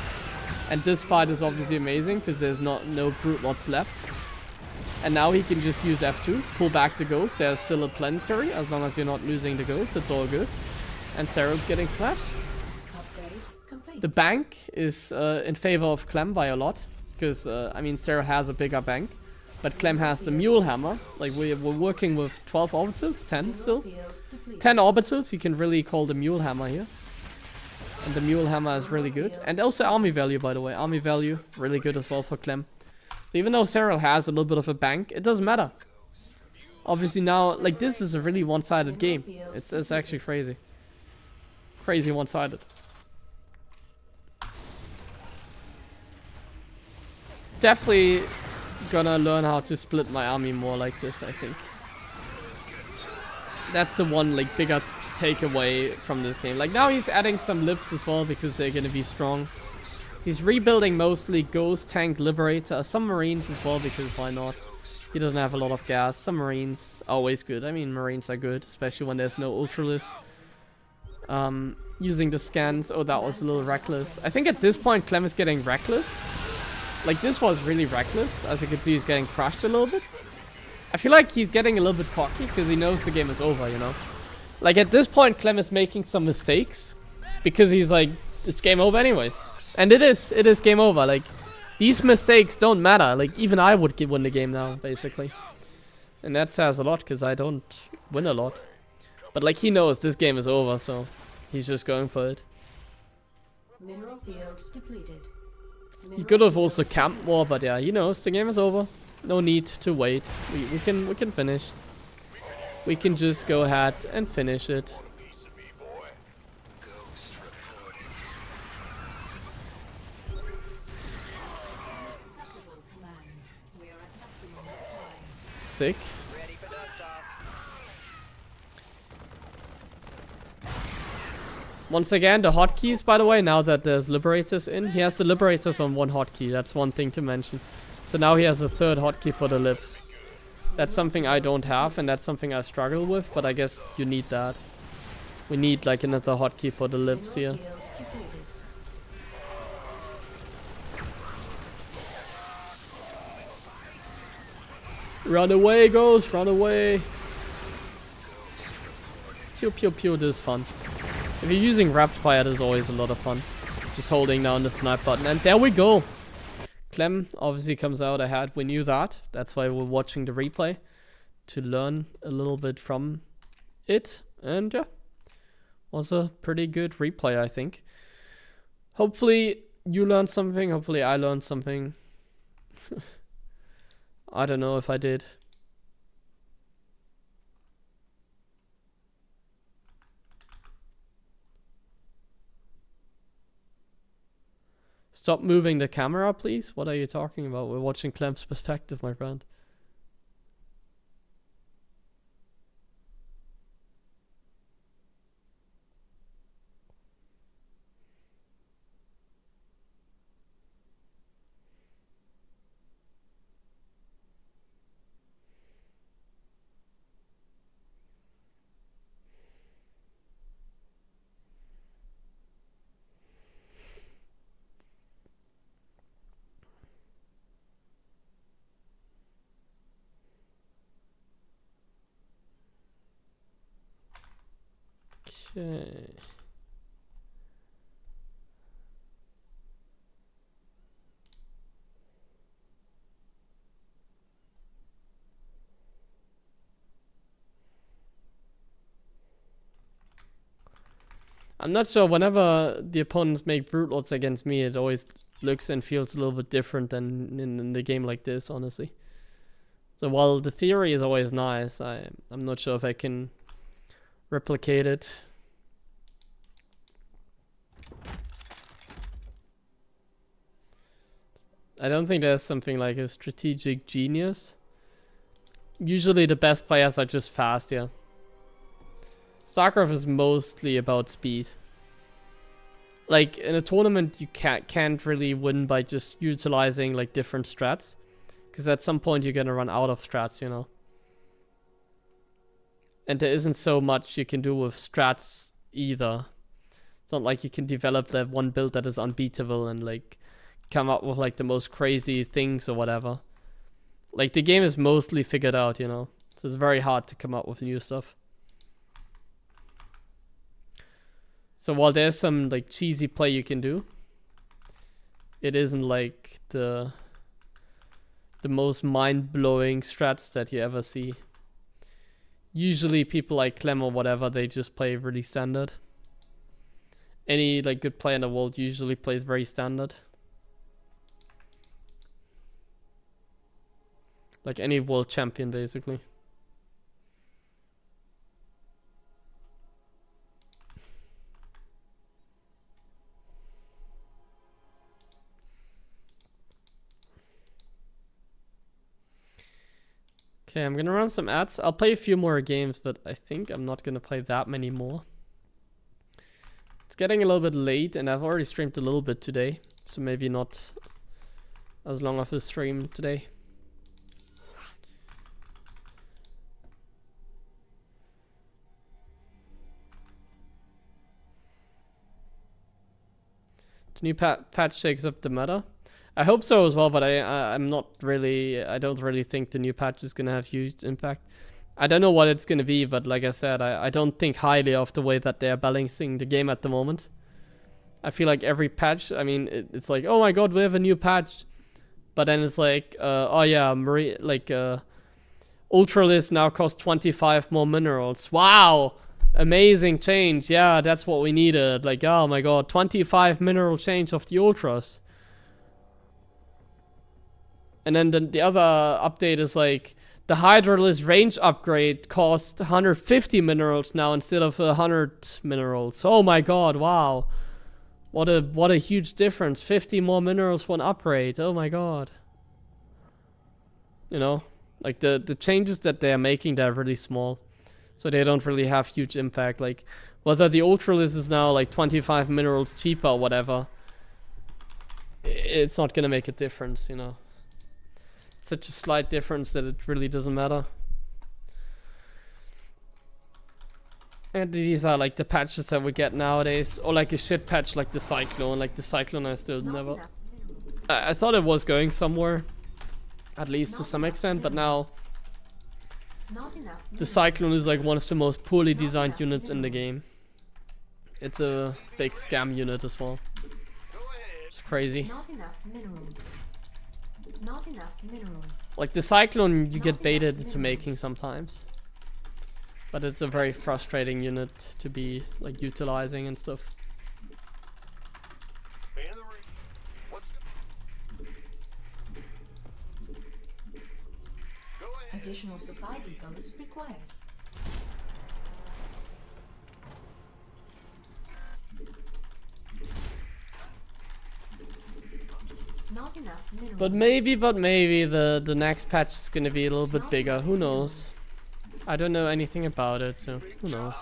And this fight is obviously amazing because there's no brute lots left. And now he can just use F2, pull back the ghost. There's still a planetary, as long as you're not losing the ghost, it's all good. And Cereb's getting smashed. The bank is in favor of Clem by a lot, because I mean Cereb has a bigger bank, but Clem has the mule hammer. Like we're working with 12 orbitals, 10 still. 10 orbitals, you can really call the mule hammer here. And the mule hammer is really good. And also army value, by the way. Army value, really good as well for Clem. So even though Cyril has a little bit of a bank, it doesn't matter. Obviously now, like this is a really one-sided game. It's actually crazy. Crazy one-sided. Definitely gonna learn how to split my army more like this, I think. That's the one like bigger takeaway from this game. Like now he's adding some lives as well because they're gonna be strong. He's rebuilding mostly Ghost, Tank, Liberator, some Marines as well, because why not? He doesn't have a lot of gas. Some Marines are always good. I mean, Marines are good, especially when there's no Ultralis. Using the scans. Oh, that was a little reckless. I think at this point, Clem is getting reckless. Like, this was really reckless. As you can see, he's getting crushed a little bit. I feel like he's getting a little bit cocky, because he knows the game is over, you know? Like, at this point, Clem is making some mistakes. Because he's like, it's game over anyways. And it is game over. Like, these mistakes don't matter. Like, even I would win the game now, basically. And that says a lot, because I don't win a lot. But, like, he knows this game is over, so he's just going for it. Mineral field depleted. He could have also camped more, but yeah, he knows the game is over. No need to wait. We can finish. We can just go ahead and finish it. Piece of me, boy. Ghost reporting. Acceptable command. We are at maximum supply. Sick. Ready for dust off. Once again, the hotkeys, by the way, now that there's Liberators in, he has the Liberators on one hotkey. That's one thing to mention. So now he has a third hotkey for the lives. That's something I don't have, and that's something I struggle with, but I guess you need that. We need like another hotkey for the lives here. Field depleted. Run away, Ghost, run away. Pew pew pew, this is fun. If you're using rapid fire, there's always a lot of fun. Just holding down the snipe button, and there we go. Clem obviously comes out ahead. We knew that. That's why we're watching the replay, to learn a little bit from it. And yeah, was a pretty good replay, I think. Hopefully you learned something. Hopefully I learned something. I don't know if I did. Stop moving the camera, please. What are you talking about? We're watching Clem's perspective, my friend. Okay. I'm not sure, whenever the opponents make brute lords against me, it always looks and feels a little bit different than in the game like this, honestly. So while the theory is always nice, I'm not sure if I can replicate it. I don't think there's something like a strategic genius. Usually the best players are just fast, yeah. StarCraft is mostly about speed. Like in a tournament you can't really win by just utilizing like different strats, because at some point you're gonna run out of strats, you know. And there isn't so much you can do with strats either. It's not like you can develop that one build that is unbeatable and like come up with like the most crazy things or whatever. Like the game is mostly figured out, you know. So it's very hard to come up with new stuff. So while there's some like cheesy play you can do, it isn't like the most mind-blowing strats that you ever see. Usually people like Clem or whatever, they just play really standard. Any like good player in the world usually plays very standard. Like any world champion, basically. Okay, I'm gonna run some ads. I'll play a few more games, but I think I'm not gonna play that many more. It's getting a little bit late, and I've already streamed a little bit today, so maybe not as long of a stream today. The new patch shakes up the meta. I hope so as well, but I'm not really. I don't really think the new patch is gonna have huge impact. I don't know what it's gonna be, but like I said, I don't think highly of the way that they're balancing the game at the moment. I feel like every patch, I mean, it's like, oh my god, we have a new patch. But then it's like, oh yeah, Ultralisk now costs 25 more minerals. Wow! Amazing change. Yeah, that's what we needed. Like, oh my god, 25 mineral change of the Ultras. And then the other update is like, the Hydralisk range upgrade costs 150 minerals now instead of 100 minerals. Oh my god, wow. What a huge difference. 50 more minerals for an upgrade. Oh my god. You know, like the changes that they're making, they're really small. So they don't really have huge impact. Like whether the Ultralisk is now like 25 minerals cheaper or whatever, it's not gonna make a difference, you know. It's such a slight difference that it really doesn't matter. And these are like the patches that we get nowadays, or like a shit patch like the Cyclone. Like the Cyclone, I still never. I thought it was going somewhere, at least to some extent, but now the Cyclone is like one of the most poorly designed units in the game. It's a big scam unit as well. It's crazy. Not enough minerals. Not enough minerals. Like the Cyclone, you get baited into making sometimes. But it's a very frustrating unit to be like utilizing and stuff. Additional supply depots required. Not enough minerals. But maybe the next patch is gonna be a little bit bigger. Who knows? I don't know anything about it, so who knows.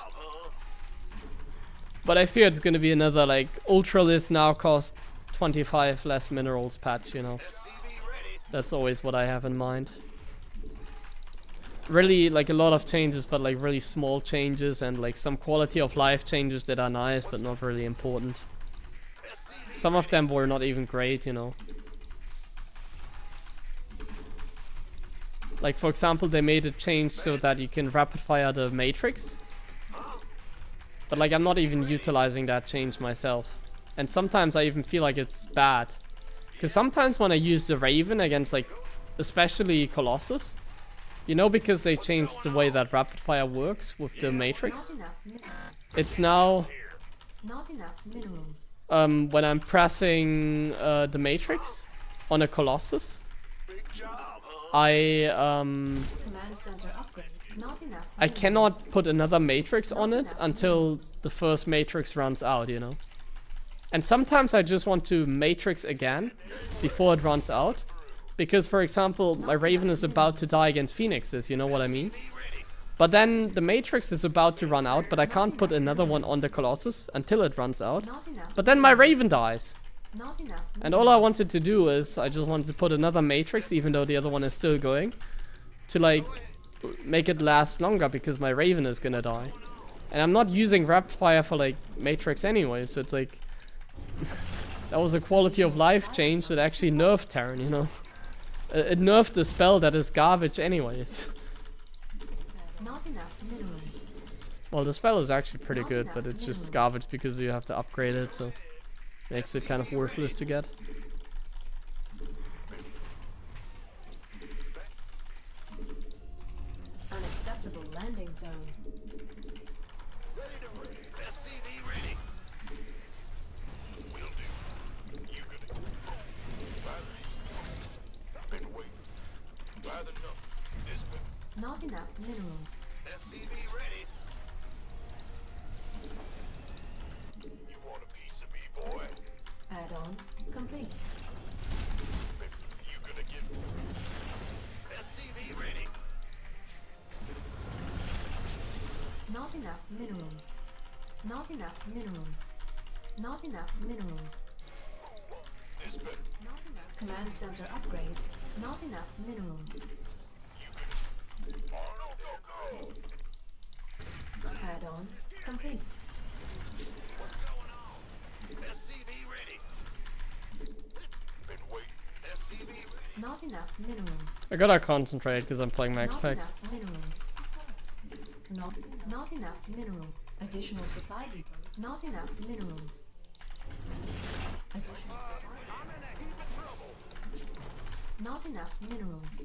But I fear it's gonna be another like Ultralisk now cost 25 less minerals patch, you know. That's always what I have in mind. Really like a lot of changes, but like really small changes and like some quality of life changes that are nice but not really important. Some of them were not even great, you know. Like for example, they made a change so that you can rapid fire the Matrix. But like I'm not even utilizing that change myself. And sometimes I even feel like it's bad. Because sometimes when I use the Raven against like, especially Colossus, you know, because they changed the way that rapid fire works with the Matrix. It's now, Not enough minerals. when I'm pressing the Matrix on a Colossus, Command center upgrade. Not enough I minerals. cannot put another Matrix on it until the first Matrix runs out, you know. And sometimes I just want to Matrix again before it runs out. Because, for example, my Raven is about to die against Phoenixes, you know what I mean? But then the Matrix is about to run out, but I can't put another one on the Colossus until it runs out. Not enough. But then my Raven dies. Not enough. And all I wanted to do is, I just wanted to put another Matrix, even though the other one is still going, to like, make it last longer, because my Raven is gonna die. And I'm not using rapid fire for like, Matrix anyway, so it's like, that was a quality of life change that actually nerfed Terran, you know? It nerfed a spell that is garbage anyways. Not enough minerals. Well, the spell is actually pretty good, but it's just garbage because you have to upgrade it, so makes it kind of worthless to get. Unacceptable landing zone. SCV ready. Will do. You gonna been waiting. By the number. This been Not enough minerals. SCV ready. You want a piece of me, boy? Add-on complete. You gonna get SCV ready. Not enough minerals. Not enough minerals. Not enough minerals. This been Not enough. Command center upgrade. Not enough minerals. go. Add-on complete. SCV ready. Been waiting. SCV ready. Not enough minerals. I gotta concentrate because I'm playing max Not packs. enough minerals. Not enough minerals. Additional supply depots. Not enough minerals. Additional supply. I'm in a heap of trouble. Not enough minerals.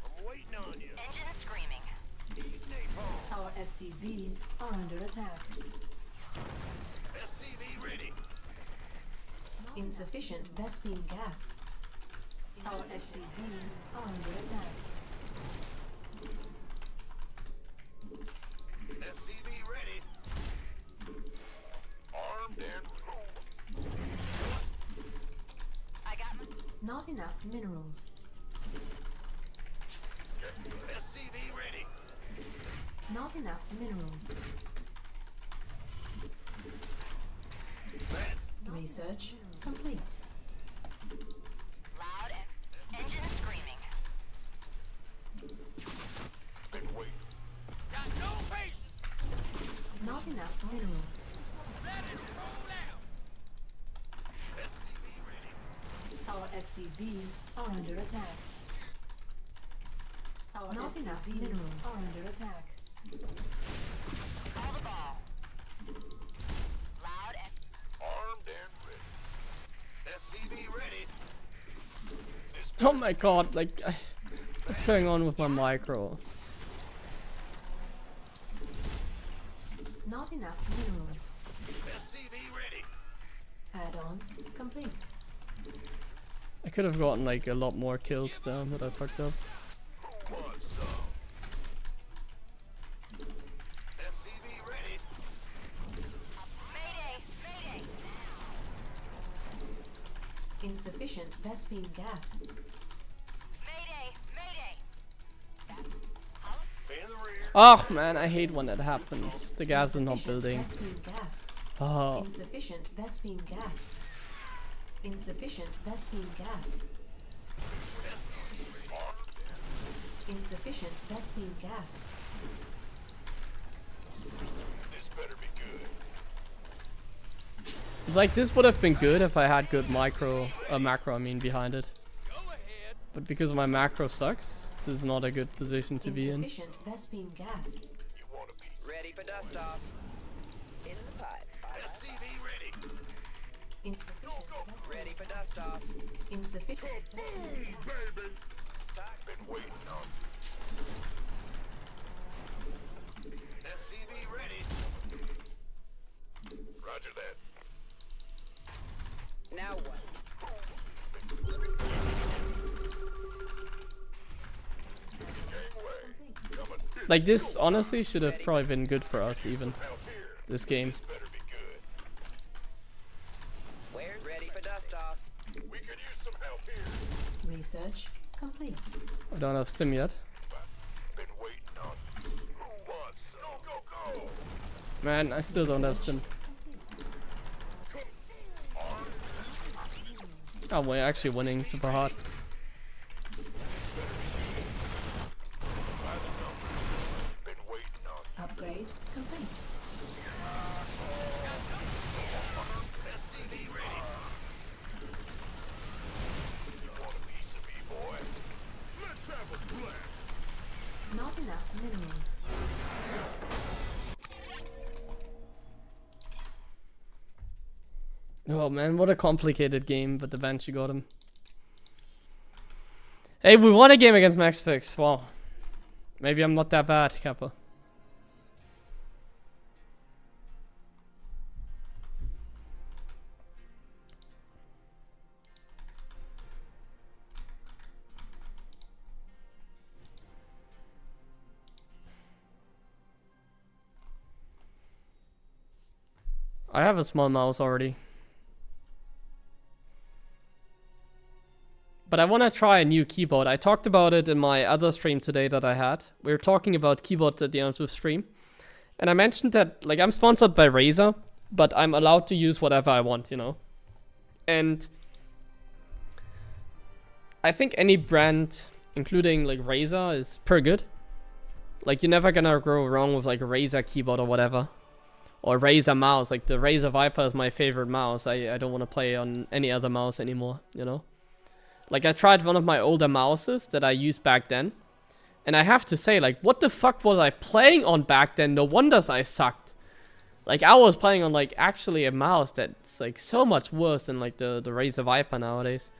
I'm waiting on you. Engine screaming. Need napalm. Our SCVs are under attack. SCV ready. Insufficient Vespine gas. Our SCVs are under attack. SCV ready. Armed and ready. I got Not enough minerals. SCV ready. Not enough minerals. Research complete. loud and engine screaming. Been waiting. Got no patience. Not enough minerals. Ready to roll out. SCV ready. Our SCVs are under attack. Our Not enough minerals are under attack. Call the ball. Loud and Armed and ready. SCV ready. This Oh my god, like, what's going on with my micro? Not enough minerals. SCV ready. Add-on complete. I could have gotten like a lot more kills down, but I fucked up. Who wants some? SCV ready. mayday, mayday. Insufficient Vespine gas. Mayday, mayday. In the rear. Oh man, I hate when that happens. The gas is not Insufficient building. Vespine gas. Oh, Insufficient Vespine gas. Insufficient Vespine gas. Insufficient Vespine gas. This better be good. it's like this would have been good if I had good macro I mean, behind it. Go ahead. But because my macro sucks, this is not a good position to be in. Insufficient Vespine gas. You want a piece? Ready for dust off. In the pipe. SCV ready. Insufficient Vespine Ready for dust off. Insufficient Vespine gas. Baby. Been waiting on. SCV ready. Roger that. Now what? Gangway. Coming. Like this honestly should have probably been good for us even, Help here. this game. Better be good. Where's ready for dust off? We could use some help here. Research complete. I don't have stim yet. Been waiting on. Who wants some? Go, go, go. Man, I still don't have stim. Oh, we're actually winning super hard. Been waiting on. Upgrade complete. SCV ready. You want a piece of me, boy? Let's have a blast. Not enough minerals. Oh man, what a complicated game, but eventually got him. Hey, we won a game against Max Fix. Wow. Maybe I'm not that bad, Kappa. I have a small mouse already. But I want to try a new keyboard. I talked about it in my other stream today that I had. We were talking about keyboards at the end of the stream. And I mentioned that, like, I'm sponsored by Razer, but I'm allowed to use whatever I want, you know? And I think any brand, including, like, Razer, is pretty good. Like, you're never gonna go wrong with, like, a Razer keyboard or whatever. Or Razer mouse. Like, the Razer Viper is my favorite mouse. I don't want to play on any other mouse anymore, you know? Like, I tried one of my older mouses that I used back then. And I have to say, like, what the fuck was I playing on back then? No wonders I sucked. Like, I was playing on, like, actually a mouse that's, like, so much worse than, like, the Razer Viper nowadays.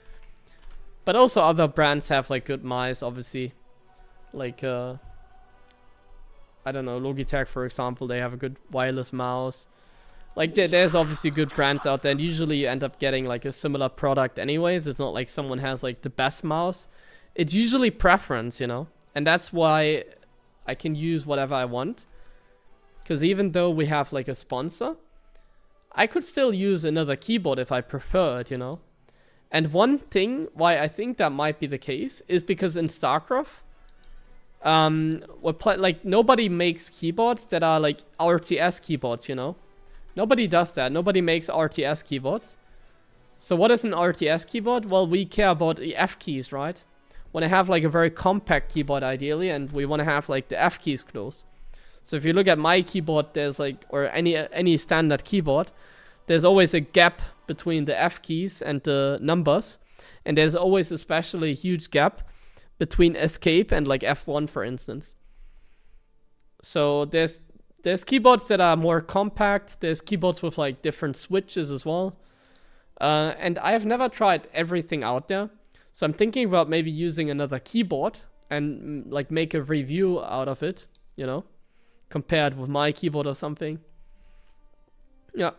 But also other brands have, like, good mice, obviously. Like, I don't know, Logitech, for example, they have a good wireless mouse. Like, there's obviously good brands out there, and usually you end up getting, like, a similar product anyways. It's not like someone has, like, the best mouse. It's usually preference, you know? And that's why I can use whatever I want. Because even though we have, like, a sponsor, I could still use another keyboard if I preferred, you know? And one thing why I think that might be the case is because in StarCraft, like, nobody makes keyboards that are, like, RTS keyboards, you know? Nobody does that. Nobody makes RTS keyboards. So what is an RTS keyboard? Well, we care about the F keys, right? Want to have, like, a very compact keyboard, ideally, and we want to have, like, the F keys close. So if you look at my keyboard, there's, like, or any standard keyboard, there's always a gap between the F keys and the numbers. And there's always especially a huge gap between escape and, like, F1, for instance. So there's keyboards that are more compact. There's keyboards with, like, different switches as well. And I have never tried everything out there. So I'm thinking about maybe using another keyboard and, like, make a review out of it, you know? Compared with my keyboard or something. Yeah.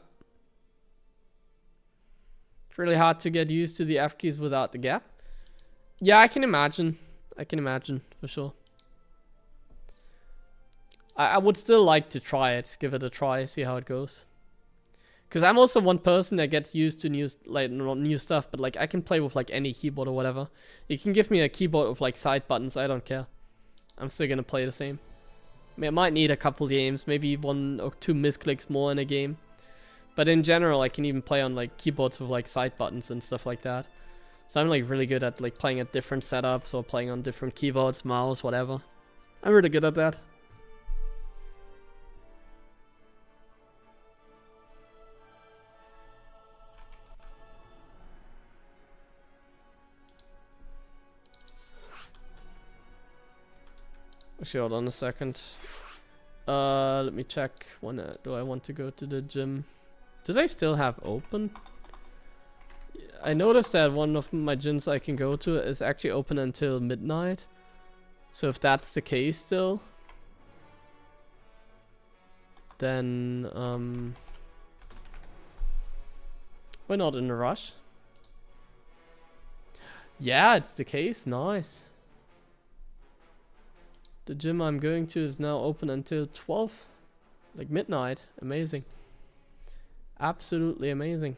It's really hard to get used to the F keys without the gap. Yeah, I can imagine. I can imagine, for sure. I would still like to try it. Give it a try, see how it goes. Because I'm also one person that gets used to new, like, not new stuff, but, like, I can play with, like, any keyboard or whatever. You can give me a keyboard with, like, side buttons, I don't care. I'm still gonna play the same. I mean, I might need a couple games, maybe 1 or 2 misclicks more in a game. But in general, I can even play on, like, keyboards with, like, side buttons and stuff like that. So I'm, like, really good at, like, playing at different setups or playing on different keyboards, mouse, whatever. I'm really good at that. Actually, hold on a second. Let me check. When do I want to go to the gym? Do they still have open? I noticed that one of my gyms I can go to is actually open until midnight. So if that's the case still, then we're not in a rush. Yeah, it's the case. Nice. The gym I'm going to is now open until 12, like midnight. Amazing. Absolutely amazing.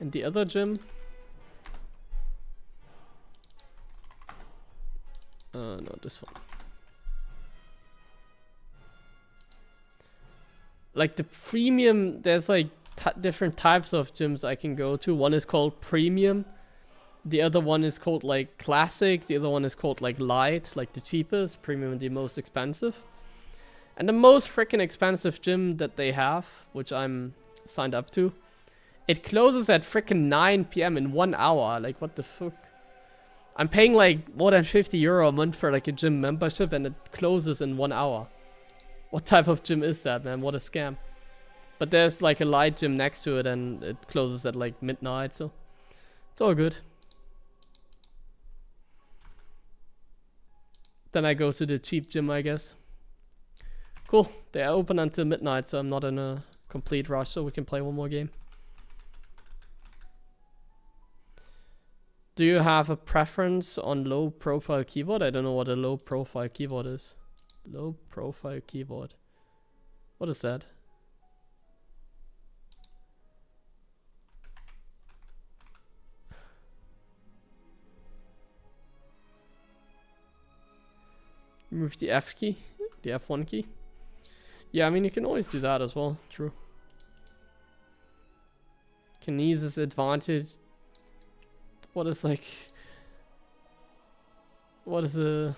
And the other gym? No, this one. Like the premium, there's like different types of gyms I can go to. One is called premium. The other one is called like classic. The other one is called like light, like the cheapest. Premium the most expensive. And the most freaking expensive gym that they have, which I'm signed up to, it closes at freaking 9 PM in 1 hour. Like, what the fuck? I'm paying like more than €50 a month for like a gym membership and it closes in 1 hour. What type of gym is that, man? What a scam. But there's like a light gym next to it and it closes at like midnight, so it's all good. Then I go to the cheap gym, I guess. Cool. They are open until midnight, so I'm not in a complete rush, so we can play one more game. Do you have a preference on low profile keyboard? I don't know what a low profile keyboard is. Low profile keyboard. What is that? Remove the F key, the F1 key. Yeah, I mean, you can always do that as well. True. Kinesis advantage. What is like... What is a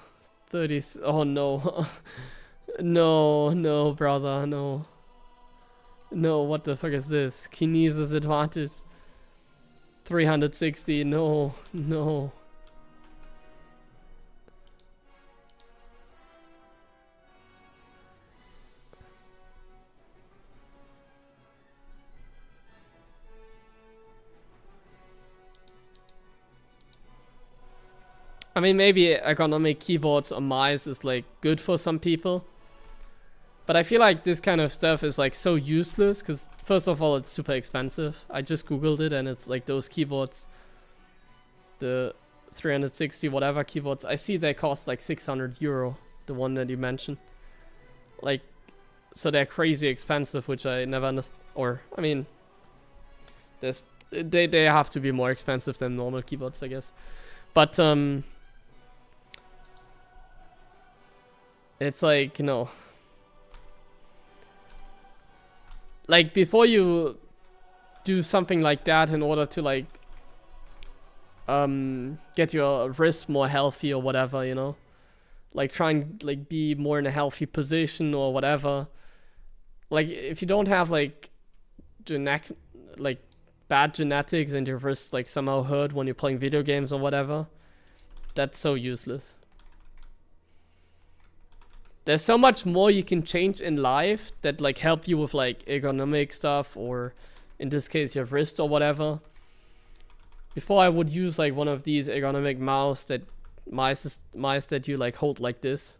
30... Oh no. No, brother, no. No, what the fuck is this? Kinesis advantage. 360, no. I mean, maybe ergonomic keyboards or mice is like good for some people. But I feel like this kind of stuff is like so useless because first of all, it's super expensive. I just Googled it and it's like those keyboards, the 360 whatever keyboards, I see they cost like 600 euro, the one that you mentioned. Like, so they're crazy expensive, which I never understand. Or, I mean, they have to be more expensive than normal keyboards, I guess. But, it's like, you know, like before you do something like that in order to like get your wrist more healthy or whatever, you know, like try and like be more in a healthy position or whatever. Like if you don't have like bad genetics and your wrist like somehow hurt when you're playing video games or whatever, that's so useless. There's so much more you can change in life that like help you with like ergonomic stuff, or in this case your wrist or whatever. Before I would use like one of these ergonomic mice that you like hold like this,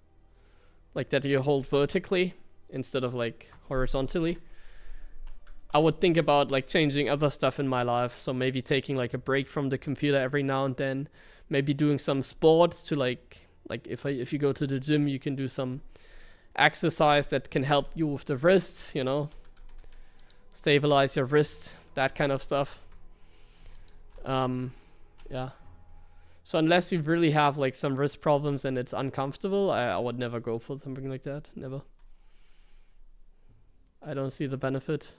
like that you hold vertically instead of like horizontally. I would think about like changing other stuff in my life, so maybe taking like a break from the computer every now and then, maybe doing some sports to like if you go to the gym, you can do some exercise that can help you with the wrist, you know, stabilize your wrist, that kind of stuff. Yeah. So unless you really have like some wrist problems and it's uncomfortable, I would never go for something like that. Never. I don't see the benefit.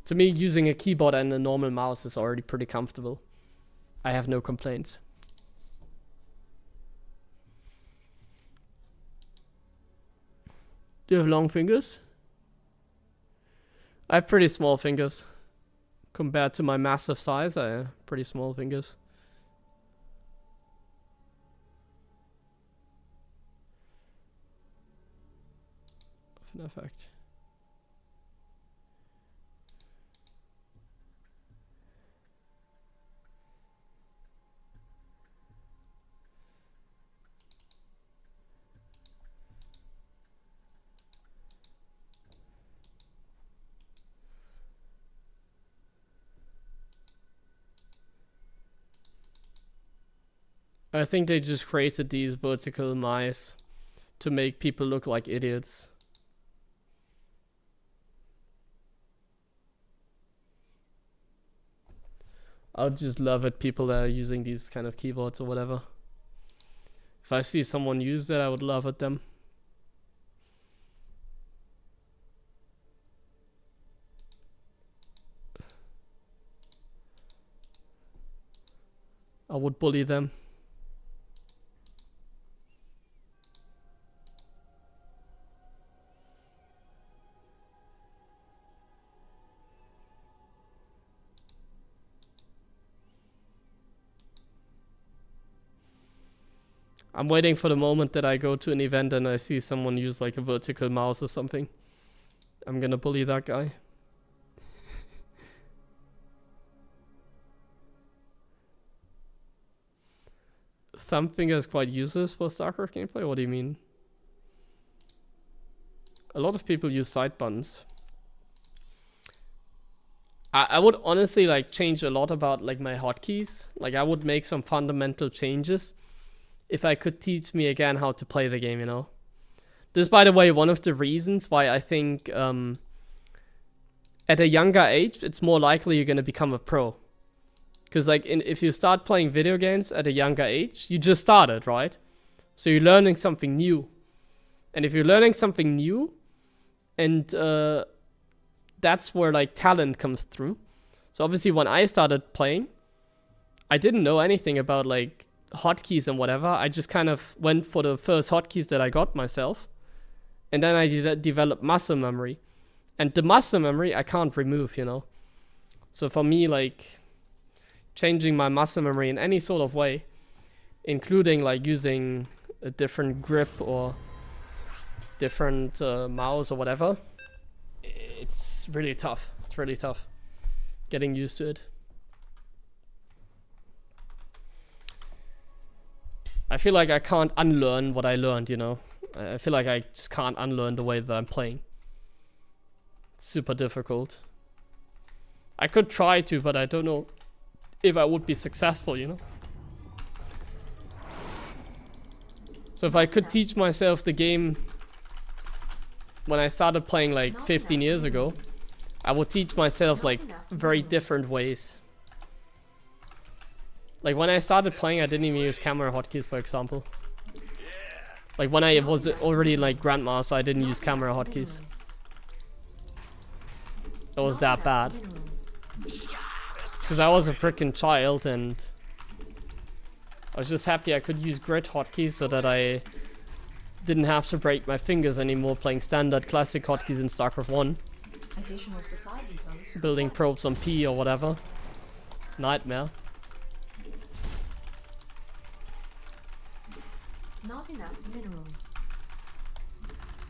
To me, using a keyboard and a normal mouse is already pretty comfortable. I have no complaints. Do you have long fingers? I have pretty small fingers. Compared to my massive size, I have pretty small fingers. No effect. I think they just created these vertical mice to make people look like idiots. I'll just love it, people that are using these kind of keyboards or whatever. If I see someone use that, I would laugh at them. I would bully them. I'm waiting for the moment that I go to an event and I see someone use like a vertical mouse or something. I'm gonna bully that guy. Thumb finger is quite useless for StarCraft gameplay? What do you mean? A lot of people use side buttons. I would honestly like change a lot about like my hotkeys. Like I would make some fundamental changes if I could teach me again how to play the game, you know. This is, by the way, one of the reasons why I think at a younger age, it's more likely you're going to become a pro. Because like if you start playing video games at a younger age, you just started, right? So you're learning something new. And if you're learning something new, and that's where like talent comes through. So obviously when I started playing, I didn't know anything about like hotkeys and whatever. I just kind of went for the first hotkeys that I got myself. And then I developed muscle memory. And the muscle memory I can't remove, you know. So for me, like, changing my muscle memory in any sort of way including like using a different grip or different mouse or whatever, it's really tough. It's really tough getting used to it. I feel like I can't unlearn what I learned, you know. I feel like I just can't unlearn the way that I'm playing. It's super difficult. I could try to, but I don't know if I would be successful, you know. So if I could teach myself the game when I started playing like 15 years ago, I would teach myself like very different ways. Like when I started playing, I didn't even use camera hotkeys, for example. Like when I was already like Grandmaster, I didn't use camera hotkeys. It was that bad. Because I was a freaking child and I was just happy I could use grid hotkeys so that I didn't have to break my fingers anymore playing standard classic hotkeys in StarCraft 1. Additional supply depots. Building probes on P or whatever. Nightmare. Not enough minerals.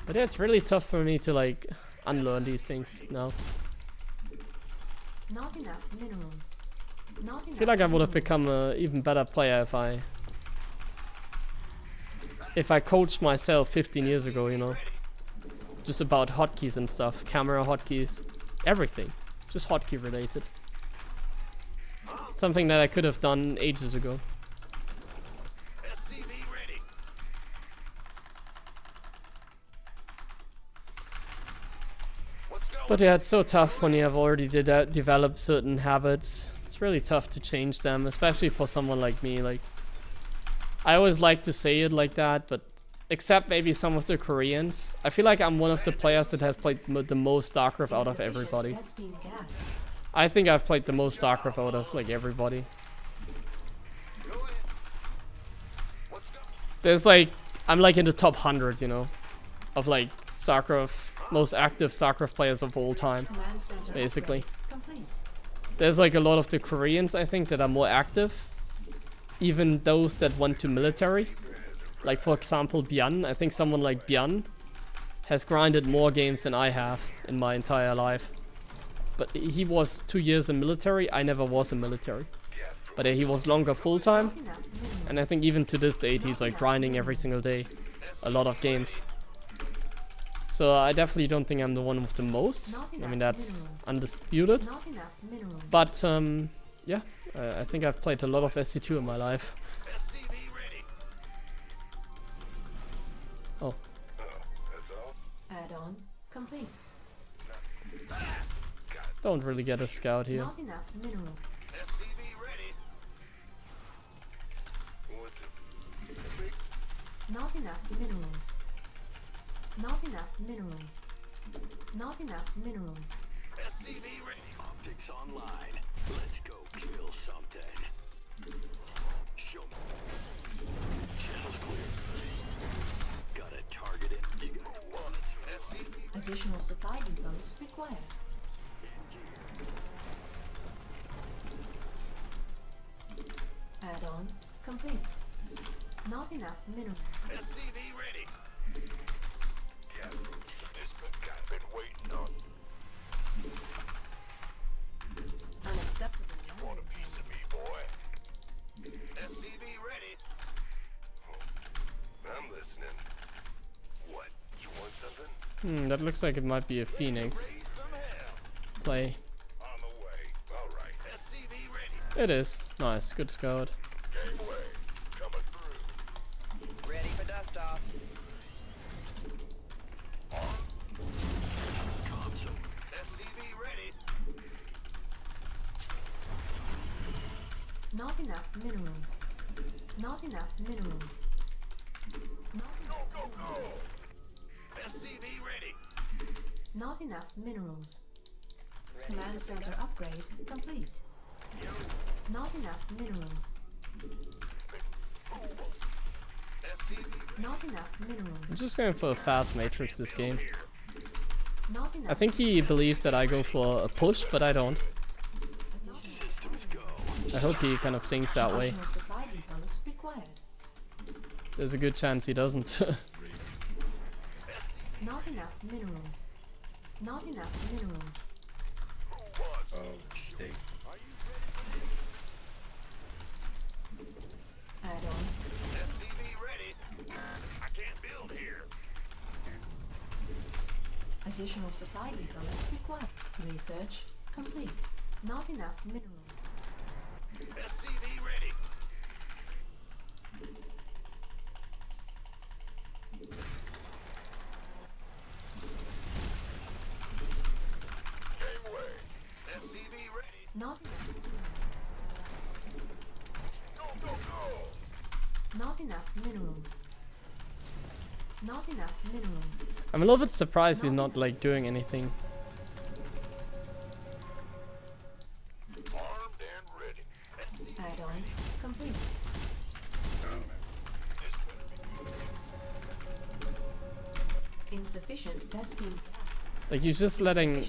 But yeah, it's really tough for me to like unlearn these things now. Not enough minerals. Not enough I feel like I would have minerals. become an even better player if I coached myself 15 years ago, you know. Just about hotkeys and stuff, camera hotkeys, everything, just hotkey related. Something that I could have done ages ago. SCV ready. What's going But yeah, it's so tough when you have already developed certain habits. It's really tough to change them, especially for someone like me. Like, I always like to say it like that, but except maybe some of the Koreans, I feel like I'm one of the players that has played the most StarCraft out of everybody. Vespene gas. I think I've played the most StarCraft out of like everybody. Go ahead. What's going There's like, I'm like in the top 100, you know, of like StarCraft, most active StarCraft players of all time. Command center Basically. upgrade complete. There's like a lot of the Koreans, I think, that are more active. Even those that went to military. Like for example, Byan. I think someone like Byan has grinded more games than I have in my entire life. But he was 2 years in military. I never was in military. But he was longer full time. Not enough minerals. And I think even to this date, he's like grinding every single day. A lot of games. So I definitely don't think I'm the one with the most. I mean, that's undisputed. Not enough minerals. But yeah, I think I've played a lot of SC2 in my life. SCV ready. Oh, That's all. Add-on complete. don't really get a scout here. Not enough minerals. SCV ready. What's it? Not enough minerals. Not enough minerals. Not enough minerals. SCV ready. Optics online. Let's go kill something. Show me. Channel's clear. Got a target in. You got one. SCV. Additional supply depots required. Add-on complete. Not enough minerals. SCV ready. Yeah, this been waiting on. Unacceptable. Want a piece of me, boy? SCV ready. I'm listening. What? You want something? That looks like it might be a Phoenix Raise some hell. play. On the way. All right. SCV ready. It is. Nice, good scout. Gateway. Coming through. Ready for dust off. SCV ready. Not enough minerals. Not enough minerals. Go, go, go. SCV ready. Not enough minerals. Command center upgrade complete. Not enough minerals. SCV Not enough I'm minerals. just going for a fast matrix this game. Not enough. I think he believes that I go for a push, but I don't. Systems go. I hope he kind of thinks that way. Additional supply depots required. There's a good chance he doesn't. Not enough minerals. Not enough minerals. Steak. Add-on. SCV ready. I can't build here. Additional supply depots required. Research complete. Not enough minerals. SCV ready. Gangway. SCV ready. Not enough. Go, go, go. Not enough minerals. Not enough minerals. I'm a little bit surprised he's not like doing anything. Armed and ready. Add-on complete. This better be Insufficient Vespine gas. Like he's just letting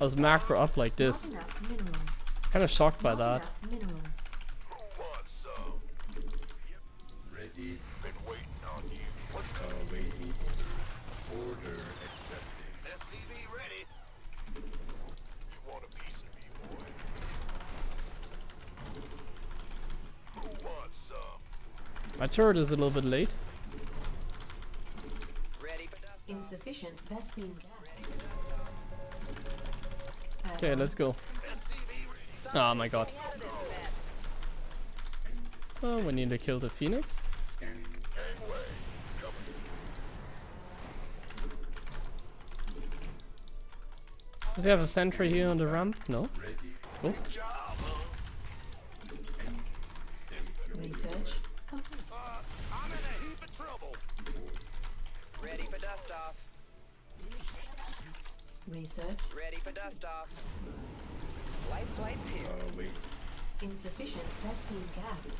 us macro up like Not this. enough minerals. Kind of shocked by Not that. enough minerals. Who wants some? Ready. Been waiting on you. What's up? Waiting. Order accepted. SCV ready. You want a piece of me, boy? Who wants some? My turret is a little bit late. Ready for dust. Insufficient Vespine gas. Okay, let's go. Oh my god. Oh, we need to kill the Phoenix. Scanning. Gangway. Coming. Does he have a sentry here on the ramp? No. Ready. Cool. Job, huh? Research complete. I'm in a heap of trouble. Ready for dust off. Research Ready for dust off. Life flight's here. Wait. insufficient Vespine gas.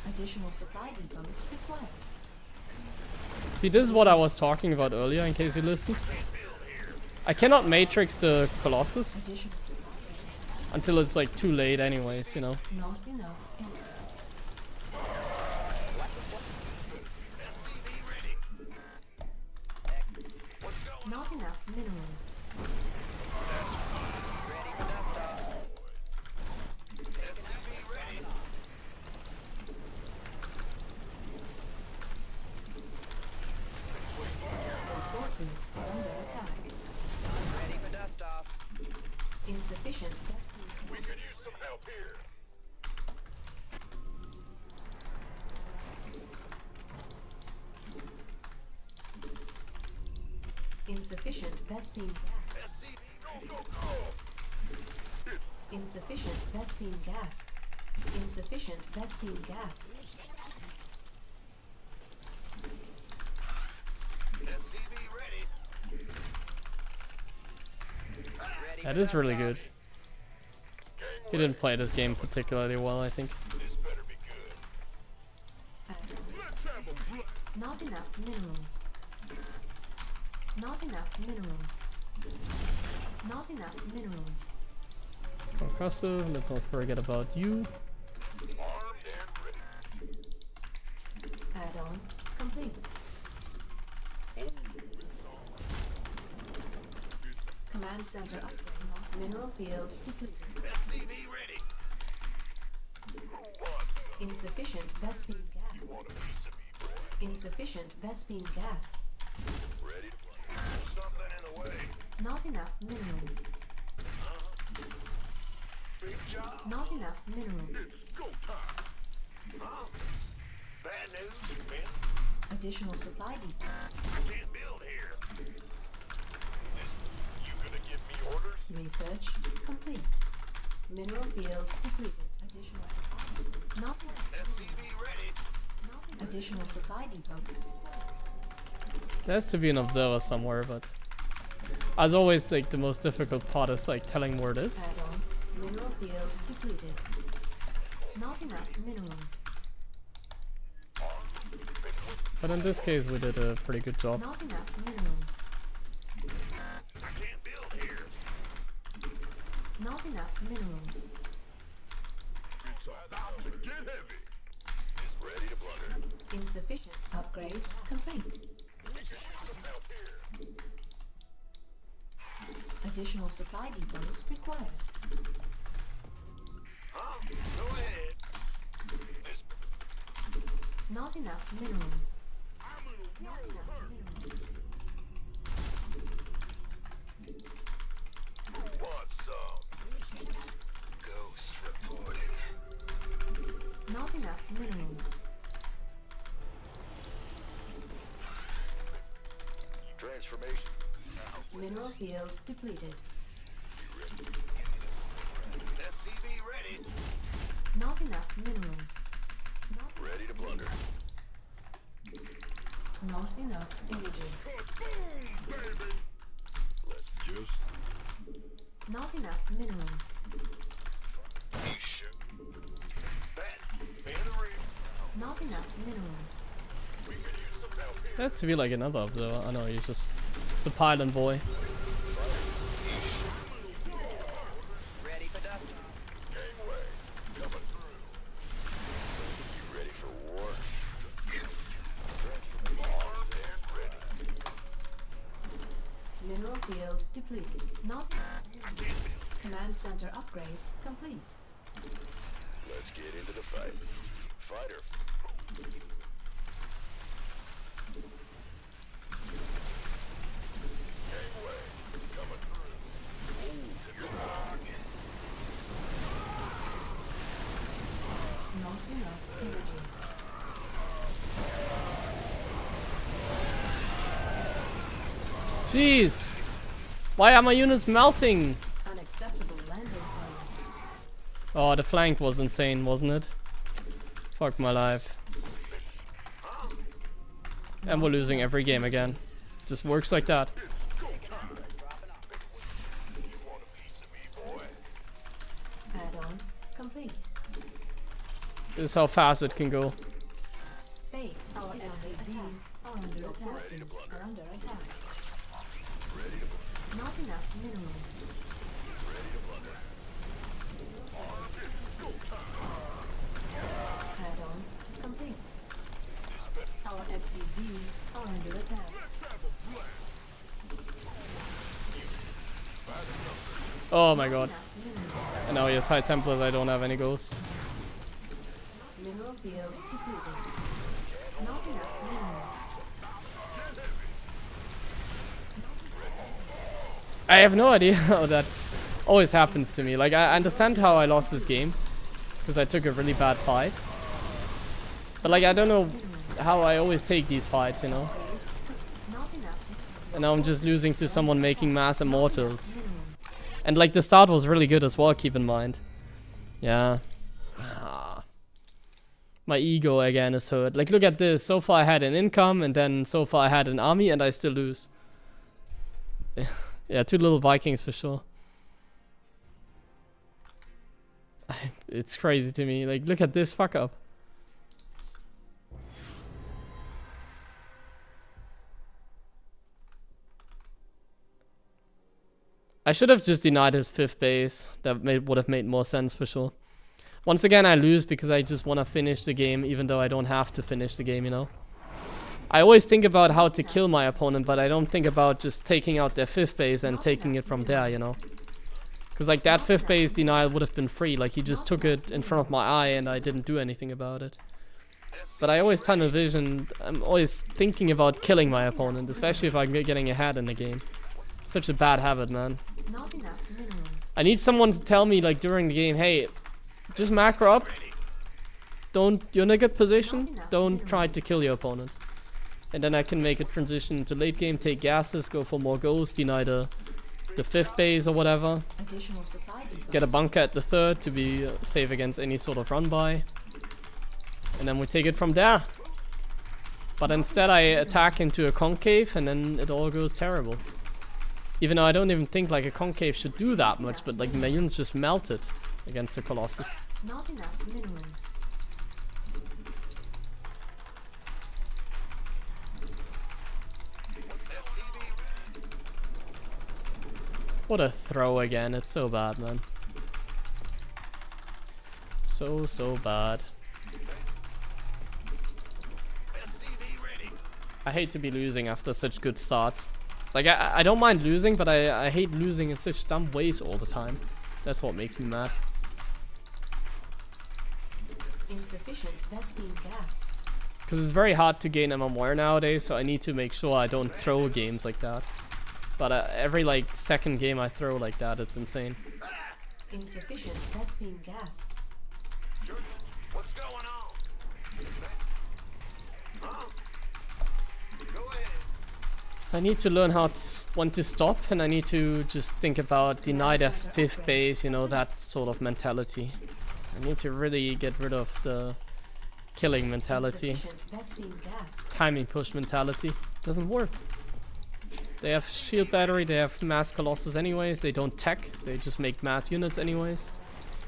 Additional supply depots required. See, this is what I was talking about earlier, in case you listened. I cannot matrix the Colossus Additional until it's like too late anyways, you know. not enough energy. Not enough minerals. Ready for dust off. Our forces are under attack. Ready for dust off. Insufficient Vespine We could use some help here. Insufficient Vespine gas. Go, go, go. Insufficient Vespine gas. Insufficient Vespine gas. SCV ready. Ready That for is really dust good. off. He didn't play this game particularly well, I think. This better be good. Add-on. Let's have a blood. Not enough minerals. Not enough minerals. Not enough minerals. Concussive, let's not forget about you. Armed and ready. Add-on complete. Command center upgrade. Mineral field depleted. SCV ready. Who wants some? Insufficient Vespine gas. Want a piece of me, boy? Insufficient Vespine gas. Ready to play. Something in the way. Not enough minerals. Big job. Not enough minerals. It's go time. Huh? Bad news, man. Additional supply depot. I can't build here. You gonna give me orders? Research complete. Mineral field depleted. Additional supply depot. Not enough. SCV ready. Additional supply depots. There has to be an observer somewhere, but as always, like the most difficult part is like telling where it is. Add-on. Mineral field depleted. Not enough minerals. But in this case, we did a pretty good job. Not enough minerals. I can't build here. Not enough minerals. It's about to get heavy. Insufficient. Upgrade complete. Additional supply depots required. Huh? Go ahead. This Not enough minerals. Not enough minerals. wants some. Ghost reporting. Not enough minerals. Transformation. Mineral field depleted. SCV ready. Not enough minerals. Ready to blunder. Not enough energy. Let's just. Not enough minerals. You shoot. That. Man the ring. Not enough minerals. We could use some help here. That has to be like another of the. I know he's just. It's a pilot boy. Ready for dust. Gangway. Coming through. You ready for war? Armed and ready. Mineral field depleted. Not command center upgrade complete. Let's get into the fight. Fighter. Gangway. Coming through. Not enough energy. Jeez! Why are my units melting? Unacceptable landing zone. Oh, the flank was insane, wasn't it? Fuck my life. And we're losing every game again. Just works like that. You want a piece of me, boy? Add-on complete. This is how fast it can go. Base. Our SCVs are under attack. Are under attack. Not enough minerals. Add-on complete. Our SCVs are under attack. Oh my god. Enough minerals. And now he has high template, I don't have any ghosts. Mineral field depleted. Not enough minerals. I have no idea how that always happens to me. Like, I understand how I lost this game. Because I took a really bad fight. But like, I don't know how I always take these fights, you know? Not enough And now I'm just losing to someone making mass immortals. minerals. And like, the start was really good as well, keep in mind. Yeah. Ah. My ego again is hurt. Like, look at this. So far I had an income, and then so far I had an army, and I still lose. Yeah, 2 little Vikings for sure. It's crazy to me. Like, look at this fuck up. I should have just denied his 5th base. That would have made more sense for sure. Once again, I lose because I just want to finish the game, even though I don't have to finish the game, you know? I always think about how to kill my opponent, but I don't think about just taking out their 5th base and taking it from there, you know? Because like, that 5th base denial would have been free. Like, he just took it in front of my eye and I didn't do anything about it. But I always tunnel vision. I'm always thinking about killing my opponent, especially if I'm getting ahead in the game. It's such a bad habit, man. Not enough minerals. I need someone to tell me, like, during the game, hey, just macro up. You're in a good position. Don't try to kill your opponent. And then I can make a transition into late game, take gases, go for more goals, deny the 5th base or whatever. Additional supply depots. Get a bunker at the 3rd to be safe against any sort of run by. And then we take it from there. But instead I attack into a concave and then it all goes terrible. Even though I don't even think like a concave should do that much, but like my units just melted against the Colossus. Not enough minerals. What a throw again, it's so bad, man. So bad. I hate to be losing after such good starts. Like, I don't mind losing, but I hate losing in such dumb ways all the time. That's what makes me mad. Insufficient Vespine gas. Because it's very hard to gain MMR nowadays, so I need to make sure I don't throw games like that. But every, like, second game I throw like that, it's insane. Insufficient Vespine gas. What's going on? Huh? Go ahead. I need to learn how to when to stop, and I need to just think about deny their 5th base, you know, that sort of mentality. I need to really get rid of the killing mentality. Insufficient Vespine gas. Timing push mentality. Doesn't work. They have shield battery, they have mass colossus anyways, they don't tech, they just make mass units anyways.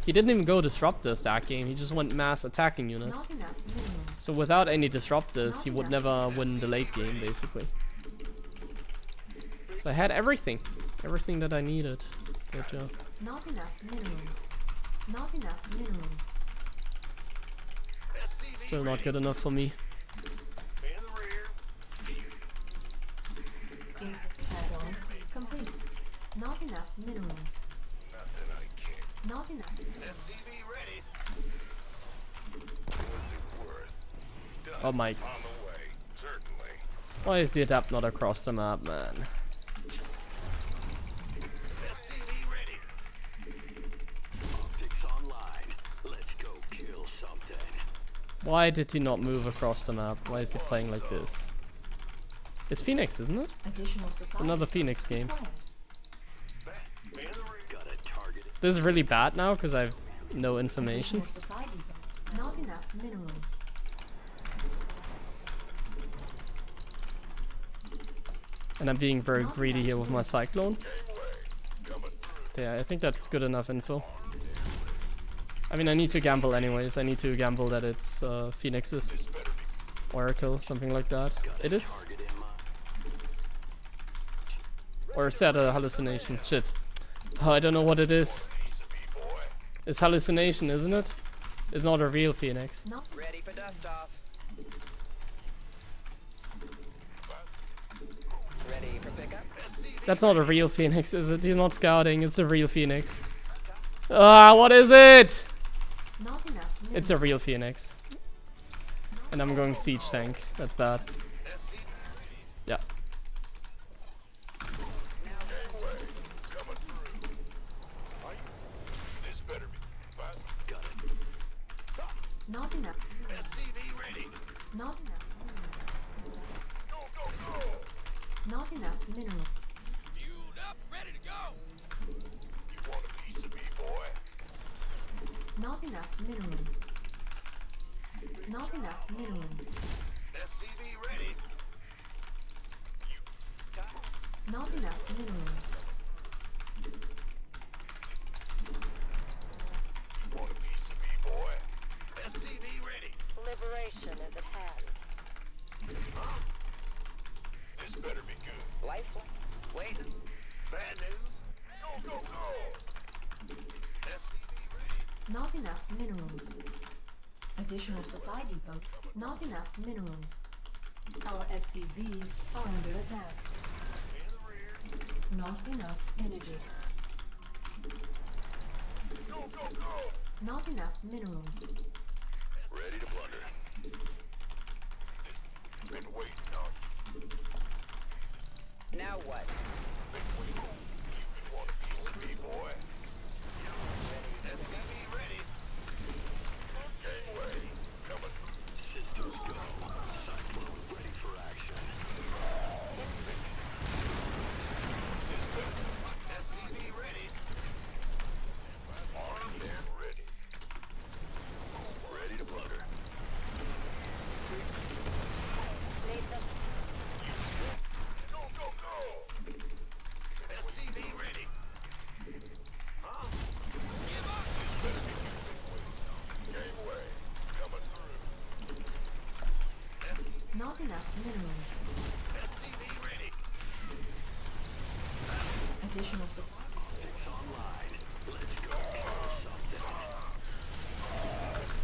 He didn't even go disruptors that game, he just went mass attacking units. Not enough minerals. So without any disruptors, he would never win the late game basically. So I had everything. Everything that I needed. Good job. Not enough minerals. Not enough minerals. Still not good enough for me. In the rear. Insufficient add-ons complete. Not enough minerals. Nothing I can't. Not enough. SCV ready. What's it worth? Done. Oh my. On the way. Certainly. Why is the adapt not across the map, man? SCV ready. Optics online. Let's go kill something. Why did he not move across the map? Why is he playing like this? It's Phoenix, isn't it? Additional supply. It's another Phoenix game. required. In the rear. Got a target. This is really bad now because I have no information. Additional supply depots. Not enough minerals. And I'm being very greedy here with my Cyclone. Coming through. Yeah, I think that's good enough info. I mean, I need to gamble anyways. I need to gamble that it's Phoenix's This better be. Oracle, something like that. It is? Target in mind. Or is that a hallucination? Shit. Oh, I don't know what it is. Piece of me, boy. It's hallucination, isn't it? It's not a real Phoenix. Not Ready for dust off. Ready for pickup. That's not a real Phoenix, is it? He's not scouting, it's a real Phoenix. Ah, what is it? not enough minerals. It's a real Phoenix. And I'm going siege tank. That's bad. Yeah. Coming through. This better be. What? Got it. Not enough. SCV ready. Not enough. Go, go, go. Not enough minerals. Fueled up, ready to go. You want a piece of me, boy? Not enough minerals. Not enough minerals. SCV ready. Not enough minerals. You want a piece of me, boy? SCV ready. Liberation is at hand. This better be good. Lifeline. Waiting. Bad news. Go, go, go. SCV ready. Not enough minerals. Additional supply depots. Not enough minerals. Our SCVs are under attack. In the rear. Not enough energy. Go, go, go. Not enough minerals. Ready to plunder. Been waiting on. Now what? Been waiting. You want a piece of me, boy? SCV ready. Gangway. Coming. Systems go. Cyclone ready for action. SCV ready. Armed and ready. Ready to plunder. Need some. Go, go, go. SCV ready. Huh? Give up. This better be Gangway. Coming through. Not enough minerals. SCV ready. Additional supply. Optics online. Let's go kill something.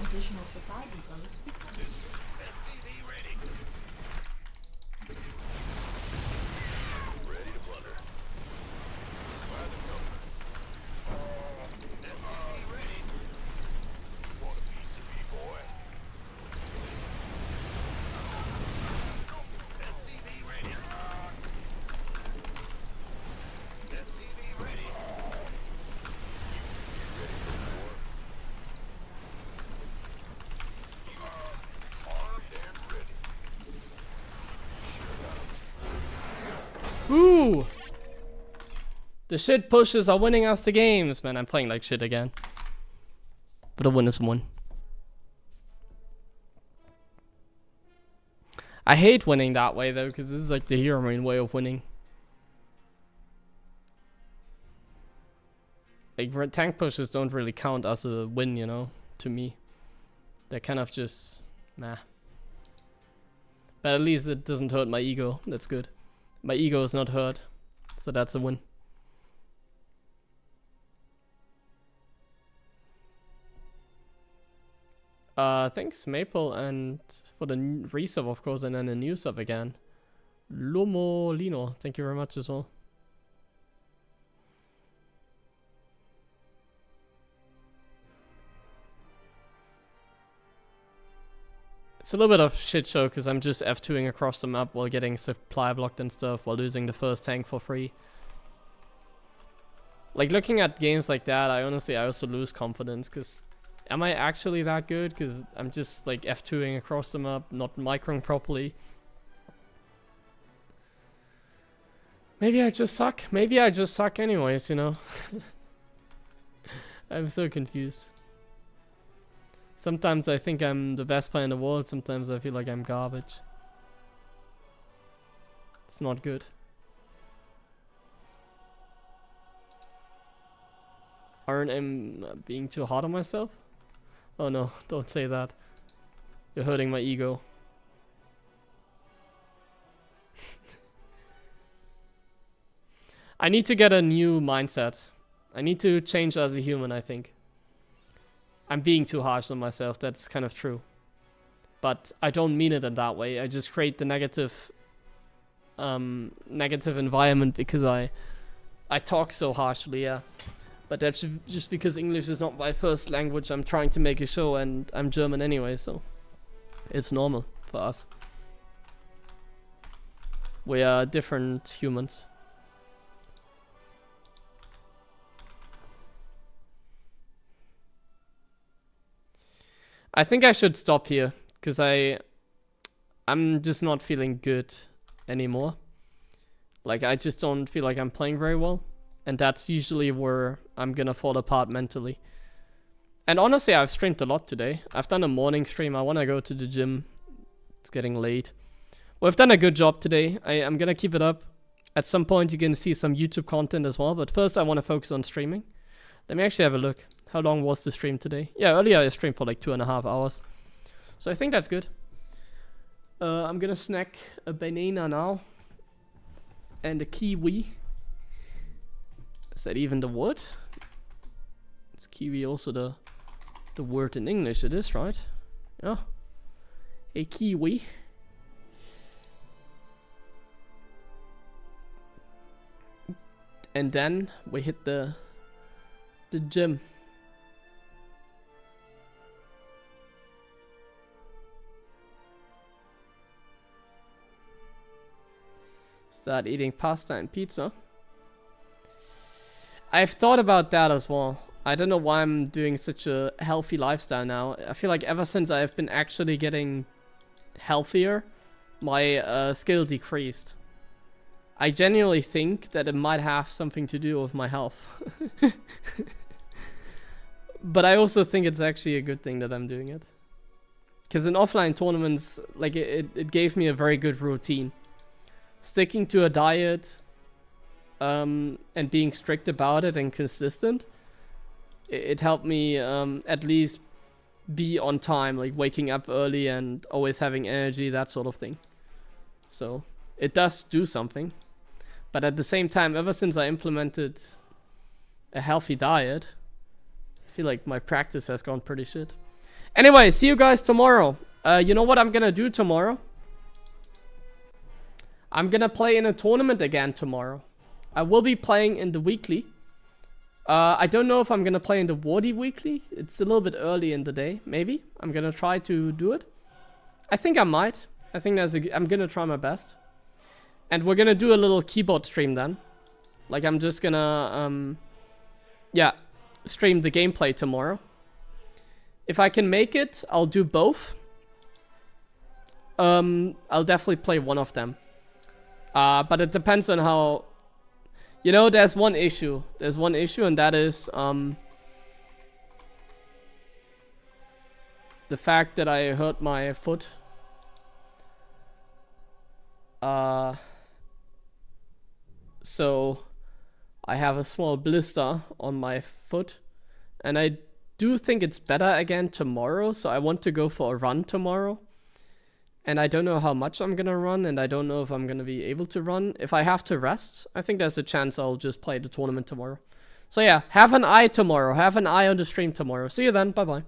Additional supply depots. SCV ready. Ooh! The shit pushes are winning us the games. Man, I'm playing like shit again. But a win is one. I hate winning that way though, because this is like the HeroMarine way of winning. Like tank pushes don't really count as a win, you know, to me. They're kind of just meh. But at least it doesn't hurt my ego. That's good. My ego is not hurt. So that's a win. Thanks Maple and for the resub of course, and then a new sub again. Lomolino, thank you very much as well. It's a little bit of shit show because I'm just F2ing across the map while getting supply blocked and stuff while losing the first tank for free. Like looking at games like that, I also lose confidence because am I actually that good? Because I'm just like F2ing across the map, not microing properly. Maybe I just suck. Maybe I just suck anyways, you know. I'm so confused. Sometimes I think I'm the best player in the world, sometimes I feel like I'm garbage. It's not good. Aren't I being too hard on myself? Oh no, don't say that. You're hurting my ego. I need to get a new mindset. I need to change as a human, I think. I'm being too harsh on myself, that's kind of true. But I don't mean it in that way. I just create the negative environment because I talk so harshly, yeah. But that's just because English is not my first language. I'm trying to make a show and I'm German anyway, so it's normal for us. We are different humans. I think I should stop here because I'm just not feeling good anymore. Like I just don't feel like I'm playing very well. And that's usually where I'm gonna fall apart mentally. And honestly, I've streamed a lot today. I've done a morning stream. I wanna go to the gym. It's getting late. Well, I've done a good job today. I'm gonna keep it up. At some point, you're gonna see some YouTube content as well. But first, I wanna focus on streaming. Let me actually have a look. How long was the stream today? Yeah, earlier I streamed for like 2.5 hours. So I think that's good. I'm gonna snack a banana now. And a kiwi. Is that even the word? Is kiwi also the word in English? It is, right? Yeah. A kiwi. And then we hit the gym. Start eating pasta and pizza. I've thought about that as well. I don't know why I'm doing such a healthy lifestyle now. I feel like ever since I've been actually getting healthier, my skill decreased. I genuinely think that it might have something to do with my health. But I also think it's actually a good thing that I'm doing it. Because in offline tournaments, like it gave me a very good routine. Sticking to a diet and being strict about it and consistent, it helped me at least be on time, like waking up early and always having energy, that sort of thing. So it does do something. But at the same time, ever since I implemented a healthy diet, I feel like my practice has gone pretty shit. Anyway, see you guys tomorrow. You know what I'm gonna do tomorrow? I'm gonna play in a tournament again tomorrow. I will be playing in the weekly. I don't know if I'm gonna play in the Wardy weekly. It's a little bit early in the day. Maybe I'm gonna try to do it. I think I might. I think I'm gonna try my best. And we're gonna do a little keyboard stream then. Like I'm just gonna yeah, stream the gameplay tomorrow. If I can make it, I'll do both. I'll definitely play one of them. But it depends on how... You know, there's one issue. There's one issue, and that is the fact that I hurt my foot. So I have a small blister on my foot, and I do think it's better again tomorrow, so I want to go for a run tomorrow. And I don't know how much I'm gonna run, and I don't know if I'm gonna be able to run. If I have to rest, I think there's a chance I'll just play the tournament tomorrow. So yeah, have an eye tomorrow. Have an eye on the stream tomorrow. See you then. Bye-bye.